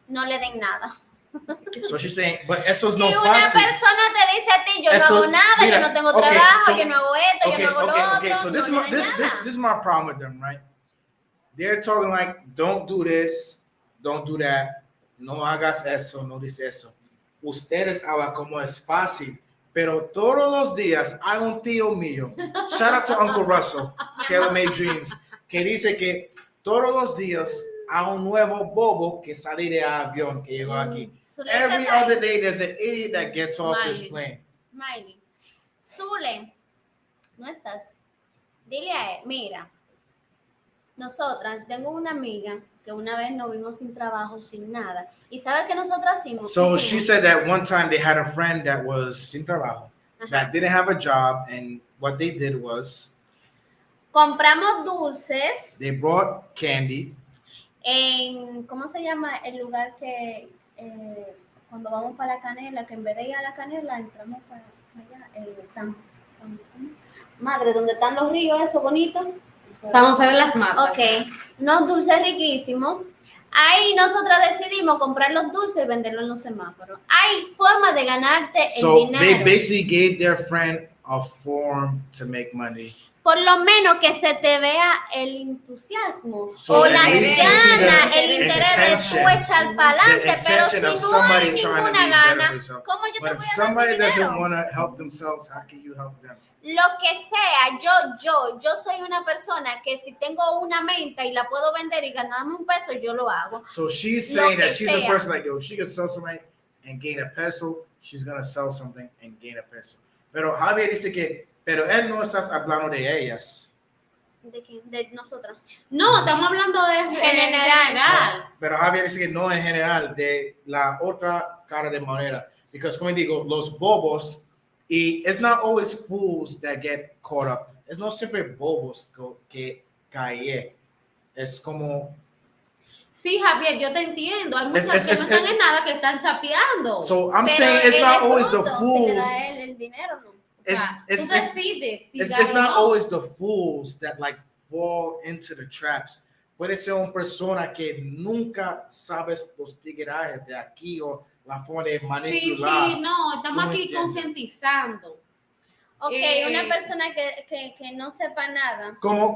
No le den nada. So she's saying, but eso es Si no una fácil. persona te dice a ti, yo Eso- no hago nada, mira, yo no tengo okay, trabajo, so- yo no hago esto, yo no hago lo otro, okay. So this, no is le my, den this nada. is my problem with them, right? They're talking like, don't do this, don't do that, no hagas eso, no dices eso. Ustedes hablan como es fácil, pero todos los días hay un tío mío, shout out to Uncle Russell, Taylor Made Dreams, que dice que todos los días hay un nuevo bobo que sale de avión que llegó aquí. Every other day there's an idiot that gets off this plane. Miley, Zule, no estás. Dile a él, mira, nosotras, tengo una amiga que una vez nos vimos sin trabajo, sin nada. ¿Y sabe qué nosotras hicimos? So she said that one time they had a friend that was sin trabajo, that didn't have a job, and what they did was compramos dulces they brought candy. en, ¿cómo se llama el lugar que cuando vamos para la Canela, que en vez de ir a la Canela entramos para allá, ¿cómo? Madre, donde están los ríos, eso bonito. San José de las Matas. Ok, unos dulces riquísimos. Ahí nosotras decidimos comprar los dulces y venderlos en los semáforos. Hay forma de ganarte So el dinero. they basically gave their friend a form to make money. Por lo menos que se te vea el entusiasmo So o at las least you see ganas, the el interés de tú intention, echar para adelante, pero si intention of no somebody hay trying to ninguna be better gana, for themselves. ¿cómo yo te But voy if a dar somebody mi doesn't dinero? want to help themselves, how can you help them? Lo que sea, yo soy una persona que si tengo una menta y la puedo vender y ganarme un peso, yo lo hago. So she's Lo saying que that she's a sea. person like, yo, she can sell something and gain a peso, she's going to sell something and gain a peso. Pero Javier dice que, pero él no estás hablando de ellas. ¿De quién? De nosotras. No, estamos hablando de general. Pero Javier dice que no en general, de la otra cara de moneda. Because como digo, los bobos, y it's not always fools that get caught up. Es no siempre bobos que caen. Es como... Sí, Javier, yo te entiendo. Hay muchas Es- que es- no están en nada, que están chapeando. So I'm Pero saying it's él not es always the bruto, si le fools. da a él el dinero, no. O sea, tú decides si It's dar o not no. always the fools that like fall into the traps. Puede ser una persona que nunca sabes los tigreajes de aquí o la forma de manipular. Sí, no, estamos ¿Tú aquí entiendes? concientizando. Ok, una persona que no sepa nada. Como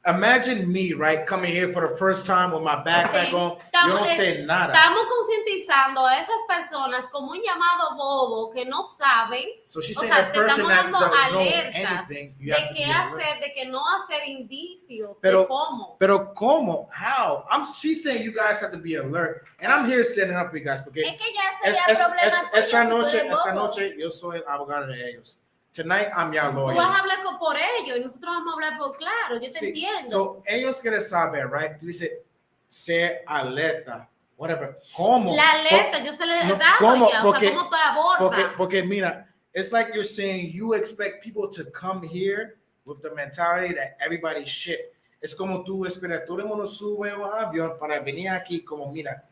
imagine me, right, coming here for the first time with my backpack on. Yo no sé nada. Estamos concientizando a esas personas como un llamado bobo que no saben. So she's O saying sea, a te person estamos that dando don't know alertas anything, you de have to qué be alert. hacer, de que no hacer indicios, Pero- de cómo. Pero como? How? She's saying you guys have to be alert, and I'm here setting up for you guys porque Es que ya sería problema tuyo esta si tú eres esta bobo. noche yo soy el abogado de ellos. Tonight I'm your Tú lawyer. vas a hablar por ellos y nosotros vamos a hablar por claro, yo te Sí, entiendo. So ellos quieren saber, right? Tú dices ser alerta, whatever. ¿Cómo? La alerta, yo se le he no, dado ¿cómo? ya, Porque- o sea, cómo te aborda. Porque mira, it's like you're saying you expect people to come here with the mentality that everybody's shit. Es como tú esperas, todo el mundo sube a un avión para venir aquí como, mira,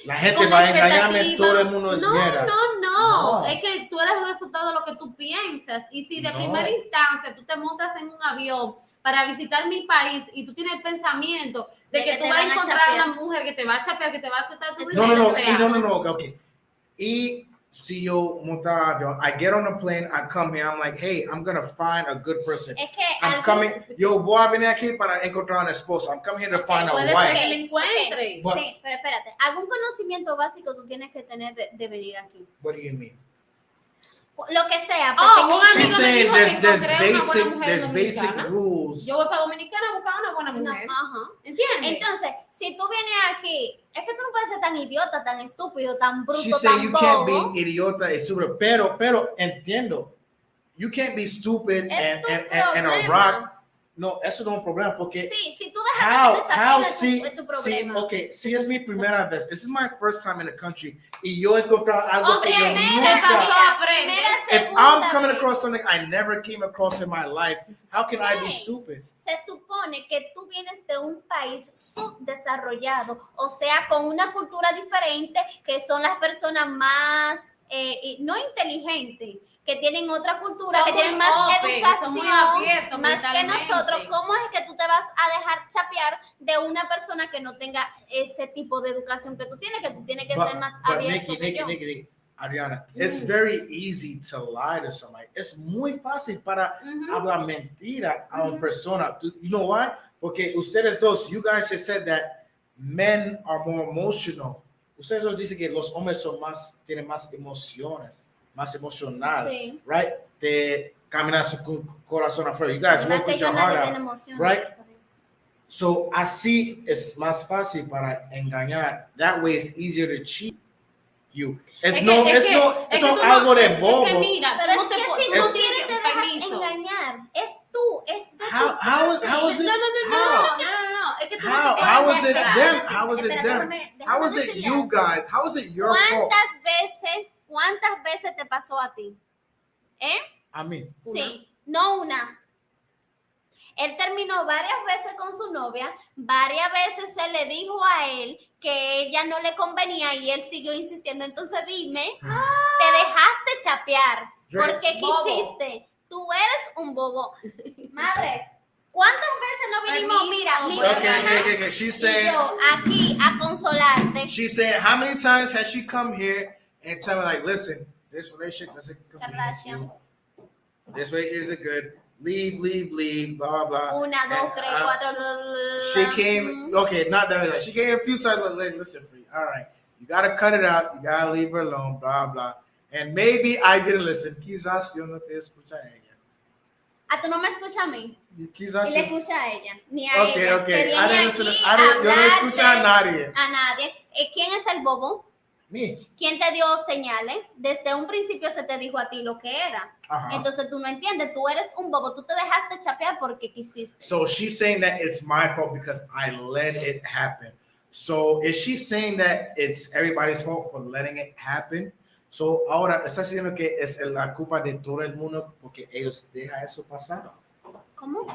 la gente Con va a la engañarme, expectativa. todo el mundo es mierda. No, No. es que tú eres el resultado de lo que tú piensas. Y si de No. primera instancia tú te montas en un avión para visitar mi país y tú tienes el pensamiento de que tú te vas a van a encontrar chapear. una mujer que te va a chapear, que te va a quitar tu No, dinero, o sea, no, okay. Y si yo monta avión, I get on a plane, I come here, I'm like, hey, I'm gonna find a good person. Es que I'm coming, yo voy a venir aquí para encontrar un esposo. I'm coming here to find a puede ser wife. que le encuentres. But- sí, pero espérate, algún conocimiento básico tú tienes que tener de venir aquí. What do you mean? Lo que sea, Oh, un pequeñito. amigo She's me saying dijo que there's encontré una buena mujer basic dominicana. rules. Yo voy para Dominicana a buscar una buena No, mujer. ajá. ¿Entiendes? Entonces, si tú vienes aquí, es que tú no puedes ser tan idiota, tan estúpido, tan bruto, She's saying tan you can't bobo. be idiota, estúpido, pero entiendo. You can't be stupid Es tu and a problema. rock. No, eso no es un problema porque Sí, si tú dejas que te how desafíen, see, es tu see, problema. okay, si es mi primera vez, this is my first time in the country y yo encontré algo que yo Primera, ¿Qué pasó? nunca, Aprende. primera, if segunda I'm coming vez. across something I never came across in my life, how can I be stupid? Se supone supone que tú vienes de un país subdesarrollado, o sea, con una cultura diferente, que son las personas más, no inteligentes, que tienen otra cultura, que tienen más educación, más que nosotros. ¿Cómo es que tú te vas a dejar chapear de una persona que no tenga ese tipo de educación que tú tienes, que ser más abierto? Nikki, Adriana, it's very easy to lie to somebody. Es muy fácil para hablar mentira a una persona. You know why? Porque ustedes dos, you guys just said that men are more emotional. Ustedes dos dicen que los hombres tienen más emociones, más emocional, Sí. right? De caminar su corazón afuera. You guys work with your heart out, right? So así es más fácil para engañar. That way it's easier to cheat you. Es no algo de bobo. Pero es que si tú quieres te dejas engañar, es tú, es de tu parte. How is it? No. Es que tú How is it them? How is it them? How is it you guys? How is it your fault? ¿Cuántas veces te pasó a ti? A mí. Sí, no una. Él terminó varias veces con su novia, varias veces se le dijo a él que ella no le convenía y él siguió insistiendo. Entonces dime, te dejaste chapear. ¿Por qué quisiste? Tú eres un bobo. Madre, ¿cuántas veces no vinimos? Mira. Okay. She's saying, yo aquí a consolarte. She's saying, how many times has she come here and tell me, like, listen, this relationship doesn't convince you. This relationship isn't good. Leave, blah, blah. 1, 2, 3, 4, She came, okay, not that way. She came a few times, like, listen, all right, you got to cut it out. You got to leave her alone, blah, blah. And maybe I didn't listen. Quizás yo no te escuché a ella. Tú no me escuchas a mí. Quizás y le escucha a ella, ni a ella. Okay. Yo no escuché a nadie. A nadie. ¿Quién es el bobo? Me. ¿Quién te dio señales? Desde un principio se te dijo a ti lo que era. Entonces tú no entiendes, tú eres un bobo, tú te dejaste chapear porque quisiste. So she's saying that it's my fault because I let it happen. So is she saying that it's everybody's fault for letting it happen? So ahora está diciendo que es la culpa de todo el mundo porque ellos dejan eso pasar. ¿Cómo?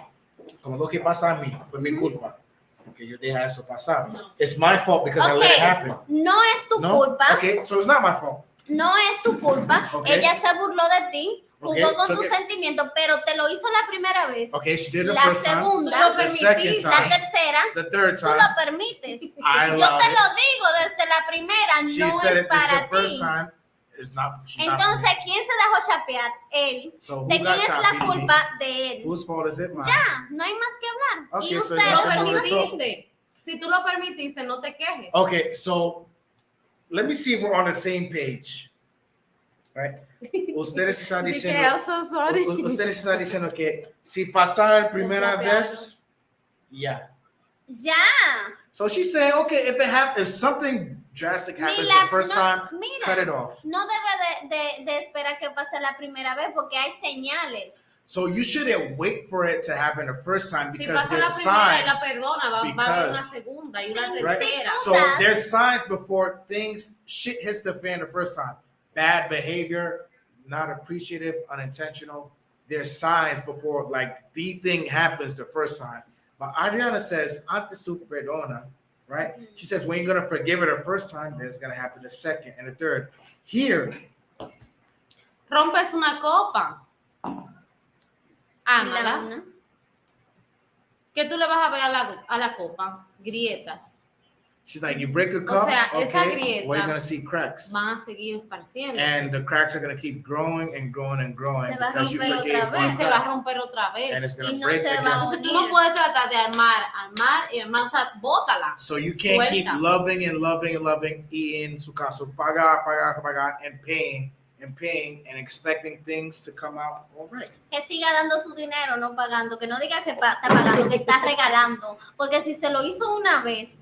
Como lo que pasa a mí, fue mi culpa. Porque yo deja eso pasar. No. It's my fault because I let it happen. No es tu culpa. Okay, so it's not my fault. No es tu culpa. Ella se burló de ti, jugó con tus sentimientos, pero te lo hizo la primera vez. Okay, she did the la first segunda, time, the second time, la tercera, the third time. Tú lo permites. Yo te lo digo desde la primera, she no said es it para the first ti. time. Not, entonces, ¿quién se dejó chapear? Él. So ¿De quién es la culpa? De él. Whose fault is it? Mine? Ya, no hay más que hablar. Okay, y so usted lo permitiste. Si tú lo permitiste, no te quejes. Okay, so let me see if we're on the same page. Right? Ustedes están diciendo que si pasar primera vez, ya. Ya. So she's saying, okay, if something drastic happens the first time, cut it off. No debe de esperar que pase la primera vez porque hay señales. So you shouldn't wait for it to happen the first time because there's signs. So there's signs before shit hits the fan the first time. Bad behavior, not appreciative, unintentional. There's signs before like the thing happens the first time. But Adriana says, antes tu perdona, right? Mm-hmm. She says, when you're going to forgive her the first time, then it's going to happen the second and the third. Here. Rompes una copa. Ámala. ¿Qué tú le vas a ver a la copa? Grietas. She's like, you break a cup, o sea, esa grieta well, you're going to see cracks. Van a seguir esparciendo. And the cracks are going to keep growing and growing and growing. Se va a romper otra vez. Se va a romper otra vez. And it's going to no break again. Entonces tú no puedes tratar de armar, o sea, bótala. So you can't keep loving and in su caso, pagar, and paying and expecting things to come out all right. Que siga dando su dinero, no pagando. Que no diga que está pagando, que está regalando. Porque si se lo hizo una vez.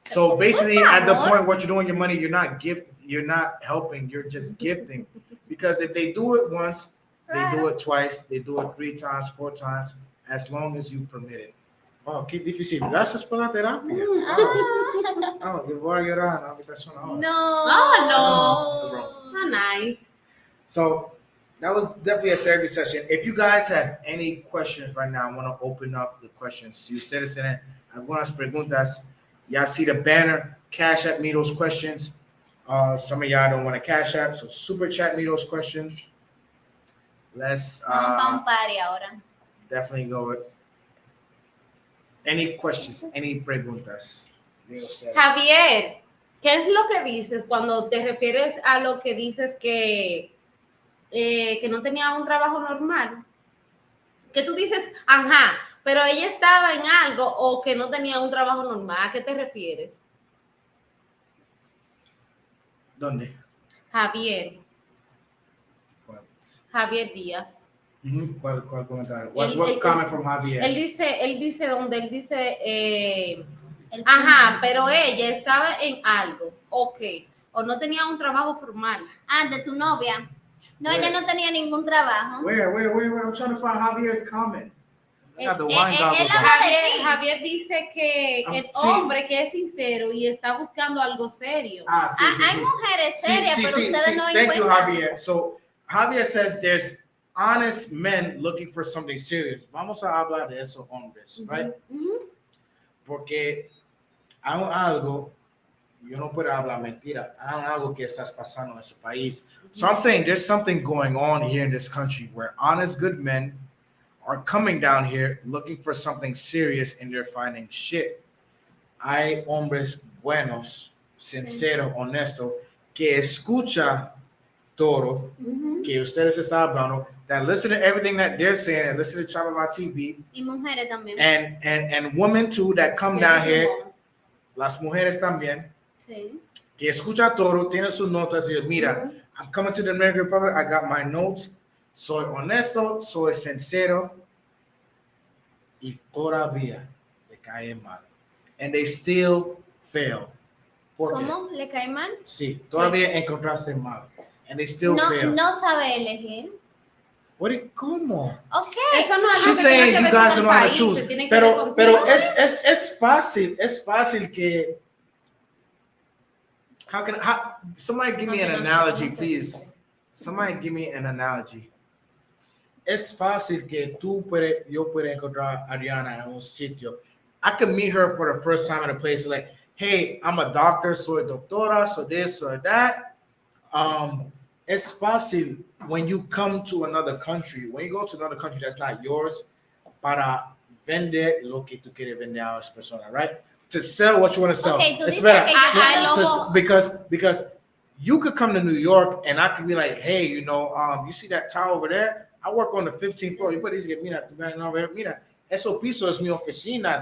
So basically, at the point what you're doing your money, you're not helping, you're just gifting. Because if they do it once, they do it twice, they do it 3 times, 4 times, as long as you permit it. Oh, qué difícil. Gracias por la terapia. Oh, yo voy a llorar en la habitación ahora. No. Not nice. So, That was definitely a therapy session. If you guys have any questions right now, I want to open up the questions. Si ustedes tienen algunas preguntas, y'all see the banner, cash at me those questions. Some of y'all don't want to cash app, so super chat me those questions. Let's Vamos pa' un party ahora. definitely go with any questions, any preguntas. Javier, ¿qué es lo que dices cuando te refieres a lo que dices que no tenía un trabajo normal? Que tú dices, ajá, pero ella estaba en algo o que no tenía un trabajo normal. ¿A qué te refieres? ¿Dónde? Javier. ¿Cuál? Javier Díaz. ¿Cuál comentario? What comment from Javier? Él dice donde él dice, ajá, pero ella estaba en algo, ok, o no tenía un trabajo formal. Ah, de tu novia. No, Where? ella no tenía ningún trabajo. Where? I'm trying to find Javier's comment. I got the wine goggles on. Javier dice que el sí. hombre que es sincero y está buscando algo serio. Sí. Hay mujeres serias, pero ustedes no Thank you, encuentran. Javier. So Javier says there's honest men looking for something serious. Vamos a hablar de eso, hombres, right? Porque hay algo, yo no puedo hablar mentira, hay algo que estás pasando en ese país. So I'm saying there's something going on here in this country where honest, good men are coming down here looking for something serious and they're finding shit. Hay hombres buenos, sinceros, honestos, que escucha todo, que ustedes están hablando, that listen to everything that they're saying and listen to Chapapa TV. Y mujeres también. And women too that come down here, las mujeres también, Sí. que escucha todo, tiene sus notas y mira, I'm coming to the Dominican Republic, I got my notes, soy honesto, soy sincero, y todavía le cae mal. And they still fail. ¿Por qué? ¿Cómo? ¿Le cae mal? Sí, todavía encontraste mal. And they still fail. No sabe elegir. ¿Cómo? Ok. Eso no es She's lo que saying tiene que you ver guys con don't know el how to país, choose. se tiene que ver Pero contigo. es fácil que. Somebody give me an analogy, please. Somebody give me an analogy. Es fácil que yo pueda encontrar a Adriana en un sitio. I could meet her for the first time in a place like, hey, I'm a doctor, soy doctora, so this, so that. It's fácil when you come to another country, when you go to another country that's not yours, para vender lo que tú quieres vender a esa persona, right? To sell what you want to sell. Okay, It's better. because Because you could come to New York and I could be like, hey, you see that tower over there? I work on the 15th floor. You puedes decir, mira, mira, eso piso es mi oficina,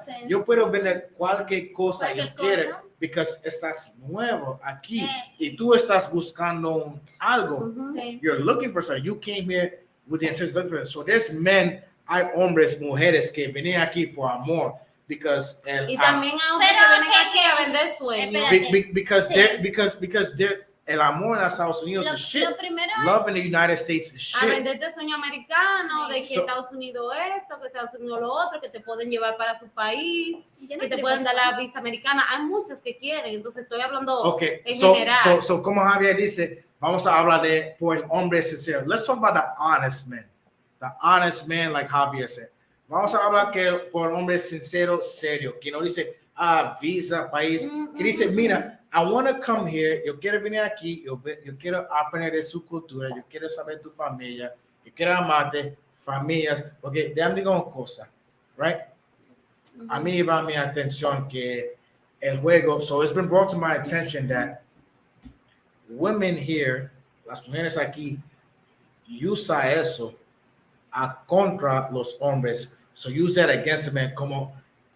Sí. Yo puedo vender cualquier cosa que Cualquier quieres, cosa. because estás nuevo aquí y tú estás buscando algo. Sí. You're looking for something. You came here with the intention of looking for it. So there's men, hay hombres, mujeres que vienen aquí por amor, because y también hay hombres que vienen aquí a vender sueños. because el amor en Estados Unidos is shit. Love in the United States is shit. A venderte sueño americano, de que So- Estados Unidos esto, que Estados Unidos lo otro, que te pueden llevar para su país, Yo no que te quiero pueden dar pasar. la visa americana. Hay muchas que quieren, entonces estoy hablando Okay, en so general. como Javier dice, vamos a hablar de por el hombre sincero. Let's talk about the honest man. The honest man, like Javier said. Vamos a hablar que por el hombre sincero, serio, que no dice, visa, país, que dice, mira, I want to come here, yo quiero venir aquí, yo quiero aprender de su cultura, yo quiero saber tu familia, yo quiero amarte, familias, porque déjame decir una cosa, right? A mí va mi atención que el juego, so it's been brought to my attention that women here, las mujeres aquí, usa eso a contra los hombres, so use that against them, como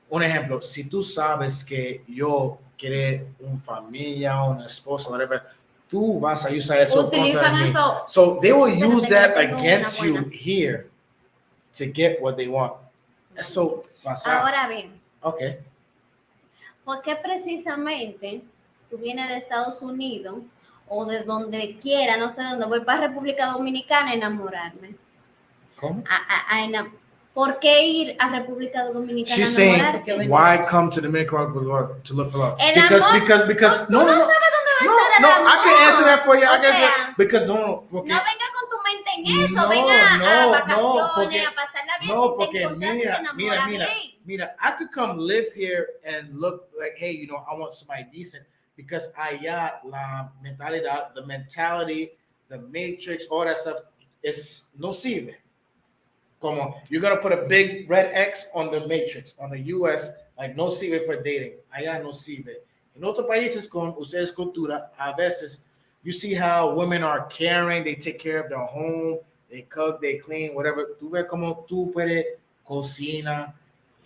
un ejemplo, si tú sabes que yo quiero una familia, una esposa, whatever, tú vas a usar eso contra mí. So they will use that against you here to get what they want. Eso pasa. Ahora bien, Okay. ¿por qué precisamente tú vienes de Estados Unidos o de donde quiera, no sé dónde, voy para República Dominicana a enamorarme? ¿Cómo? ¿Por qué ir a República Dominicana She's a saying, enamorarte? why come to the Dominican Republic to look for love? El Because amor, no, tú no sabes dónde va a estar el no, amor. I can answer that for you. O sea, Because no, No venga con tu mente eso, ven a vacaciones, a pasarla bien, no, si te porque encuentras y te enamoras bien. mira, I could come live here and look like, hey, you know, I want somebody decent because allá la mentalidad, the mentality, the matrix, all that stuff is no sirve. Como you're gonna put a big red X on the matrix, on the US, like no sirve for dating. Allá no sirve. En otros países con ustedes cultura, a veces you see how women are caring, they take care of their home, they cook, they clean, whatever. Tú ves como tú puedes cocina,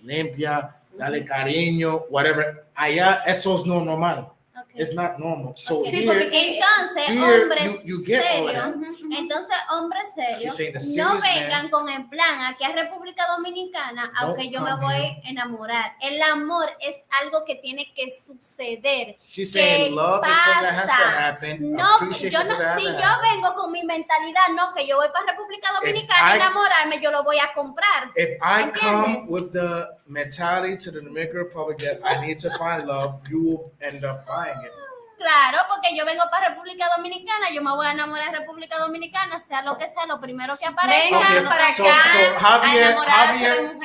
limpia, darle cariño, whatever. Allá eso es no normal. Okay. It's not normal. So okay. Here, entonces, here, hombres you get serios, entonces hombres serios, no vengan con el plan aquí a República Dominicana, aunque yo me voy a enamorar. El amor es algo que tiene que suceder. She's saying love is something that has to happen. No, yo no, si yo vengo con mi mentalidad, no, que yo voy para República Dominicana a enamorarme, yo lo voy a comprar. If I come with the mentality to the Dominican Republic that I need to find love, you will end up buying it. Claro, porque yo vengo para República Dominicana, yo me voy a enamorar de República Dominicana, sea lo que sea, lo primero que aparezca. Vengan para acá, so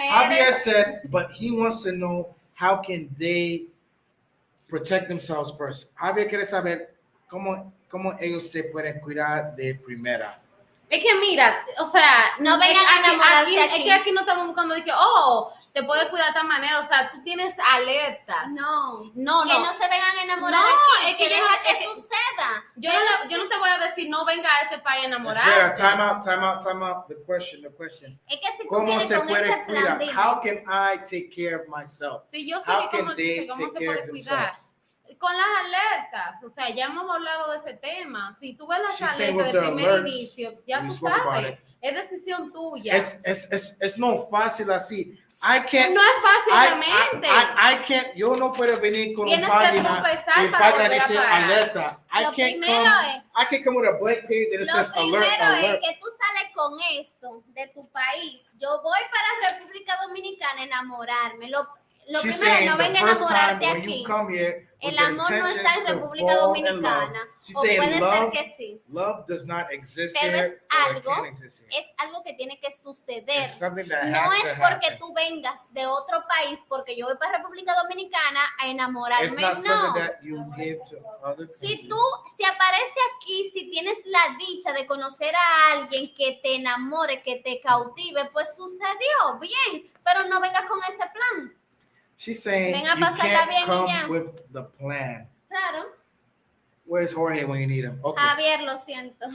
Javier said, but he wants to know how can they protect themselves first. Javier quiere saber cómo ellos se pueden cuidar de primera. Es que mira, o sea, no vengan a enamorarse aquí. Es que aquí no estamos buscando de que, te puedes cuidar de esta manera, o sea, tú tienes alertas. No. Que no se vengan a enamorar aquí, es que que suceda. Yo no te voy a decir, no venga a este país a enamorar. Time out. The question. Es que si tú ¿Cómo vienes se con puede ese cuidar? plan, How can I take care of myself? Sí, yo sé How que can they cómo take se care puede of cuidar. themselves? Con las alertas, o sea, ya hemos hablado de ese tema. Si tú ves las She's alertas de primer inicio, ya tú sabes, es decisión tuya. Es no fácil así. I can't. No es fácil realmente. I can't. Yo no puedo venir con una página y página dice alerta. I can't come with a blank page and it says alert. Lo primero es que tú sales con esto de tu país. Yo voy para República Dominicana a enamorarme. Lo primero, no venga a enamorarte aquí. El amor no está en República Dominicana. O puede ser que sí. Love does not exist pero here, es algo que tiene que suceder. No es porque tú vengas de otro país, porque yo voy para República Dominicana a enamorarme. No. Si aparece aquí, si tienes la dicha de conocer a alguien que te enamore, que te cautive, pues sucedió, bien. Pero no vengas con ese plan. She's saying Ven a you pasarla can't bien come y ya. with the plan. Claro. Where's Jorge when you need him? Okay. Javier, lo siento.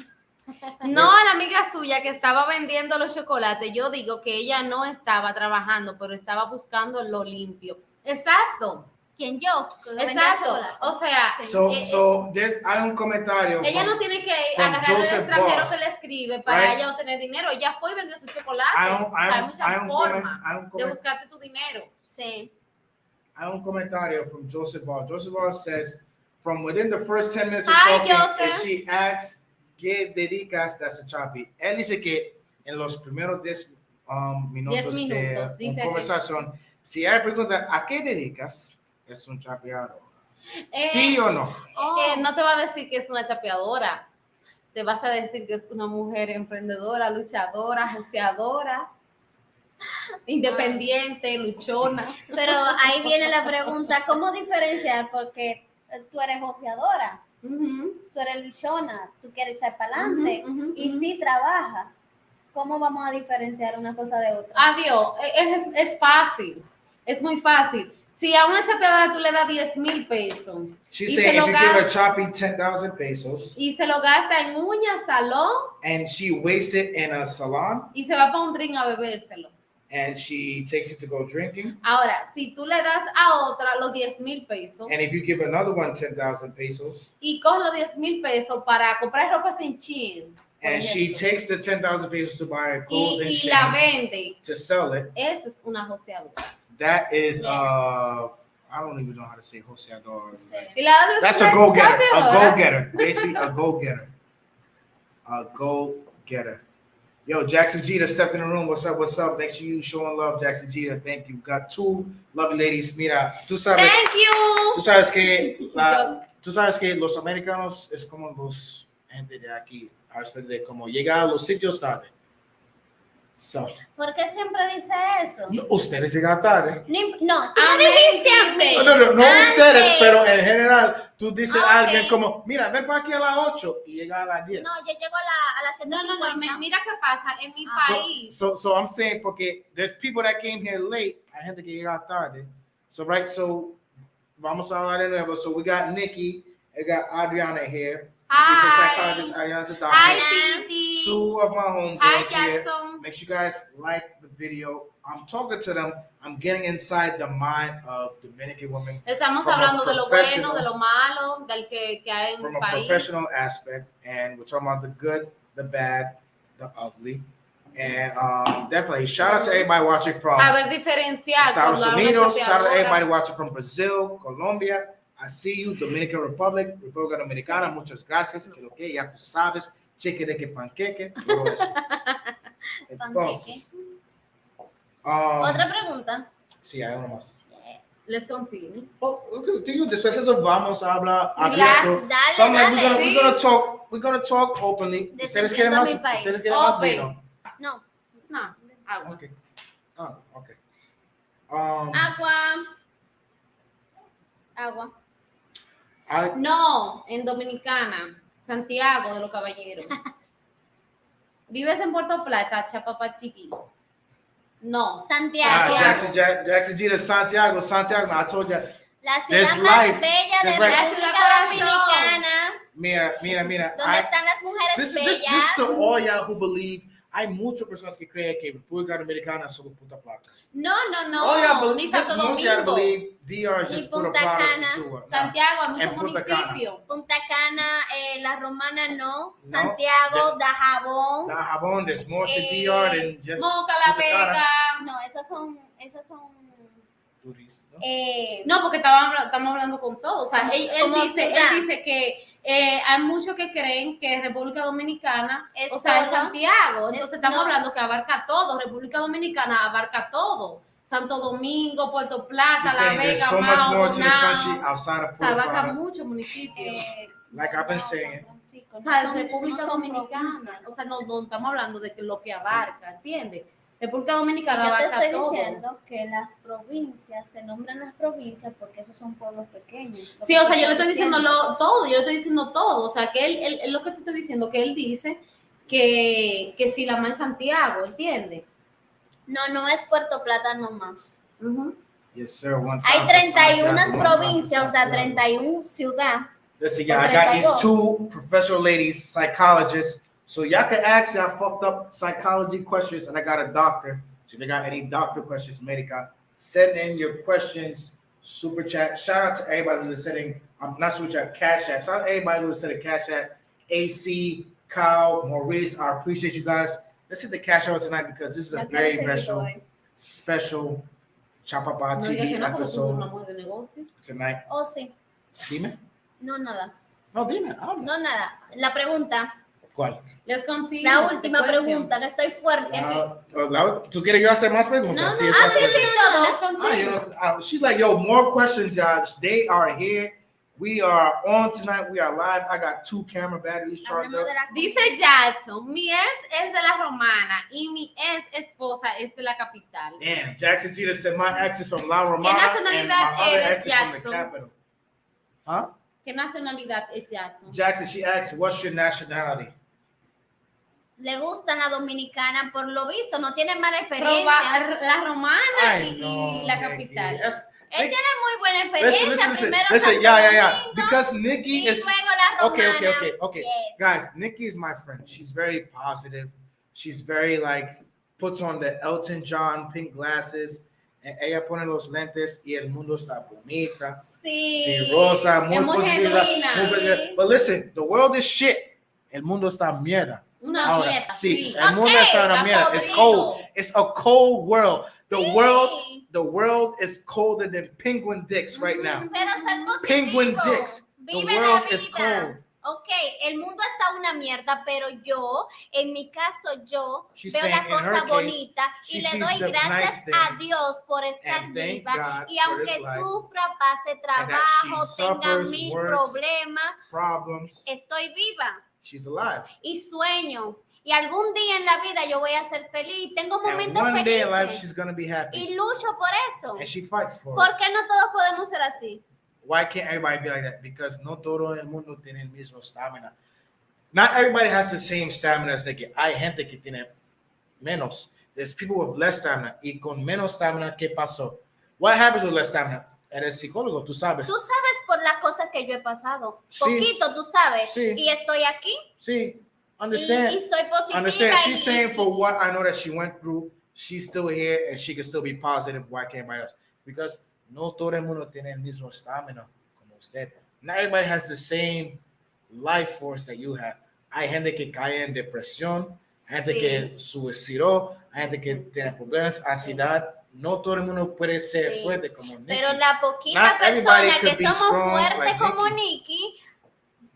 No, a la amiga suya que estaba vendiendo los chocolates, yo digo que ella no estaba trabajando, pero estaba buscando lo limpio. Exacto. ¿Quién yo? Exacto. O sea, hay un comentario. Ella no tiene que agarrar al extranjero que le escribe para ella obtener dinero. Ella fue y vendió su chocolate. Hay muchas formas de buscarte tu dinero. Sí. Hay un comentario from Joseph Ball. Joseph Ball says, from within the first 10 minutes of talking, if she asks, ¿qué dedicas? That's a chapi. Él dice que en los primeros 10 minutos de conversación, si hay pregunta, ¿a qué dedicas? Es un chapeador. ¿Sí o no? No te va a decir que es una chapeadora. Te vas a decir que es una mujer emprendedora, luchadora, joseadora, independiente, luchona. Pero ahí viene la pregunta, ¿cómo diferenciar? Porque tú eres joseadora, tú eres luchona, tú quieres echar para adelante y sí trabajas. ¿Cómo vamos a diferenciar una cosa de otra? Adiós, es fácil, es muy fácil. Si a una chapeadora tú le das 10,000 pesos. She's saying if you give a choppy 10,000 pesos. Y se lo gasta en uñas, salón. And she wastes it in a salon. Y se va para un drink a bebérselo. And she takes it to go drinking. Ahora, si tú le das a otra los 10,000 pesos. And if you give another one 10,000 pesos. Y coge los 10,000 pesos para comprar ropa sin chin. And she takes the 10,000 pesos to buy her clothes and y la vende. To sell it. Esa es una joseadora. That is, I don't even know how to say joseador. That's a go-getter. A go-getter. Basically, a go-getter. A go-getter. Yo, Jackson Jeter stepped in the room. What's up? Make sure you showing love, Jackson Jeter. Thank you. Got two lovely ladies. Mira, tú sabes. Thank you. Tú sabes que los americanos es como los gente de aquí. aspect de cómo llega a los sitios tarde. So, ¿Por qué siempre dice eso? ustedes llegan tarde. No, tú me dijiste a mí. No Antes. ustedes, pero en general, tú dices a alguien Ok. como, mira, ven para aquí a las 8 y llega a las 10. No, yo llego a las No, 7:50. mira qué pasa en mi Ah. país. So I'm saying, porque there's people that came here late, hay gente que llega tarde. So vamos a hablar de nuevo. So we got Nicky, we got Adriana here. Nikki's a psychologist, Adriana's a doctor. Hi, Titi. Two of my homegirls Hi, here. Jackson. Make sure you guys like the video. I'm talking to them. I'm getting inside the mind of Dominican women Estamos From a hablando de lo professional- bueno, de lo malo, del que hay en from el a país. professional aspect, and we're talking about the good, the bad, the ugly. And definitely, shout out to everybody watching from Saber diferenciar. Estados cuando habla Unidos. Shout out to chapeadora. everybody watching from Brazil, Colombia. I see you, Dominican Republic, República Dominicana. Muchas gracias. Que lo que ya tú sabes, cheque de que panqueque, todo eso. Entonces, Otra pregunta. sí, hay uno más. Let's continue. Oh, continue. Después eso vamos a hablar Relax, abierto. dale, So I'm like, dale. we're gonna talk openly. Ustedes quieren Defendiendo más, mi país. ustedes quieren más Open. vino. No. No, agua. Okay. Oh, okay. Agua. No, en Dominicana, Santiago de los Caballeros. ¿Vives en Puerto Plata, Chapapa Tv? No. Santiago. Jackson G to Santiago. Santiago, I told you. La There's ciudad más life. bella de There's life. República Dominicana. Mira. Donde están las mujeres This bellas. to all y'all who believe. Hay muchas personas que creen que República Dominicana es solo Punta Plata. No, All y'all ni believe, Santo most y'all Domingo. believe DR is Ni just Punta Punta Plata. Cana. Sosúa. No. Santiago, hay muchos En Punta Cana. municipios. Punta Cana, La Romana no. No. Santiago, Dajabón. Dajabón, there's more to DR than just Moca, La Punta Cana. Vega. No, esas son Turismo, ¿no? No, porque estamos hablando con todos. O sea, él Como dice ciudad. que hay muchos que creen que República Dominicana Es o sea, es solo- Santiago. Entonces estamos no. hablando que abarca todo. República Dominicana abarca todo. Santo Domingo, Puerto Plata, She's La saying there's Vega, so much more to the Bonao. country outside of O sea, Puerto abarca Plata. muchos municipios. Like I've been saying. O sea, es no República son Dominicana. provincias. O sea, no estamos hablando de que lo que abarca, ¿entiendes? República Dominicana Yo te abarca estoy todo. diciendo que las provincias se nombran las provincias porque esos son pueblos pequeños. Sí, o sea, yo le estoy diciendo todo, yo le estoy diciendo todo. O sea, que él lo que te estoy diciendo, que él dice que si la más en Santiago, ¿entiendes? No es Puerto Plata nomás. Yes, sir. One time Hay for 31 Santiago, one time for provincias, o sea, Santiago. 31 ciudades. Listen, y'all, I got 32. these two professional ladies, psychologists. So y'all can ask y'all fucked up psychology questions, and I got a doctor. So if you got any doctor questions, medica, send in your questions. Super chat. Shout out to everybody who's sending. I'm not super chat. Cash app. Shout out to everybody who's sending cash app. AC, Kyle, Maurice. I appreciate you guys. Let's hit the cash out tonight because this is a very special Chapapa No digas que TV no, porque somos una episode mujer de negocio. tonight. Oh, sí. Dime. No, nada. No, dime. Habla. No, nada. La pregunta, ¿Cuál? Let's continue. la the última question. pregunta, que estoy fuerte. ¿Tú quieres yo hacer más No, preguntas? no, Sí, sí, está sí, bien. todo. Let's continue. She's like, yo, more questions, y'all. They are here. We are on tonight. We are live. I got 2 camera batteries charged Hablemos up. de la Dice Jackson, mi ex es de la Romana y mi ex esposa es de la capital. Damn, Jackson Jeter said my ex is from La Romana and nacionalidad my other eres, ex is from the Jackson? capital. Huh? ¿Qué nacionalidad es Jackson? Jackson, she asked, what's your nationality? Le gustan la dominicana, por lo visto, no tiene mala Pero experiencia. la Romana Ay, y no, la Nikki. capital. That's- Él tiene muy buena experiencia. Listen. Primero Listen, Santo yeah. Domingo, Because Nikki y is luego la romana. Okay. Yes. Guys, Nikki is my friend. She's very positive. She's very like puts on the Elton John pink glasses. And ella pone los lentes y el mundo está bonita. Sí. Sí, rosa, muy Es muy positiva. genuina. muy bella. But listen, the world is shit. El mundo está mierda. Una Ahora, dieta, sí, sí. el mundo está una está mierda. It's podrido. cold. It's a cold world. Sí. The world is colder than penguin dicks right now. Pero ser positivo. Penguin dicks. The Vive la world vida. is cold. Ok, el mundo está una mierda, pero yo, en mi caso, yo She's veo saying la in her cosa case, bonita she y le sees doy the gracias nice a things. Dios por estar And thank viva. God Y for aunque this life. sufra, pase that trabajo, she tenga suffers, 1000 works, problemas, Problems. estoy viva. she's alive. Y sueño. Y algún día en la vida yo voy a ser feliz. Tengo momentos And one day in life, felices. she's going to be happy. Y lucho por eso. And she fights for ¿Por it. qué no todos podemos ser así? Why can't everybody be like that? Because no todo el mundo tiene el mismo stamina. Not everybody has the same stamina as they get. Hay gente que tiene menos. There's people with less stamina. Y con menos stamina, ¿qué pasó? What happens with less stamina? Eres psicólogo, tú sabes. Tú sabes por las cosas que yo he pasado. Sí. Poquito, tú sabes. Sí. Y estoy aquí. Sí. Understand? Y soy positiva. Understand? She's saying for what I know that she went through, she's still here and she can still be positive. Why can't everybody else? Because no todo el mundo tiene el mismo stamina como usted. Not everybody has the same life force that you have. Hay gente que cae en depresión, hay gente que suicidó, hay gente que tiene problemas, ansiedad. No todo el mundo puede ser fuerte como Nicky. Pero la poquita persona que somos fuertes como Nicky,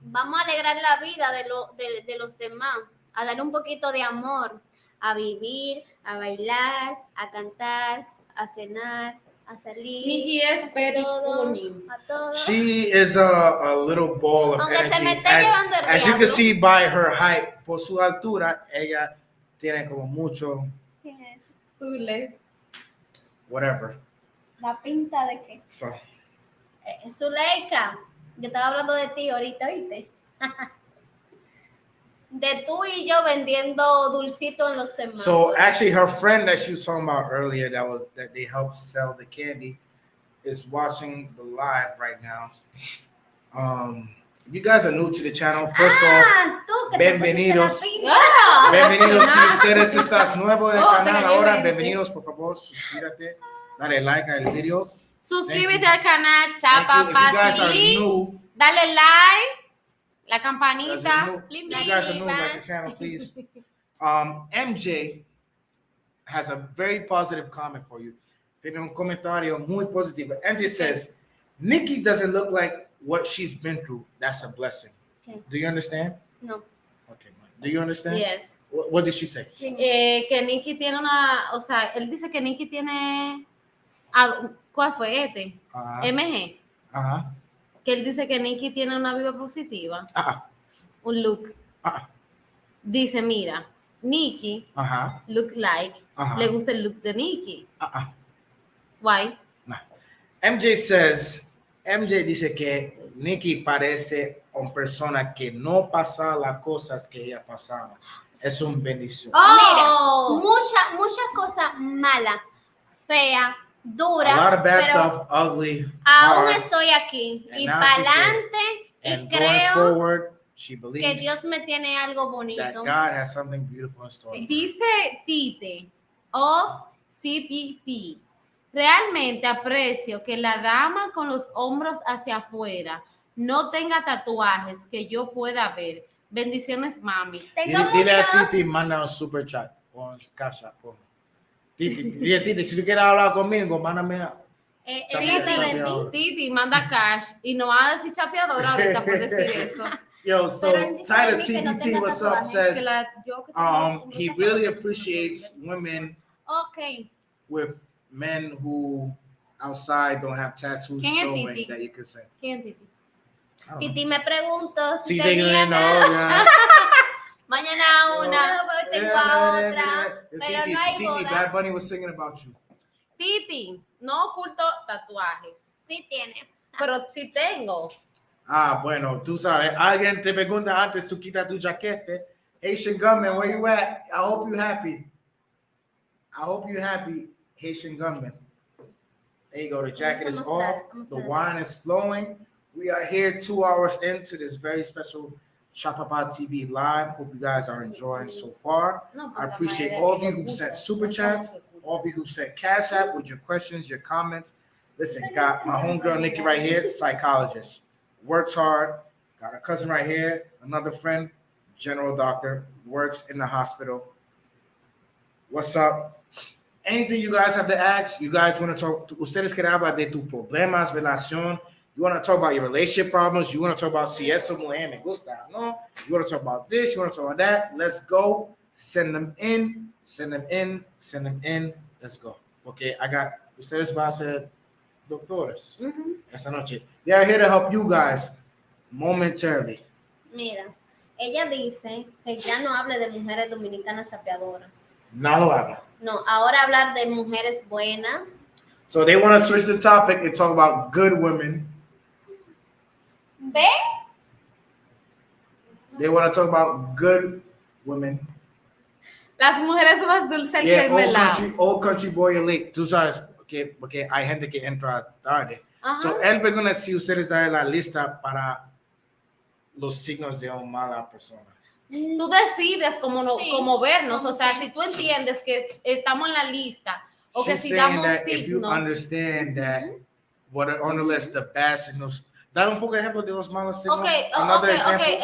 vamos a alegrar la vida de los demás, a darle un poquito de amor, a vivir, a bailar, a cantar, a cenar, a salir. Nicky es very funny. A todo. She is a little ball of Aunque se me energy. esté llevando el As you can diablo. see by her height, por su altura, ella tiene como mucho, ¿Quién es? Zule. whatever. ¿La pinta de qué? So, Zuleika, yo estaba hablando de ti ahorita, ¿viste? De tú y yo vendiendo dulcito en los demás. so actually, her friend that she was talking about earlier, that they helped sell the candy, is watching the live right now. If you guys are new to the channel, first off, tú que bienvenidos. te pusiste la pinta. bienvenidos. Si ustedes estás nuevo en el canal déjame ahora, verte. bienvenidos, por favor, suscríbete, dale like al video. Suscríbete al canal Thank you. If Chapapa you guys are TV. new, Dale like, la you guys campanita. are new, Blim, you blim. guys are new like the channel, please. MJ has a very positive comment for you. Tiene un comentario muy positivo. MJ says, Nicky doesn't look like what she's been through. That's a blessing. Okay. Do you understand? No. Okay. Do you understand? Yes. What did she say? Que Nicky tiene o sea, él dice que Nicky tiene, ¿cuál fue este? Ajá. MG. Ajá. Que él dice que Nicky tiene una vibra positiva, Ajá. un look. Ajá. Dice, mira, Nicky Ajá. look like, Ajá. le gusta el look de Nicky. Ajá. Why? MJ dice que Nicky parece una persona que no pasa las cosas que ella pasaba. Es una bendición. Oh, Mira, muchas cosas malas, feas, duras. A lot of bad pero stuff, ugly, aún hard, estoy aquí. And Y now para she said, adelante. Y and going creo forward, she que believes Dios me tiene algo bonito. that God has something beautiful in store. Sí. dice Tite of CPT. Realmente aprecio que la dama con los hombros hacia afuera no tenga tatuajes que yo pueda ver. Bendiciones, mami. Tengo Dile a muchos. Titi, manda un super chat o un cash app. Titi, dile a Titi, si tú quieres hablar conmigo, mándame a... Fíjate de mí. Titi manda cash y no va a decir chapeadora ahorita por decir eso. Yo, so Pero él dice de Titus mí que no CBT, tenga what's up, tatuajes. Que says la- yo que tengo los hombros he tapados, really que appreciates women Ok. with men who outside don't have tattoos ¿Quién es showing Titi? that you can say. ¿Quién, Titi? I don't know. Titi me pregunto si Sí, tenía no, nada. ya. Mañana una, tengo a otra, Yo, pero Titi, no hay Titi, boda. Bad Bunny was singing about you. Titi, no oculto tatuajes, Sí tiene. pero sí tengo. Ah, bueno, tú sabes, alguien te pregunta antes, tú quitas tu jaquete. Haitian gunman, where you at? I hope you happy. I hope you happy, Haitian gunman. There you go, the jacket is off, the wine is flowing. We are here 2 hours into this very special Chapapa TV live. Hope you guys are enjoying so far. I appreciate all of you who sent super chats, all of you who sent cash app with your questions, your comments. Listen, got my homegirl Nicky right here, psychologist, works hard. Got a cousin right here, another friend, general doctor, works in the hospital. What's up? Anything you guys have to ask? You guys want to talk? Ustedes quieren hablar de tus problemas, relación. You want to talk about your relationship problems? You want to talk about si eso mujer me gusta, no? You want to talk about this? You want to talk about that? Let's go. Send them in. Send them in. Send them in. Let's go. Okay, I got. Ustedes van a ser doctores esta noche. They are here to help you guys momentarily. Mira, ella dice que ya no hable de mujeres dominicanas chapeadoras. No lo habla. No, ahora hablar de mujeres buenas. So they want to switch the topic and talk about good women. ¿Ve? They want to talk about good women. Las mujeres son más dulces que el melado. Old country boy late. Tú sabes porque hay gente que entra tarde. So él va a si ustedes dan la lista para los signos de una mala persona. Tú decides cómo vernos, o sea, sí. si tú entiendes que estamos en la lista o que She's si saying damos that signos. if you understand that what are on the list, the bad signals. Dar un poco de ejemplo de los malos signos. Okay,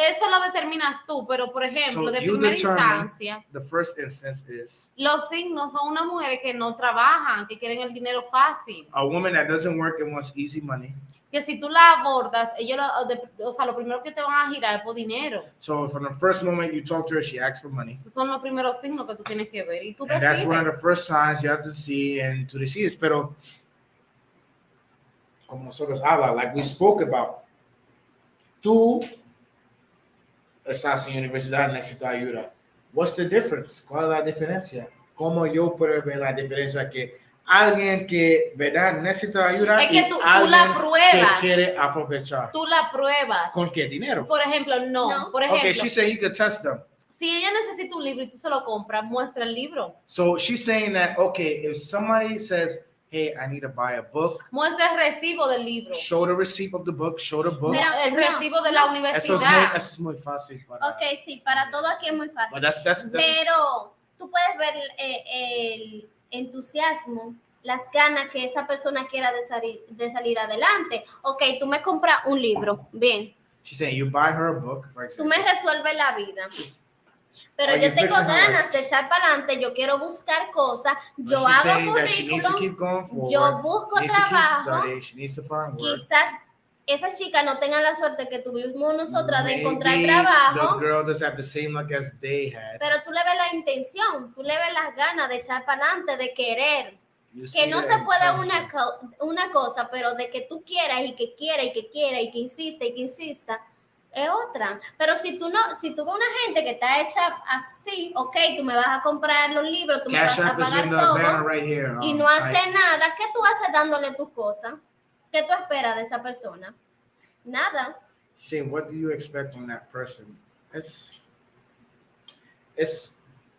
eso lo determinas tú, pero por ejemplo, So de you primera determine, instancia, the first instance is los signos son unas mujeres que no trabajan, que quieren el dinero fácil. a woman that doesn't work and wants easy money. Que si tú la abordas, lo primero que te van a girar es por dinero. So from the first moment you talk to her, she asks for money. Esos son los primeros signos que tú tienes que ver. Y tú And that's one of decides. the first signs you have to see and to decide. Pero como nosotros habla, like we spoke about, tú estás en universidad, necesitas ayuda. What's the difference? ¿Cuál es la diferencia? ¿Cómo yo puedo ver la diferencia que alguien que, verdad, necesita ayuda Es que y tú alguien la pruebas. que quiere aprovechar? Tú la pruebas. ¿Con qué dinero? Por ejemplo, no. Por ejemplo, Okay, she said you could test them. si ella necesita un libro y tú se lo compras, muestra el libro. So she's saying that, okay, if somebody says, hey, I need to buy a book, Muestra el recibo del libro. show the receipt of the book, show the book. Mira, el recibo de la universidad. Eso es muy fácil. Para, Ok, sí, para todo aquí es muy fácil. But that's Pero tú puedes ver el entusiasmo, las ganas que esa persona quiera de salir adelante. Ok, tú me compras un libro, bien. She's saying you buy her a book, for example. Tú me resuelves la vida. Pero Are yo you tengo fixing her ganas de echar para adelante, yo quiero buscar cosas, yo But she's hago saying that she needs to keep currículum, going forward, yo busco needs to keep trabajo. studying, she needs to find work. Quizás esa chica no tenga la suerte que tuvimos nosotras de encontrar Maybe trabajo. the girl doesn't have the same luck as they had. Pero tú le ves la intención, tú le ves las ganas de echar para adelante, de querer. You Que see no the se puede intention. una cosa, pero de que tú quieras y que quiera y que quiera y que insista, es otra. Pero si tú ves una gente que está hecha así, ok, tú me vas a comprar los libros, tú me Cash vas a App is pagar in the banner todo right here. y no hace nada, ¿qué tú haces dándole tus cosas? ¿Qué tú esperas de esa persona? Nada. Shane, what do you expect from that person?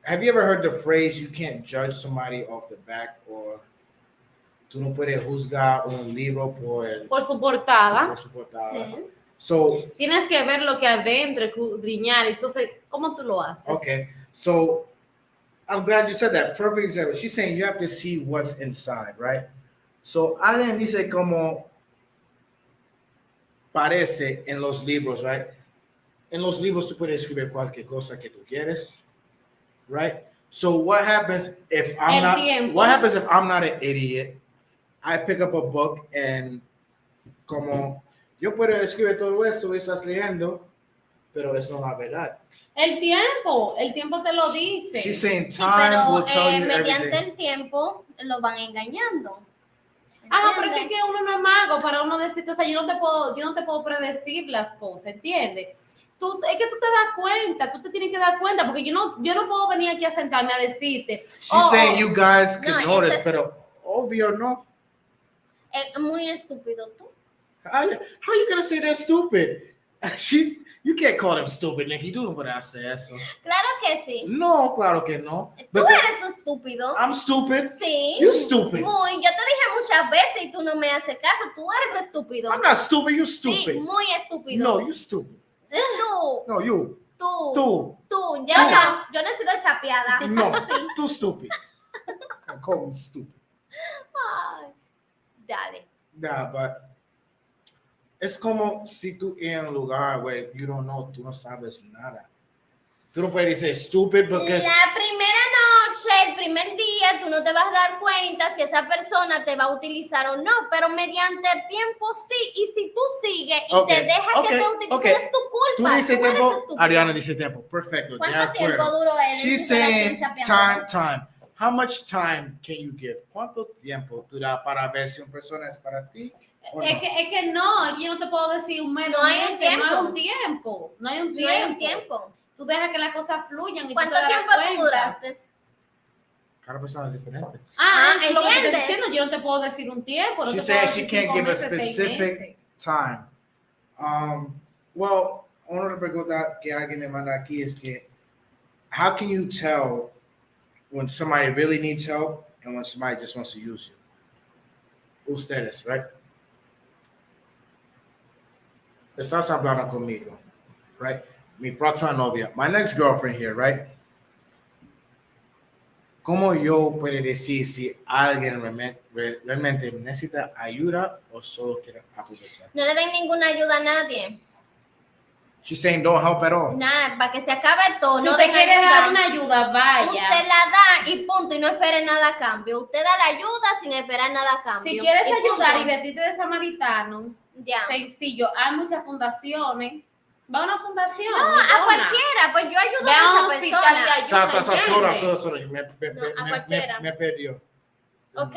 Have you ever heard the phrase you can't judge somebody off the back, or tú no puedes juzgar un libro Por su portada. por su portada? Sí. So Tienes que ver lo que adentro, escudriñar. Entonces, ¿cómo tú lo haces? okay, so I'm glad you said that. Perfect example. She's saying you have to see what's inside, right? So alguien dice como parece en los libros, right? En los libros tú puedes escribir cualquier cosa que tú quieres, right? So what happens if I'm not an idiot? I pick up a book and como yo puedo escribir todo esto y estás leyendo, pero es no la verdad. El tiempo te lo dice. She's saying Sí, time pero will tell you mediante everything. el tiempo lo van engañando. Pero es que uno no es mago para uno decir, o sea, yo no te puedo predecir las cosas, ¿entiendes? Es que tú te das cuenta, tú te tienes que dar cuenta, porque yo no puedo venir aquí a sentarme a decirte. She's saying you guys can No, notice, pero obvio no. Es muy estúpido tú. How you gonna say they're stupid? You can't call them stupid, Nicky. Tú no puedes hacer eso. Claro que sí. No, claro que no. Tú Because eres estúpido. I'm stupid. Sí. You stupid. Muy. Yo te dije muchas veces y tú no me haces caso. Tú eres estúpido. I'm not stupid. You Sí, stupid. muy estúpido. No, you stupid. Tú. No, you. Tú. Tú. Yo no. Yo no he sido chapeada. No, Sí. too stupid. I call me stupid. Ay. Dale. Nah, but es como si tú en un lugar where you don't know, tú no sabes nada. Tú no puedes decir stupid porque La primera noche, el primer día, tú no te vas a dar cuenta si esa persona te va a utilizar o no, pero mediante el tiempo sí. Y si tú sigues y te dejas que te utilicen, es tu culpa. Tú dices eres tiempo, estúpido. Ariana dice tiempo. Perfecto. ¿Cuánto tiempo duró él? She's saying time. How much time can you give? ¿Cuánto tiempo tú das para ver si una persona es para ti Es que no, yo no te puedo decir un mes, No hay un tiempo. no hay un tiempo. No hay un tiempo. Tú dejas que las cosas fluyan. Y ¿Cuánto tú te das tiempo tú cuenta. duraste? Cada persona es diferente. Es lo que te estoy ¿entiendes? diciendo. Yo no te puedo decir un tiempo. No She te said puedo she decir can't 5 give a meses, 6 specific meses. time. Well, una pregunta que alguien me manda aquí es que, how can you tell when somebody really needs help and when somebody just wants to use you? Ustedes, right? Estás hablando conmigo, right? Mi próxima novia, my next girlfriend here, right? ¿Cómo yo puedo decir si alguien realmente necesita ayuda o solo quiere aprovechar? No le den ninguna ayuda a nadie. She's saying don't help at all. Nada, para que se acabe todo. Si no usted den quiere ayuda. dar una ayuda, vaya. Usted la da y punto, y no espere nada a cambio. Usted da la ayuda sin esperar nada a cambio. Si quieres y ayudar y punto. vestirte de samaritano, Ya. sencillo. Hay muchas fundaciones. Va a una fundación. No, a cualquiera. Pues yo ayudo Ve a a un muchas hospital y personas. ayuda. Sorry. A cualquiera. Me perdió. Ok.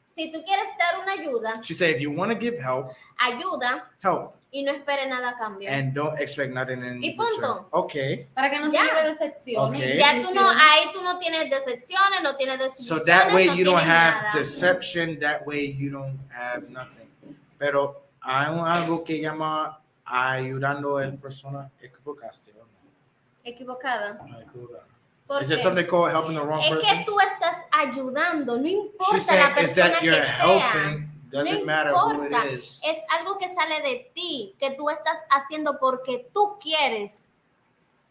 Si tú quieres dar una ayuda, She said if you want to give help, ayuda help. y no espere nada a cambio. And don't expect nothing in Y punto. return. Okay. Para que no te Ya. lleve decepciones. Okay. Ya tú no, ahí tú no tienes decepciones, no tienes So desilusiones, that way no you don't tienes have nada. deception. That way you don't have nothing. Pero hay algo que llama ayudando en persona equivocaste. Equivocada. ¿Por Is there qué? something called helping the wrong Es person? que tú estás ayudando, no She importa la said, is persona that que you're sea. helping? Doesn't No matter who importa. it is. Es algo que sale de ti, que tú estás haciendo porque tú quieres.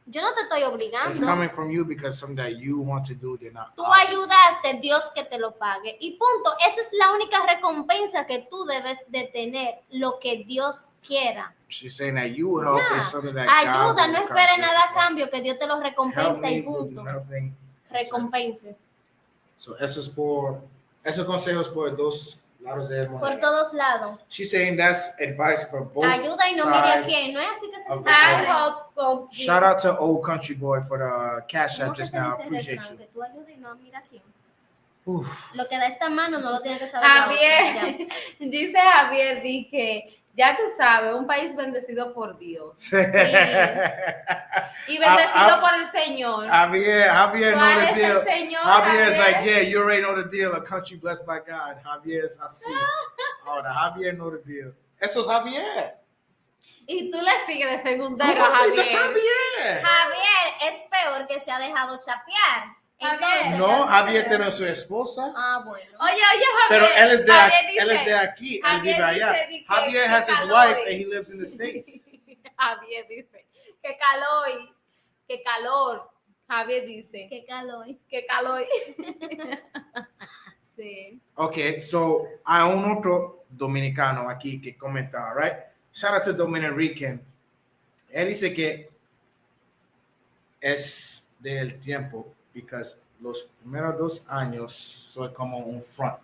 Yo no te estoy It's obligando. coming from you because something that you want to do, they're not. Tú ayudaste, Dios que te lo pague. Y punto. Esa es la única recompensa que tú debes de tener, lo que Dios quiera. She's saying that you help Ya. is something that Ayuda, God will no espere accomplish nada a as well. cambio, que Dios te lo Help recompensa y me with punto. nothing. Recompense. So esos consejos por dos lados de la Por moneda. todos lados. She's saying that's advice for both Ayuda y no mire a sides. quién. No es así que se of dice. the I coin. hope Shout out to Old Country Boy for the cash ¿Cómo app que just se now. dice Appreciate eso? you. Que tú ayudes y no mira a quién. Oof. Lo que da esta mano no lo tiene que saber la otra. Javier, dice Javier, di que ya tú sabes, un país bendecido por Dios y bendecido por el Señor. Javier ¿Cuál know es the deal. el Señor, Javier is Javier? like, yeah, you already know the deal. A country blessed by God. Javier is así. Ahora, Javier know the deal. Eso es Javier. Y tú le sigues de segundero ¿Cómo a así? That's Javier. Javier. Javier es peor que se ha dejado chapear. Entonces, No, ya- Javier tiene su esposa. Ah, bueno. Oye, Javier. Pero él es de Javier aquí, él es de aquí, él Javier vive allá. dice di que- Javier que has his calor. wife and he lives in the States. Javier dice, que calor. Javier dice, Qué calor. que calor. Sí. Okay, so hay un otro dominicano aquí que comenta, right? Shout out to Dominican. Él dice que es del tiempo, because los primeros 2 años soy como un front.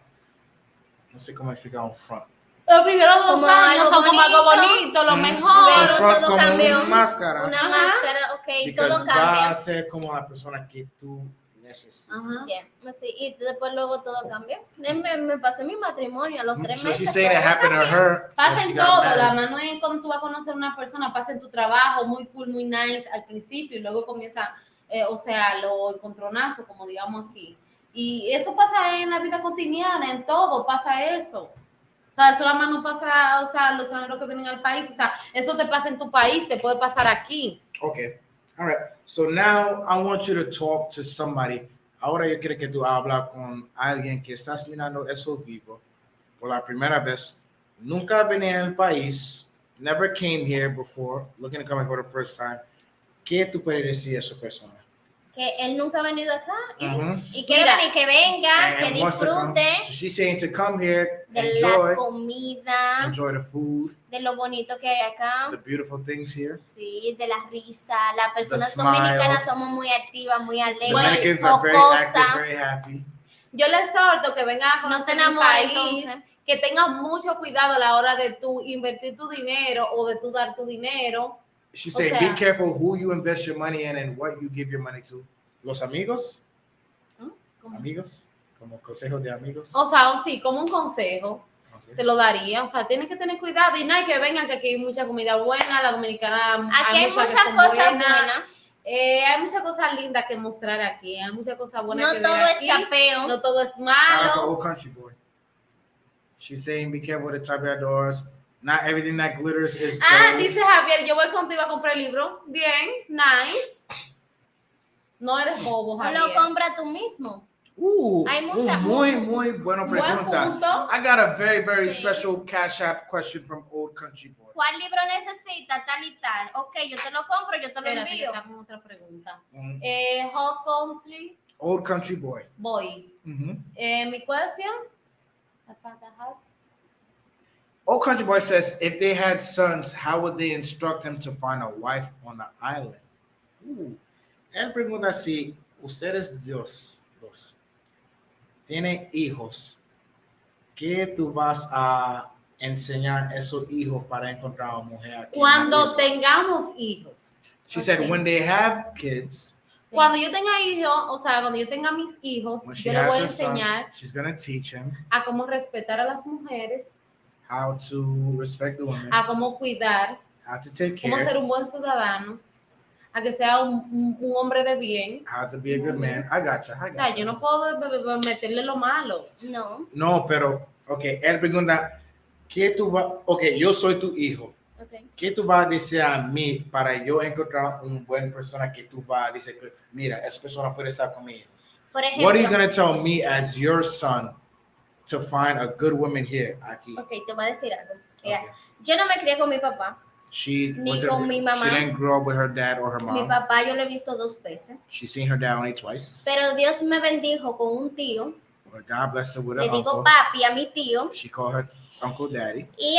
No sé cómo explicar un front. Los primeros 2 Como años algo son como algo bonito. bonito, lo Un mejor. Pero front todo como cambió. una máscara. Una Ajá. máscara, ok, Because todo va cambia. a ser como la persona que tú necesitas. Ajá. Yeah, sí, y después luego todo cambia. Me pasó en mi matrimonio a los 3 So meses. she's saying it todo happened to cambió. her when Pasa she en got todo, married. la mano es cuando tú vas a conocer a una persona, pasa en tu trabajo, muy cool, muy nice al principio, y luego comienza, o sea, lo encontronazo, como digamos aquí. Y eso pasa en la vida cotidiana, en todo pasa eso. O sea, eso la mano pasa, o sea, los extranjeros que vienen al país, o sea, eso te pasa en tu país, te puede pasar aquí. Okay. All right. So now I want you to talk to somebody. Ahora yo quiero que tú hables con alguien que estás mirando eso vivo por la primera vez. Nunca venía al país. Never came here before. Looking to come here for the first time. ¿Qué tú puedes decir a esa persona? Que él nunca ha venido acá Mhm. y quiere Mira, venir, que venga, And que wants to come. disfrute So she's saying to come here, de la enjoy comida, the food, de lo bonito que hay acá. the beautiful things here. Sí, de la risa. Las personas smiles. dominicanas somos muy activas, muy alegres, Dominicans are very jocosas. active, very happy. Yo le exhorto que vengan a No conocer te el enamores, país, entonces. que tengan mucho cuidado a la hora de tú invertir tu dinero o de tú dar tu dinero. She's O saying, sea- be careful who you invest your money in and what you give your money to. Los amigos, ¿Cómo? amigos, como consejos de amigos. O sea, sí, como un consejo. Okay. Te lo daría, o sea, tienes que tener cuidado y no hay que vengan que aquí hay mucha comida buena, la dominicana Aquí hay muchas que son cosas buenas. buenas. Hay muchas cosas lindas que mostrar aquí, hay muchas cosas buenas No que todo ver es aquí. chapeo. No todo es Shout out to malo. Old Country Boy. She's saying be careful with the chapeadores. Not everything that glitters is gold. Dice Javier, yo voy contigo a comprar el libro. Bien, nice. No eres bobo, O Javier. lo compra tú mismo. Hay mucha- muy buena Buen pregunta. punto. I got a very Sí. special Cash App question from Old Country Boy. ¿Cuál libro necesita tal y tal? Ok, yo te lo compro, yo te lo Espérate, envío. está con otra pregunta. Mm. Hot Country Old Country Boy. Boy. Mm-hmm. Mi question. Old Country Boy says, if they had sons, how would they instruct them to find a wife on the island? Él pregunta si ustedes dos tienen hijos, ¿qué tú vas a enseñar a esos hijos para encontrar una mujer aquí? Cuando tengamos hijos. She said, when they have kids, Sí. Cuando yo tenga hijos, o sea, cuando yo tenga mis hijos, when she yo le has voy a her son, enseñar she's going to teach him a cómo respetar a las mujeres, how to respect the women, a cómo cuidar, how to take cómo ser care, un buen ciudadano, a que sea un hombre de bien. how to be a good man. I got you. O sea, yo no puedo meterle lo malo. No. No, pero, okay, él pregunta, ¿qué tú vas? Okay, yo soy tu hijo. Okay. ¿Qué tú vas a decir a mí para yo encontrar una buena persona que tú vas a decir que, mira, esa persona puede estar conmigo? Por ejemplo. What are you going to tell me as your son to find a good woman here aquí? Ok, te voy a decir algo. Mira, Okay. yo no me crié con mi papá. Ni con mi mamá. She didn't grow up with her dad or her Mi mom. papá yo lo he visto 2 veces. She's seen her dad only twice. Pero Dios me bendijo con un tío. But God blessed her with Le an digo uncle. papi a mi tío. She called her Uncle Daddy. Y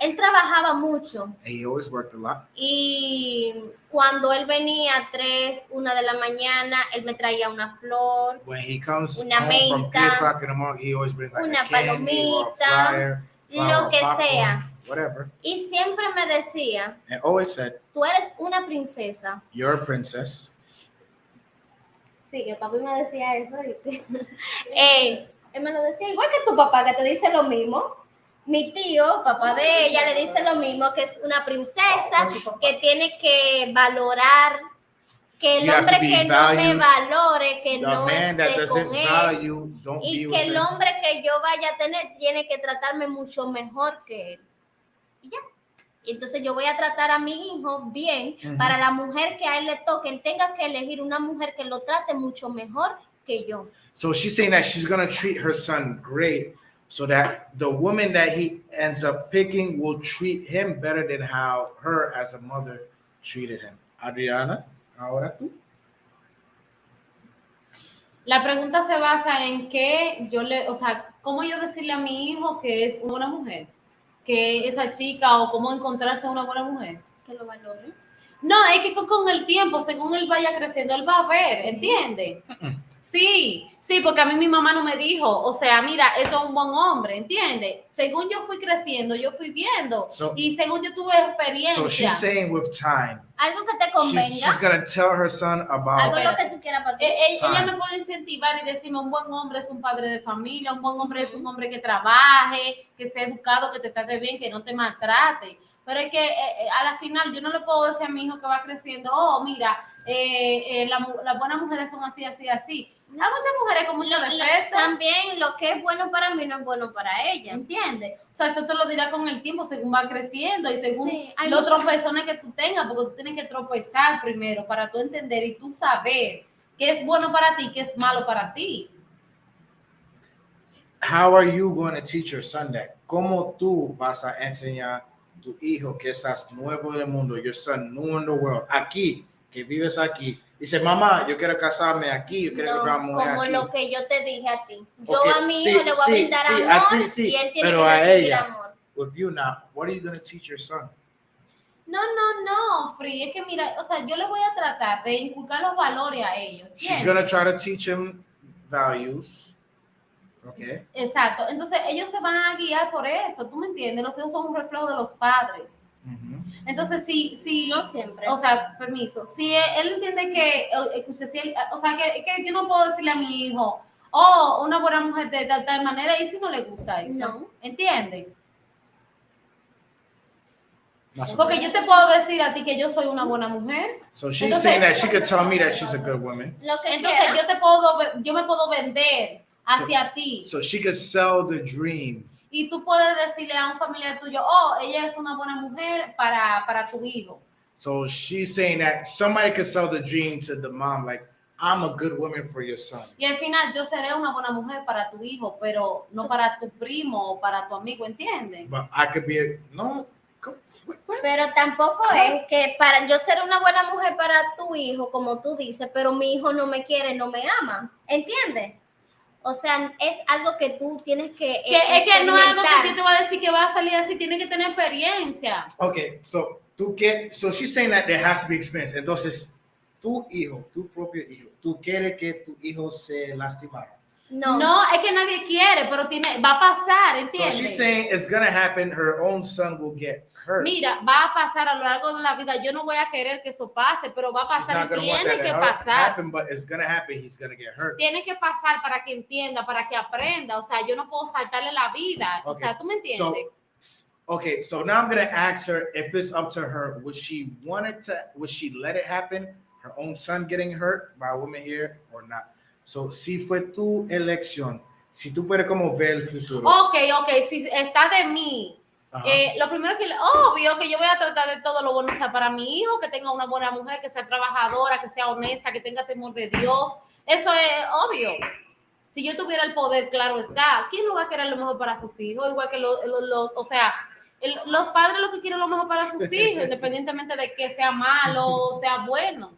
él trabajaba mucho. And he always worked a lot. Y cuando él venía a 3, 1 de la mañana, él me traía una flor, When he comes una home from 3 menta, o'clock in the morning, he always brings like una a candy or a palomita, flyer, lo que popcorn, sea. whatever. Y siempre me decía, And always said, tú eres una princesa. you're a princess. Sí, que papi me decía eso. Él me lo decía igual que tu papá, que te dice lo mismo. Mi tío, papá de ella, le dice lo mismo, que es una princesa, que tiene que valorar, que el You have hombre to be que no me valued. valore, que The no man that esté doesn't con él, value, don't y be que with el him. hombre que yo vaya a tener tiene que tratarme mucho mejor que él. Y ya. Entonces yo voy a tratar a mi hijo bien, para la mujer que a él le toque, él tenga que elegir una mujer que lo trate mucho mejor que yo. So she's saying that she's going to treat her son great so that the woman that he ends up picking will treat him better than how her as a mother treated him. Adriana, ahora tú. La pregunta se basa en que o sea, cómo yo decirle a mi hijo que es una buena mujer, que esa chica, o cómo encontrarse una buena mujer. Que lo valore. No, es que con el tiempo, según él vaya creciendo, él va a ver, ¿entiendes? Sí, porque a mí mi mamá no me dijo, o sea, mira, esto es un buen hombre, ¿entiendes? Según yo fui creciendo, yo fui viendo, y según yo tuve experiencia. So she's saying with time, algo que te convenga, she's going to tell her son about algo lo que tú quieras para ti. Ella me puede incentivar y decirme, un buen hombre es un padre de familia, un buen hombre es un hombre que trabaje, que sea educado, que te trate bien, que no te maltrate. Pero es que a la final yo no le puedo decir a mi hijo que va creciendo, oh, mira, las buenas mujeres son así, así, así. Hay muchas mujeres con muchos defectos. También lo que es bueno para mí no es bueno para ella. ¿Entiendes? O sea, eso te lo dirá con el tiempo, según va creciendo y según hay los tropezones que tú tengas, porque tú tienes que tropezar primero para tú entender y tú saber qué es bueno para ti y qué es malo para ti. How are you going to teach your son that? ¿Cómo tú vas a enseñar a tu hijo que estás nuevo en el mundo, your son new in the world, aquí, que vives aquí? Dice, mamá, yo quiero casarme aquí, yo quiero encontrar mujer como aquí. lo que yo te dije a ti. Yo Okay, a mi hijo le voy a brindar amor, a ti, y él tiene pero que a recibir ella, amor. With you now, what are you going to teach your son? No, Free, es que mira, o sea, yo le voy a tratar de inculcar los valores a ellos. She's going to try to teach him values. Okay. Exacto, entonces ellos se van a guiar por eso, ¿tú me entiendes? Los hijos son un reflejo de los padres. Entonces, si no siempre. O sea, permiso, si él entiende que, escuche, si él, o sea, que yo no puedo decirle a mi hijo, oh, una buena mujer de tal manera, y si no le gusta eso, No. ¿entienden? Not so Porque much. yo te puedo decir a ti que yo soy una buena mujer. So she's Entonces- saying that she could tell me that she's a good woman. Lo que Entonces quiera. yo me puedo vender hacia ti. So she could sell the dream. Y tú puedes decirle a un familiar tuyo, oh, ella es una buena mujer para tu hijo. So she's saying that somebody could sell the dream to the mom, like, I'm a good woman for your son. Y al final yo seré una buena mujer para tu hijo, pero no para tu primo o para tu amigo, ¿entienden? But I could be a, no. What? Pero tampoco es que para yo ser una buena mujer para tu hijo, como tú dices, pero mi hijo no me quiere, no me ama. ¿Entiendes? O sea, es algo que tú tienes que Es que no es algo experimentar. que yo te voy a decir que va a salir así, tiene que tener experiencia. Okay, so so she's saying that there has to be experience. Entonces, tu hijo, tu propio hijo, tú quieres que tu hijo se lastimara. No, es que nadie quiere, pero va a pasar, So ¿entiendes? she's saying it's gonna happen. Her own son will get hurt. Mira, va a pasar a lo largo de la vida. Yo no voy a querer que eso pase, pero va a She's pasar not y gonna want tiene that que to pasar. happen, but it's gonna happen. He's gonna get hurt. Tiene que pasar para que entienda, para que aprenda. O sea, yo no puedo saltarle la vida. O Okay. sea, ¿tú me entiendes? Okay, so now I'm gonna ask her if it's up to her. Would she let it happen? Her own son getting hurt by a woman here or not? So, si fue tu elección, si tú puedes como ver el futuro. Ok, si está de mí, Ajá. lo primero que, obvio que yo voy a tratar de todo lo bueno, o sea, para mi hijo, que tenga una buena mujer, que sea trabajadora, que sea honesta, que tenga temor de Dios. Eso es obvio. Si yo tuviera el poder, claro está. ¿Quién no va a querer lo mejor para sus hijos? Igual que o sea, los padres lo que quieren lo mejor para sus hijos, independientemente de que sea malo o sea bueno.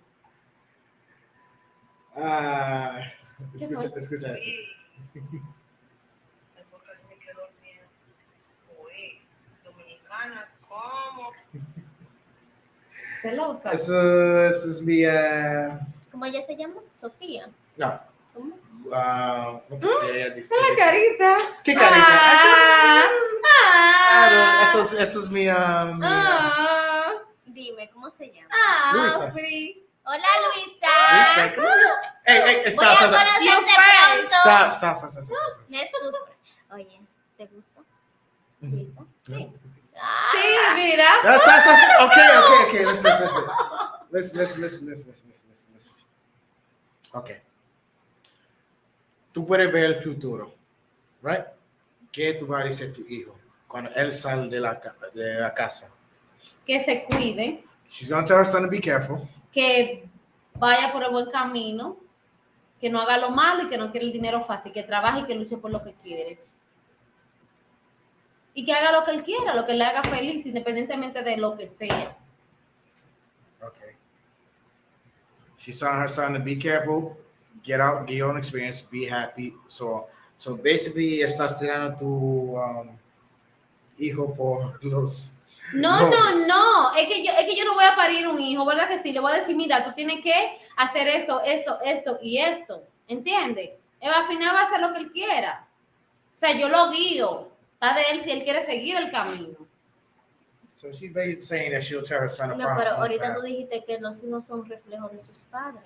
Escucha eso. Dominicanas, ¿cómo? Celosa. Eso es mi. ¿Cómo ella se llama? Sofía. No. ¿Cómo? No sé, ella dice. La carita. ¿Qué carita? Eso es mi. Dime, ¿cómo se llama? Luisa. Free. Hola, Luisa. Hey, Voy stop. a conocerte pronto. Stop. Me estupro. Oye, ¿te gusta? Luisa. Sí. Sí, mira. Okay. Listen. Okay. Tú puedes ver el futuro, right? ¿Qué tú vas a decir a tu hijo cuando él sale de la casa? Que se cuide, She's gonna tell her son to be careful. que vaya por el buen camino, que no haga lo malo y que no quiere el dinero fácil, que trabaje y que luche por lo que quiere. Y que haga lo que él quiera, lo que le haga feliz, independientemente de lo que sea. Okay. She's telling her son to be careful, get out, get your own experience, be happy. So basically estás tirando tu hijo por los. No. Es que yo no voy a parir un hijo, ¿verdad que sí? Le voy a decir, mira, tú tienes que hacer esto y esto. ¿Entiendes? Él al final va a hacer lo que él quiera. O sea, yo lo guío. Está de él si él quiere seguir el camino. So she's basically saying that she'll tell her son to No, follow pero his ahorita path. tú dijiste que los hijos son reflejos de sus padres.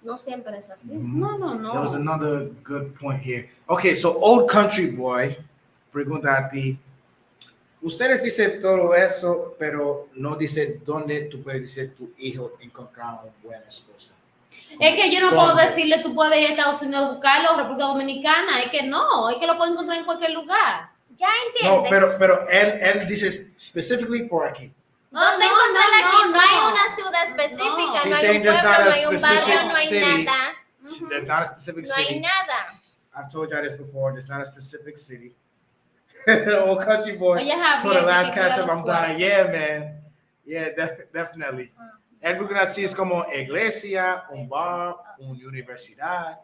No siempre es así. No. There was another good point here. Okay, so old country boy, pregunta a ti. Ustedes dicen todo eso, pero no dice dónde tú puedes decir tu hijo encontrar una buena esposa. Es que yo no puedo ¿Dónde? decirle, tú puedes ir a Estados Unidos a buscarlo, o República Dominicana. Es que lo puedo encontrar en cualquier lugar. Ya No, entiendes. pero él dice specifically por aquí. ¿Dónde No, encontrarla no, aquí? No hay no. una ciudad específica, No. no She's hay saying un there's pueblo, not no a hay un specific barrio, no hay city. nada. There's not a specific No hay city. nada. I've told y'all this before. There's not a specific city. Old country boy. Oye, Javier, For the last que cuida catch up, los I'm cuartos. dying. Yeah, man. Yeah, definitely. And we're gonna see es como iglesia, un bar, una universidad.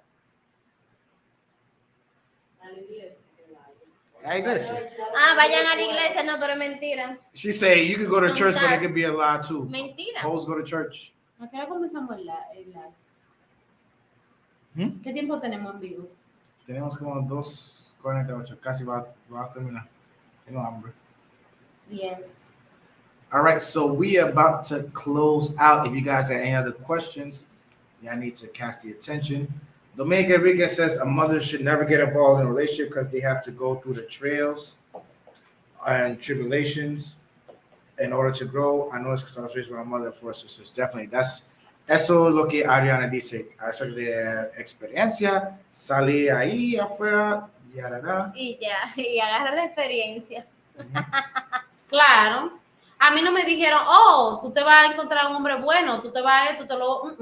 La iglesia. Vayan a la iglesia, no, pero es mentira. She say you could go to church, but it could be a lie too. Mentira. Hoes go to church. ¿A qué hora comenzamos el live? ¿Hmm? ¿Qué tiempo tenemos en vivo? Tenemos como 2:48, casi va a terminar. Tengo hambre. Yes. All right, so we are about to close out. If you guys have any other questions, y'all need to catch the attention. Dominican Republic says a mother should never get involved in a relationship because they have to go through the trials and tribulations in order to grow. I know it's because I was raised by my mother and four sisters. Definitely. Eso es lo que Adriana dice. A eso de experiencia, salí ahí afuera y y agarra la experiencia. Claro. A mí no me dijeron, oh, tú te vas a encontrar un hombre bueno, tú te vas a esto, tú te lo...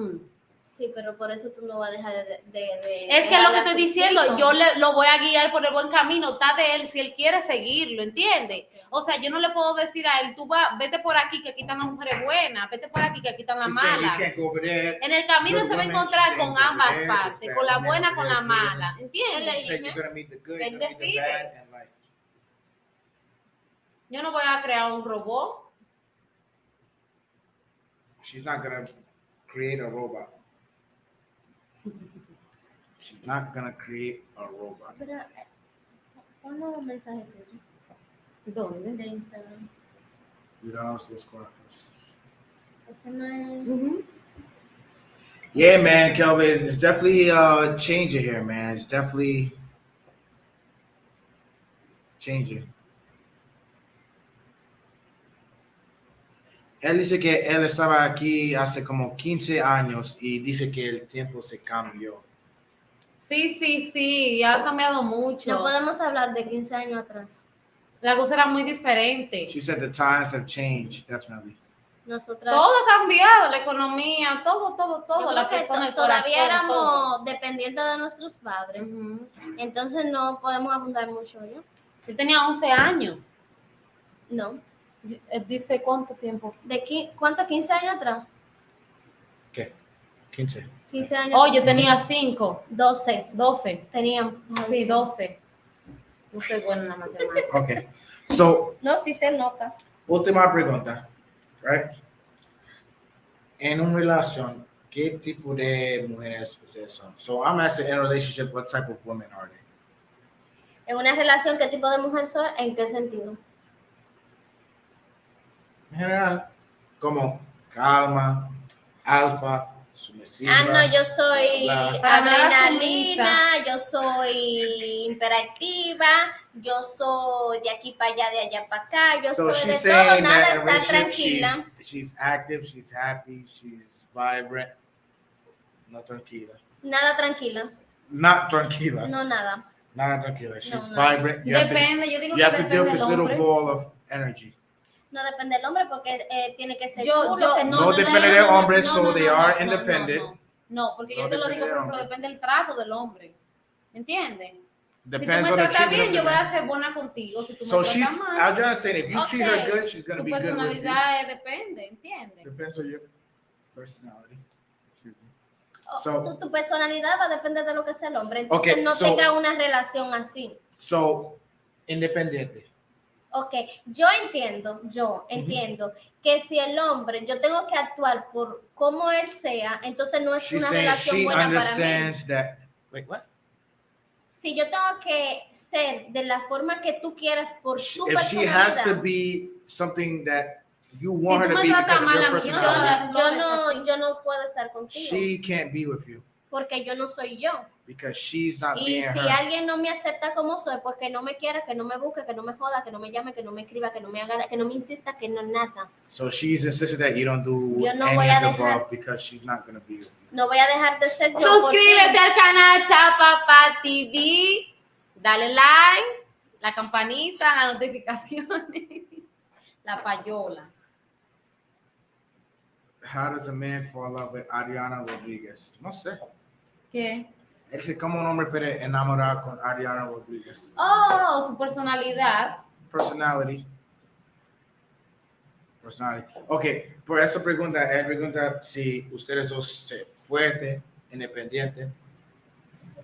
Sí, pero por eso tú no vas a dejar de es que es lo que estoy diciendo, yo lo voy a guiar por el buen camino, está de él, si él quiere seguirlo, ¿entiendes? O sea, yo no le puedo decir a él, vete por aquí, que aquí están las mujeres buenas, vete por aquí, que aquí están las malas. En el camino se va a encontrar con ambas partes, con la buena, con la mala, ¿entiendes? Él decide. Yo no voy a crear un robot. She's not gonna create a robot. She's not gonna create a robot. Pero, ponlo un mensaje tuyo. ¿Dónde? De Instagram. Cuidados los cuartos. Ese no es... Yeah, man, Kelvin, it's definitely changing here, man. It's definitely changing. Él dice que él estaba aquí hace como 15 años y dice que el tiempo se cambió. Sí, ya ha cambiado mucho. No podemos hablar de 15 años atrás. La cosa era muy diferente. She said the times have changed, definitely. Nosotras... Todo ha cambiado, la economía, todo. Yo La creo que persona, el todavía corazón, éramos todo. dependientes de nuestros padres. Entonces no podemos abundar mucho, ¿yo? Él tenía 11 años. No. Dice, ¿cuánto tiempo? ¿Cuánto? ¿15 años atrás? ¿Qué? 15. 15 años. Oh, yo tenía 5. 12. Teníamos. Sí, 12. No soy buena en la matemática. Okay. So, no, sí se nota. última pregunta, right? En una relación, ¿qué tipo de mujeres ustedes son? So, I'm asking, in a relationship, what type of women are they? En una relación, ¿qué tipo de mujer soy? ¿En qué sentido? En general, como calma, alfa, sumisiva. No, yo soy adrenalina, sumisa. yo soy imperativa, yo soy de aquí para allá, de allá para acá, yo soy de todo, nada, está tranquila. She's active, she's happy, she's vibrant. No tranquila. Nada tranquila. Not tranquila. No, nada. Nada tranquila. She's No. vibrant. Depende, yo digo you have que to deal depende with this del little hombre. ball of energy. No depende del hombre porque tiene que ser Yo- tú lo que no depende del hombre, so they are independent. No, porque No yo te lo digo, depende por del ejemplo, hombre. depende del trato del hombre. ¿Entiendes? Si tú Depends me on the tratas bien, treatment yo of voy the a man. ser buena contigo. Si tú So me tratas she's, mal, I'm just saying, if you treat her okay, good, she's going to tu be good with you. personalidad depende, ¿entiendes? Depends on your personality. tu personalidad va a depender de lo que sea el hombre. Entonces Okay, no so- tenga una relación así. So, independiente. Ok, yo entiendo que si el hombre, yo tengo que actuar por cómo él sea, entonces no es She's una saying relación she buena para mí. understands that. Wait, what? Si yo tengo que ser de la forma que tú quieras por tu If she has to personalidad, be something that you want Si her tú to me be tratas because of mal your a mí, personality, yo no puedo estar contigo she can't be with you porque yo no soy yo. because she's not Y being si her. alguien no me acepta como soy, pues que no me quiera, que no me busque, que no me joda, que no me llame, que no me escriba, que no me haga, que no me insista, que no nada. So she's insisted that you don't do Yo no any voy a of the dejar- above because she's not going to be with you. No voy a dejar de ser yo. Suscríbete al canal Chapapa TV, dale like, la campanita, las notificaciones, la payola. How does a man fall in love with Adriana Rodriguez? No sé. ¿Qué? Él dice, ¿cómo un hombre puede enamorar con Adriana Rodriguez? Oh, su personalidad. Personality. Ok, por esa pregunta, él pregunta si ustedes dos son fuertes, independientes,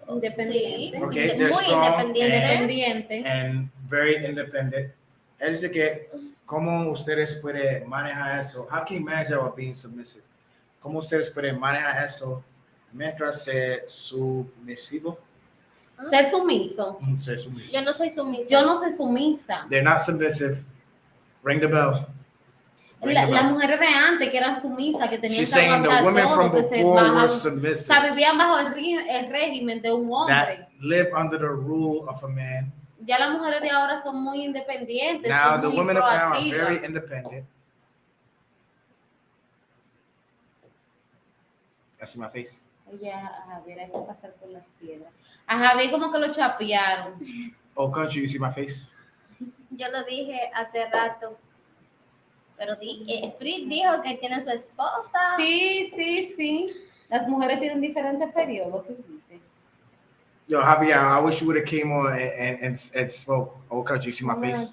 Independiente. Sí, Okay, muy they're strong independiente. and very independent. Él dice que cómo ustedes pueden manejar eso. How can you manage that while being submissive? ¿Cómo ustedes pueden manejar eso mientras ser submisivo? Ser sumiso. Ser sumiso. Yo no soy sumisa. Yo no soy sumisa. They're not submissive. Ring the bell. Las mujeres de antes que eran sumisas, que tenían She's que saying the aguantar women todo, from que se before were bajaban, o submissive. sea, vivían bajo el régimen de un hombre. That live under the rule of a man. Ya las mujeres de ahora son muy independientes, Now son the muy women of now are proactivas. very independent. That's my face. Ella, a Javier hay que pasar por las piedras. A Javier como que lo chapearon. Oh, country, you see my face? Yo lo dije hace rato. Pero Fritz dijo que tiene su esposa. Sí. Las mujeres tienen diferentes periodos, ¿qué dice? Yo, Javier, I wish you would have came on and spoke. Oh, country, you see my face?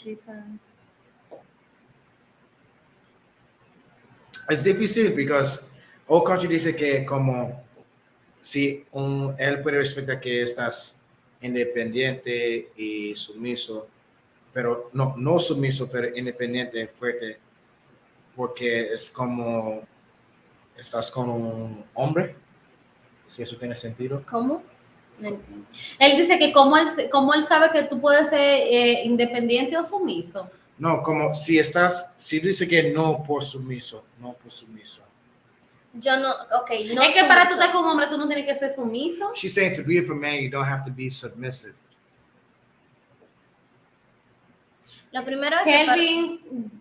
Es difícil because Old Country dice que como si él puede respetar que estás independiente y sumiso, pero no sumiso, pero independiente, fuerte, porque es como estás con un hombre, si eso tiene sentido. ¿Cómo? No entiendo. Él dice que como él sabe que tú puedes ser independiente o sumiso. No, como si dice que no por sumiso. Yo no, okay, no. Es que sumiso. para tú estar con un hombre tú no tienes que ser sumiso. She's saying to be with a man, you don't have to be submissive. Lo primero es Kelvin,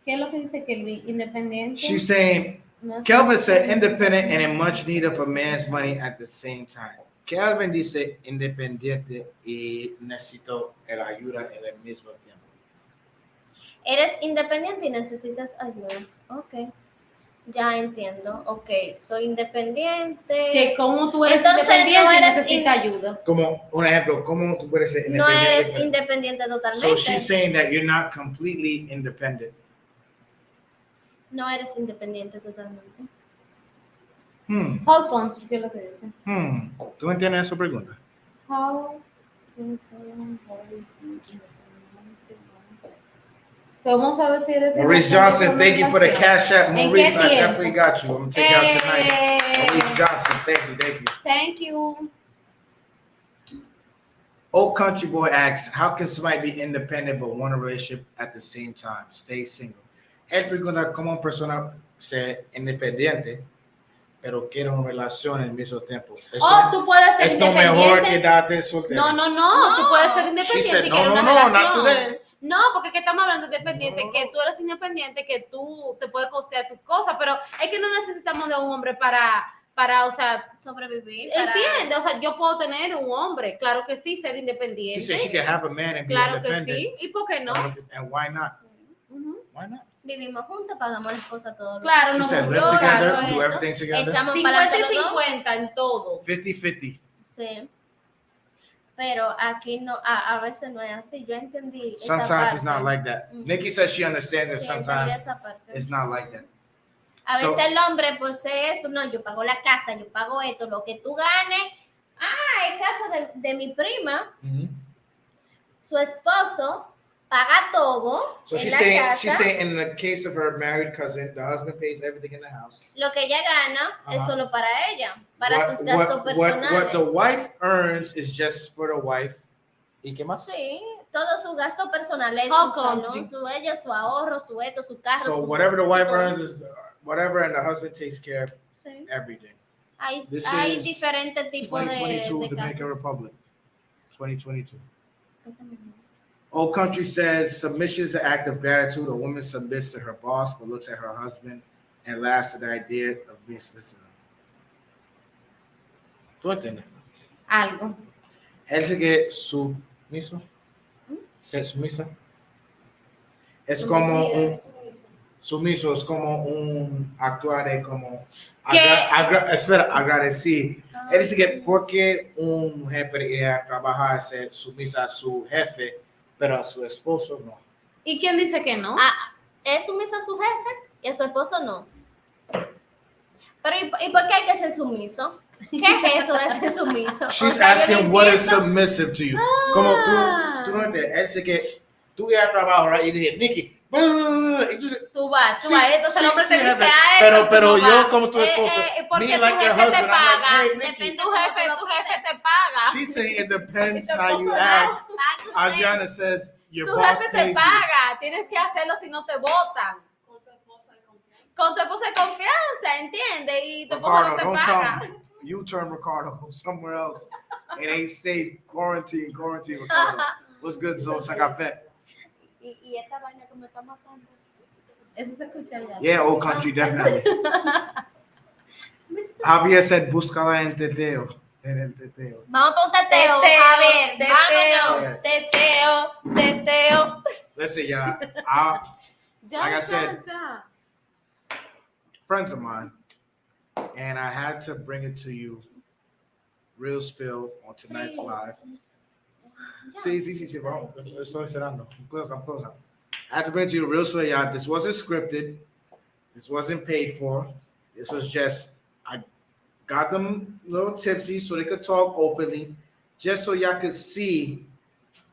¿qué es lo que dice Kelvin? Independiente. She's saying, No sé. Kelvin said independent and in much need of a man's money at the same time. Kelvin dice independiente y necesito la ayuda en el mismo tiempo. Eres independiente y necesitas ayuda. Ok. Ya entiendo. Ok, soy independiente. Que como tú eres Entonces, independiente no y eres necesitas ayuda. Como un ejemplo, ¿cómo tú puedes ser No independiente? eres independiente totalmente. So she's saying that you're not completely independent. No eres independiente totalmente. How country, ¿qué es lo que dice? ¿Tú entiendes esa pregunta? How ¿Cómo sabes si eres Maurice Johnson, thank you for the cash app. ¿En Maurice, qué I tiempo? definitely got you. I'm gonna take you out tonight. Maurice Johnson, thank you. Thank you. Old Country Boy asks, how can somebody be independent but want a relationship at the same time? Stay single. Él pregunta cómo una persona ser independiente, pero quiere una relación al mismo tiempo. Tú puedes ser Es lo independiente. mejor que darte soltero. No, tú puedes ser She independiente said, y no, querer no, una no, not relación. today. No, porque es que estamos hablando de independiente, No. que tú eres independiente, que tú te puedes costear tus cosas, pero es que no necesitamos de un hombre para, o sea, Sobrevivir. entiende, o sea, yo puedo tener un hombre, claro que sí, ser She independiente. said she can have a man and be Claro que independent. sí, ¿y por qué no? And why not? Ujú. Why not? Vivimos juntos, pagamos las cosas todos. Claro, She no, said live yo, together, claro, do everything together. Echamos 50 para adelante y los dos. 50 en todo. 50-50. Sí. Pero aquí no, a veces no es así. Yo entendí. esa Sometimes it's parte. not like that. Mm. Nikki says she understands that Sí, entendí sometimes esa parte. it's not like that. A So- veces el hombre, por ser esto, no, yo pago la casa, yo pago esto, lo que tú ganes. El caso de mi prima, su esposo paga todo So en she's la saying, casa. in the case of her married cousin, the husband pays everything in the house. Lo que ella gana es Ajá. solo para ella, para sus gastos personales. What the wife earns is just for the wife. ¿Y qué más? Sí, todo su gasto personal es How su country. salón, su ella, su ahorro, su esto, su carro. So su whatever the wife todo. earns is whatever, and the husband takes care of Sí. everything. This Hay is diferentes tipos 2022 de Dominican casos. Republic. 2022. Old Country says submission is an act of gratitude. A woman submits to her boss but looks at her husband and laughs at the idea of being submissive. ¿Tú entiendes? Algo. Él dice que sumiso, ser sumisa, es como un sumiso, es como un actuar de como agradecer. Él dice que porque una mujer podría trabajar ser sumisa a su jefe, pero a su esposo no. ¿Y quién dice que no? ¿Es sumisa a su jefe y a su esposo no? Pero ¿y por qué hay que ser sumiso? ¿Qué es eso de ser sumiso? She's O sea, yo asking no what is entiendo. submissive to you. Como tú no entiendes. Él dice que tú ya trabajas, right? Y dice, Nicky, entonces, Tú vas, Sí, entonces el hombre sí, te dice jefe. a Pero- tú pero no yo vas. como tu esposo, porque me tu like your jefe te husband, I'm like, paga. hey, Nicky. Depende tu jefe te paga. she's saying it depends Y tu how you esposo act. Pague usted. Adriana says your Tu boss jefe te pays you. paga. Tienes que hacerlo si no te votan. con tu esposa de confianza, ¿entiendes? Y tu esposa Ricardo, no te don't paga. come. You turn Ricardo somewhere else. It ain't safe. Quarantine, Ricardo. What's good, Zoe? Saca fe. Y esta vaina que me está matando. Eso se escucha ya. Yeah, old country, definitely. Javier said, búscala en teteo. En el teteo. Vamos para un teteo, Javier. Vámonos. Teteo. Listen, y'all. Like I said, friends of mine, and I had to bring it to you, real spill on tonight's live. Sí, vamos. Estoy cerrando. I'm closing. I had to bring it to you, real spill, y'all. This wasn't scripted. This wasn't paid for. This was just, I got them a little tipsy so they could talk openly, just so y'all could see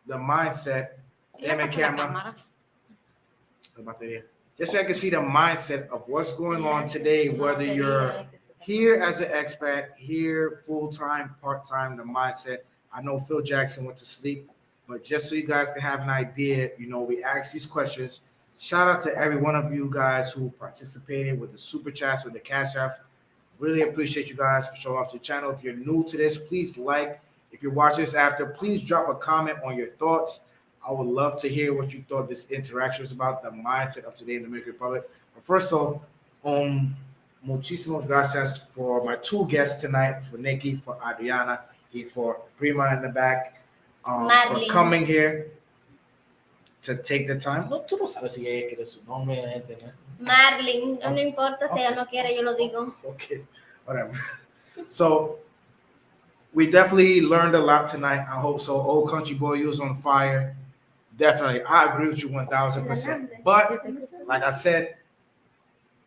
the mindset. Damn it, camera. Just so I can see the mindset of what's going on today, whether you're here as an expat, here full-time, part-time, the mindset. I know Phil Jackson went to sleep, but just so you guys can have an idea, we ask these questions. Shout out to every one of you guys who participated with the super chats, with the cash apps. Really appreciate you guys for showing off to the channel. If you're new to this, please like. If you're watching this after, please drop a comment on your thoughts. I would love to hear what you thought this interaction was about, the mindset of today in the Dominican Republic. But first off, muchísimas gracias for my two guests tonight, for Nicky, for Adriana, and for Prima in the back, for coming here to take the time. No, tú no sabes si ella quiere su nombre, gente, ¿no? Marlin, no importa si ella no quiere, yo lo digo. Okay, whatever. So, we definitely learned a lot tonight. I hope so. Old Country Boy, you was on fire. Definitely. I agree with you 1000%. But like I said,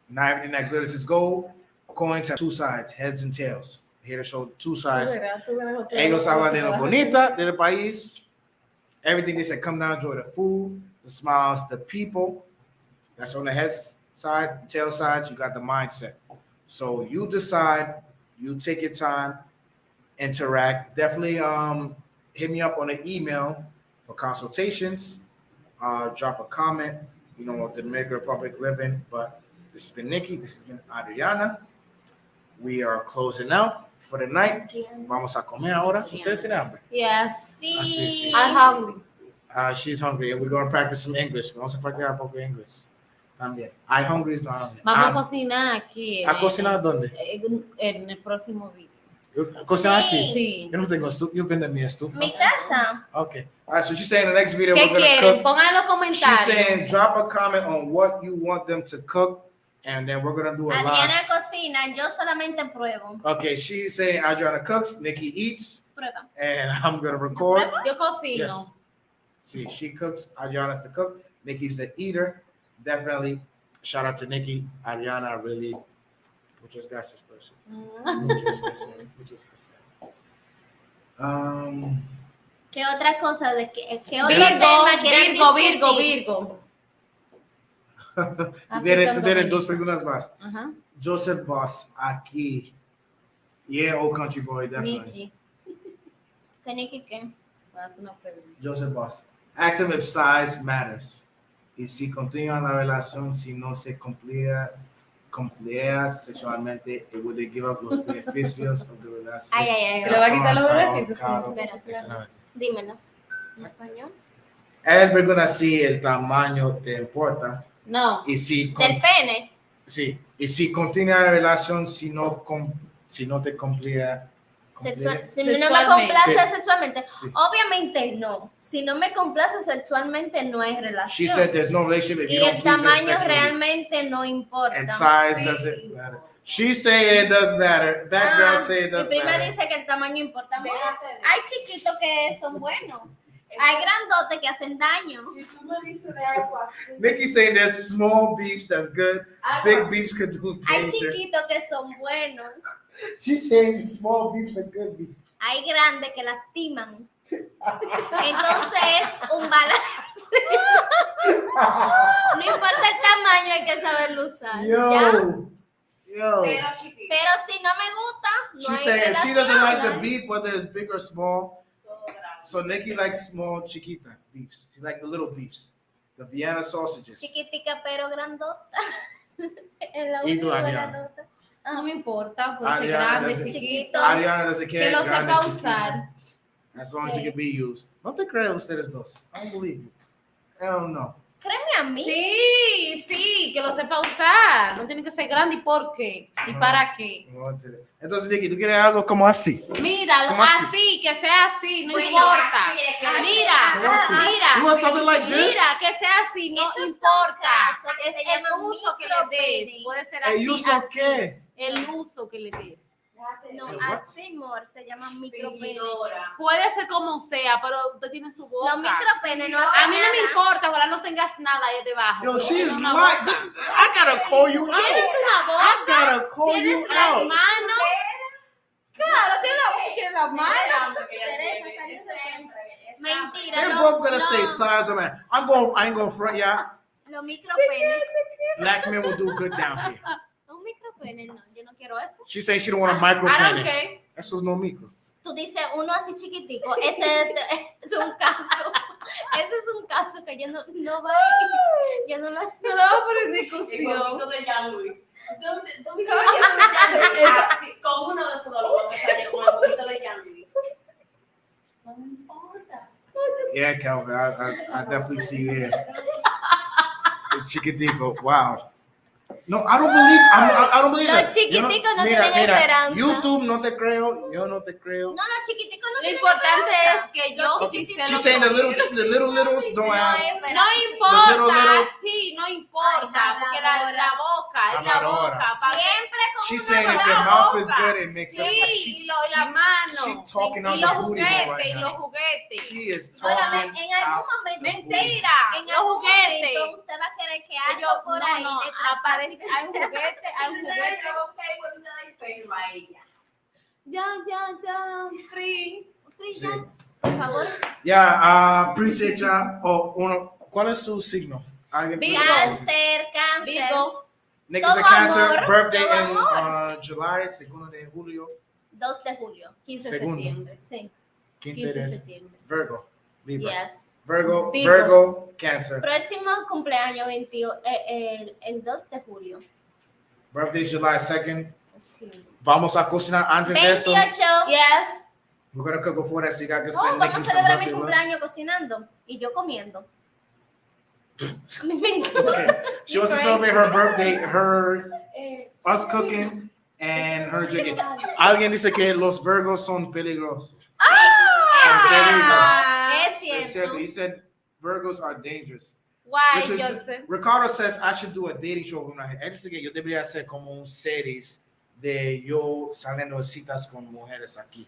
not everything that glitters is gold. Coins have two sides, heads and tails. Here to show two sides. Ellos hablan de lo bonita del país. Everything they said, come down, enjoy the food, the smiles, the people. That's on the head side, tail side. You got the mindset. So you decide, you take your time, interact. Definitely hit me up on an email for consultations. Drop a comment, the Dominican Republic living. But this has been Nicky. This has been Adriana. We are closing out for the night. Vamos a comer ahora. ¿Ustedes tienen hambre? Yes. Sí. I'm hungry. She's hungry, and we're going to practice some English. Vamos a practicar un poco de English. También. I hungry is not hungry. Vamos a cocinar aquí. ¿A cocinar dónde? En el próximo video. ¿Cocinar aquí? Sí. Yo no tengo estufa. Yo vendo mi estufa. Mi casa. Okay. All right, so she's saying in the next video ¿Qué we're going to quieren? cook. Pongan en los comentarios. She's saying drop a comment on what you want them to cook, and then we're going to do a live. Adriana cocina, yo solamente pruebo. Okay, she's saying Adriana cooks, Nicky eats, Prueba. and I'm going to record. Yo cocino. Yes. See, she cooks, Adriana's the cook, Nicky's the eater. Definitely shout out to Nicky. Adriana, really. Muchas gracias, person. Muchas gracias. ¿Qué otra cosa? ¿Qué otro tema quieren discutir? Virgo. Tú tienes dos preguntas más. Ajá. Joseph Boss, aquí. Yeah, old country boy, definitely. Nicky. ¿Qué Nicky qué? Haz una pregunta. Joseph Boss. Ask him if size matters. Y si continúa la relación, si no se cumpliera sexualmente, would they give up los beneficios of the relationship? Ay. ¿Te le va a quitar los beneficios? Espera. Dímelo. ¿En español? Él pregunta si el tamaño te importa. No. Y si Del pene. sí. Y si continúa la relación, si no te cumpliera. Si no me complace sexualmente, Sí. obviamente no. Si no me complace sexualmente, no hay She relación. said there's no relationship if Y you don't el please her tamaño sexually. realmente no importa. And size doesn't matter. She's saying it does matter. Background say it Mi does prima matter. dice que el tamaño importa mucho. Hay chiquitos que son buenos. Hay grandotes que hacen daño. Si tú me dices de agua, Nikki's saying there's small beefs that's good. Big beefs could do Hay danger. chiquitos que son buenos. She's saying small beefs are good beefs. Hay grandes que lastiman. Entonces es un balance. No importa el tamaño, hay que saberlo usar. ¿ya? Yo. cero chiquito. Pero si no me gusta, no She's hay saying she doesn't relación. like the beef, whether it's big or small. Todo grande. So Nikki likes small chiquita beefs. She likes the little beefs, the Vienna sausages. Chiquitica pero grandota. En la Y tú, única Adriana. nota. No me importa, puede ser Adriana grande, doesn't- chiquito, Adriana doesn't care. que lo grande, sepa chiquito. usar. As long as it can be used. No te creo ustedes dos. I don't believe you. Hell no. Créeme a mí. Sí, que lo sepa usar. No tiene que ser grande. ¿Y por qué? ¿Y para qué? No te- Entonces, Nicky, ¿tú quieres algo como así? Mira, ¿Cómo así? así, que sea así, no Bueno, importa. así es que- Mira, ¿Cómo así? mira. You want something like this? Mira, que sea así, no Esos son importa. casos que Es se el llaman uso que le des. micropene. Puede ser ¿El así. uso así. qué? El uso que le des. No, What? así, amor, se llama micropene. Fingidora. Puede ser como sea, pero usted tiene su boca. Los micropenes no hacen A mí no me nada. importa, ojalá no tengas nada ahí debajo. Yo, pero she tienes is una lying. boca. This is, I gotta call you out. Tienes una I boca. gotta call you Tienes las out. manos. Claro, tienes las manos. Teresa, salió de cuenta. Mentira, They're no, both gonna no. say size of man. I ain't gonna front y'all. Los micropenes. Black men will do good down here. Un micropene, no, yo no quiero eso. She saying she don't want a micro I don't penny. care. Eso es no micro. Tú dices uno así chiquitico, ese es un caso. Ese es un caso que yo no va a yo no lo No sé. lo vamos a poner en El discusión. gordito de Jean-Louis. ¿Dónde así, con uno de esos dos lo vamos a hacer con el gordito de Jean-Louis? Son botas. Yeah, Calvin, I definitely see you there. Chiquitico, wow. No, I don't believe. I don't believe Los that. chiquiticos no tienen esperanza. YouTube no te creo. Yo no te creo. No, los chiquiticos no Lo tienen importante es esperanza. que Los yo chiquititos sí She's sé saying lo the little littles don't no have. hay No esperanza. importa, little- sí, no importa, Ay, porque la boca es la Habladora. boca. para- Siempre con She's una saying if boca. your mouth is boca. good, it makes up. Sí, y la mano. She talking Y on los the booty hole juguetes, right y los now. juguetes. She is Óigame, talking en algún out. momento, Mentira, en los algún juguetes. momento usted va a querer que Ellos, algo por ahí no, le aparece, traspase. hay un juguete, hay un juguete. Ok, bueno, te doy pelo a ella. Ya, free. Free ya, por favor. Yeah, appreciate y'all. Oh, ¿cuál es su signo? ¿Alguien? Virgo. Cáncer, cáncer. Vigo, Nick is a Todo Cancer, amor, birthday todo in amor. July, 2 de julio, 2 de julio. 15 de Segundo. septiembre. Sí. 15 15 de de septiembre. Virgo, Libra. Yes. Virgo, Virgo. Cancer. Próximo cumpleaños, el 2 de julio. Birthday July 2nd. Sí. Vamos a cocinar antes de eso. 28. Yes. We're gonna cook before that, so you got to Oh, send vamos a Nikki some celebrar mi birthday love. cumpleaños cocinando y yo comiendo. A mí me encanta. Okay. She wants to celebrate her birthday, Eh, us cooking, and her drinking. Alguien dice que los Virgos son peligrosos. Es It's cierto. He said Virgos are dangerous. Why, Richard Johnson? Ricardo says I should do a dating show con una gente. Él dice que yo debería hacer como un series de yo saliendo de citas con mujeres aquí.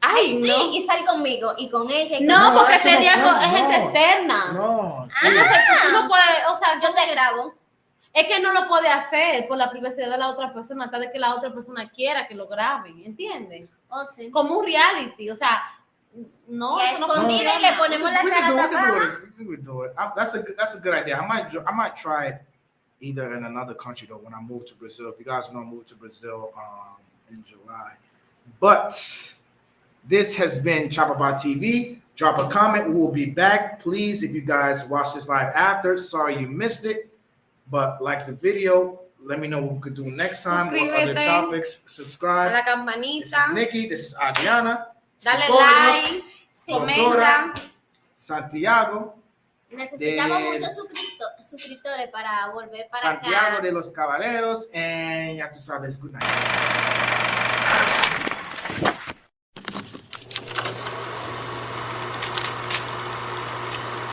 Ay, Sí, no. y sal conmigo y con ella. y No, No, porque eso no sería cuenta, es gente no. externa. No, sí. Entonces tú no puedes, o sea, yo te grabo. es que no lo puede hacer por la privacidad de la otra persona, hasta de que la otra persona quiera que lo graben, ¿entiendes? Oh, sí. Como un reality, o sea, no, Y a eso no escondida y funciona. le ponemos la we cara can do tapada. it. We can do it. That's a good idea. I might try it either in another country though when I move to Brazil. If you guys know, I moved to Brazil in July. But this has been Chapapa TV. Drop a comment. We will be back. Please, if you guys watch this live after, sorry you missed it, but like the video. Let me know what we could do next time. What other Suscríbete. topics? A Subscribe. la This is campanita, Nikki. This is Adriana. dale psicólogo, like, Sí. comenta. Santiago. Necesitamos de- muchos suscriptores para volver para Santiago acá. de los Caballeros, and ya tú sabes, good night.